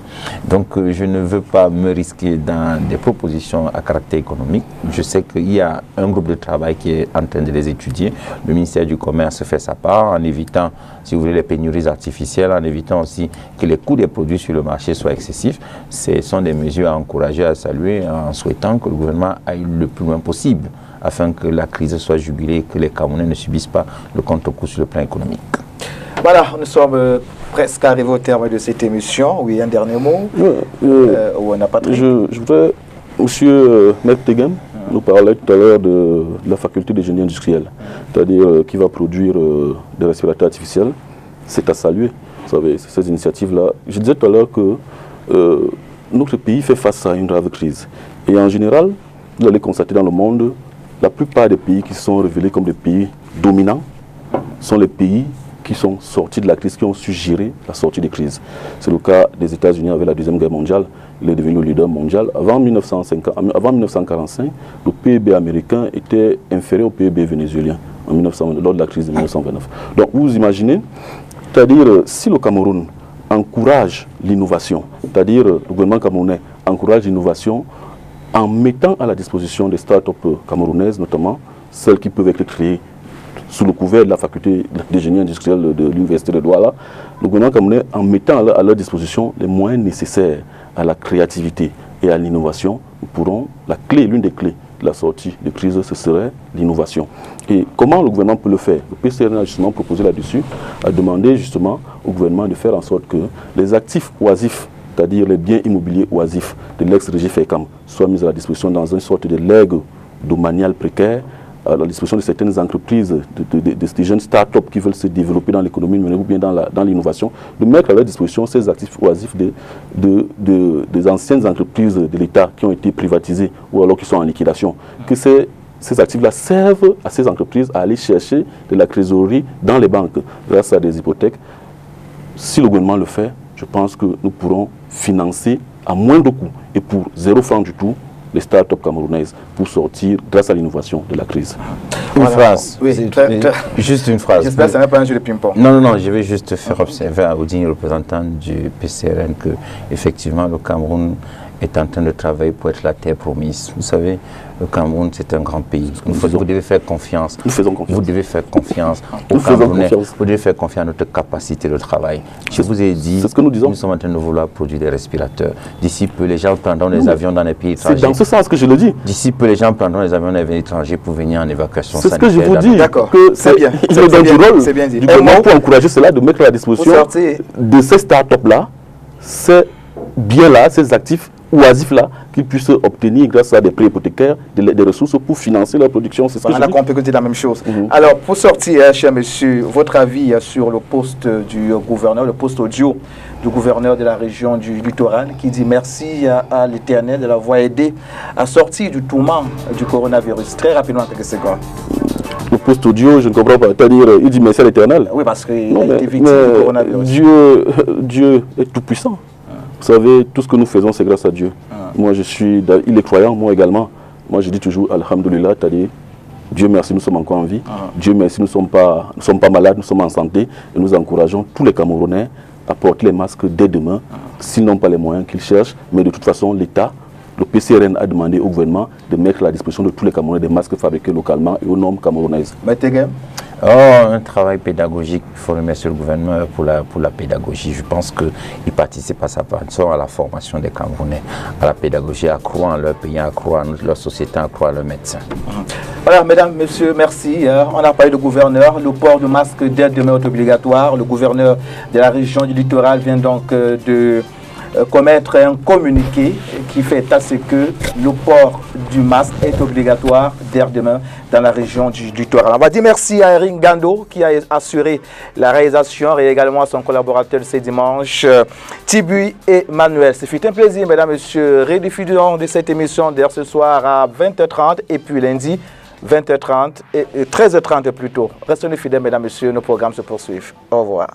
Donc je ne veux pas me risquer dans des propositions à caractère économique. Je sais qu'il y a un groupe de travail qui est en train de les étudier. Le ministère du Commerce fait sa part en évitant, si vous voulez, les pénuries artificielles, en évitant aussi que les coûts des produits sur le marché soient excessifs. Ce sont des mesures à encourager, à saluer, en souhaitant que le gouvernement aille le plus loin possible afin que la crise soit jugulée et que les Camerounais ne subissent pas le contre-coup sur le plan économique. Voilà, nous sommes presque arrivés au terme de cette émission. Oui, un dernier mot. On n'a pas très... Je voudrais, monsieur Maître Tegem, nous parlait tout à l'heure de la faculté de génie industriel, c'est-à-dire qui va produire des respirateurs artificiels. C'est à saluer, vous savez, ces initiatives-là. Je disais tout à l'heure que notre pays fait face à une grave crise. Et en général, vous allez constater dans le monde, la plupart des pays qui sont révélés comme des pays dominants sont les pays qui sont sortis de la crise, qui ont su gérer la sortie des crises. C'est le cas des États-Unis avec la Deuxième Guerre mondiale. Il est devenu le leader mondial. Avant 1945, le PIB américain était inférieur au PIB vénézuélien lors de la crise de 1929. Donc vous imaginez, c'est-à-dire si le Cameroun encourage l'innovation, c'est-à-dire le gouvernement camerounais encourage l'innovation en mettant à la disposition des start-up camerounaises, notamment celles qui peuvent être créées sous le couvert de la faculté de génie industriel de l'université de Douala, le gouvernement camerounais, en mettant à leur disposition les moyens nécessaires à la créativité et à l'innovation, nous pourrons, l'une des clés de la sortie de crise, ce serait l'innovation. Et comment le gouvernement peut le faire? Le PCRN a justement proposé là-dessus, a demandé justement au gouvernement de faire en sorte que les actifs oisifs, c'est-à-dire les biens immobiliers oisifs de l'ex-régie FECAM, soient mis à la disposition dans une sorte de legs domanial précaire, à la disposition de certaines entreprises, de jeunes start-up qui veulent se développer dans l'économie numérique ou bien dans l'innovation, de mettre à leur disposition ces actifs oisifs des anciennes entreprises de l'État qui ont été privatisées ou alors qui sont en liquidation. Que ces actifs-là servent à ces entreprises à aller chercher de la trésorerie dans les banques grâce à des hypothèques. Si le gouvernement le fait, je pense que nous pourrons financer à moindre coût et pour 0 franc du tout les start-up camerounaises pour sortir grâce à l'innovation de la crise. Une phrase. Oui, juste une phrase. J'espère que ce n'est pas un jeu de ping-pong. Non, je vais juste faire observer au digne représentant du PCRN que effectivement le Cameroun est en train de travailler pour être la terre promise. Vous savez, le Cameroun, c'est un grand pays. Vous devez faire confiance. Nous faisons confiance. Vous devez faire confiance aux Camerounais. Vous devez faire confiance à notre capacité de travail. Je vous ai dit, c'est ce que nous disons. Nous sommes en train de vouloir produire des respirateurs. D'ici peu, les gens prendront des avions dans les pays étrangers. C'est dans ce sens que je le dis. D'ici peu, les gens prendront des avions dans les pays étrangers pour venir en évacuation sanitaire. C'est ce que je vous dis. D'accord. C'est bien. Il est dans du rôle du gouvernement pour encourager cela, de mettre à la disposition de ces start-up-là, ces biens-là, ces actifs oisifs-là, qu'ils puissent obtenir grâce à des prêts hypothécaires des ressources pour financer leur production. C'est ce que je dis. On peut dire la même chose. Alors, pour sortir, cher monsieur, votre avis sur le poste du gouverneur, le poste audio du gouverneur de la région du littoral, qui dit merci à l'Éternel de l'avoir aidé à sortir du tourment du coronavirus. Très rapidement, en quelques secondes. Le poste audio, je ne comprends pas. C'est-à-dire, il dit merci à l'Éternel. Oui, parce qu'il a été victime du coronavirus. Dieu est tout puissant. Vous savez, tout ce que nous faisons, c'est grâce à Dieu. Moi, il est croyant, moi également. Moi, je dis toujours, Alhamdulillah, c'est-à-dire, Dieu merci, nous sommes encore en vie. Dieu merci, nous ne sommes pas malades, nous sommes en santé. Et nous encourageons tous les Camerounais à porter les masques dès demain, s'ils n'ont pas les moyens qu'ils cherchent. Mais de toute façon, l'État, le PCRN a demandé au gouvernement de mettre à la disposition de tous les Camerounais des masques fabriqués localement et aux normes camerounaises. Un travail pédagogique, il faut remercier le gouvernement pour la pédagogie. Je pense qu'il participe à sa façon à la formation des Camerounais, à la pédagogie, à croire en leur pays, à croire en leur société, à croire en leurs médecins. Voilà, mesdames, messieurs, merci. On a parlé de gouverneur. Le port de masque dès demain est obligatoire. Le gouverneur de la région du littoral vient donc de commettre un communiqué qui fait état ce que le port du masque est obligatoire dès demain dans la région du littoral. On va dire merci à Eric Gando qui a assuré la réalisation et également à son collaborateur ce dimanche, Tibu et Manuel. Ce fut un plaisir, mesdames, messieurs. Rediffusion de cette émission d'ailleurs ce soir à 20h30 et puis lundi 20h30 et 13h30 plutôt. Restez fidèles, mesdames, messieurs, nos programmes se poursuivent. Au revoir.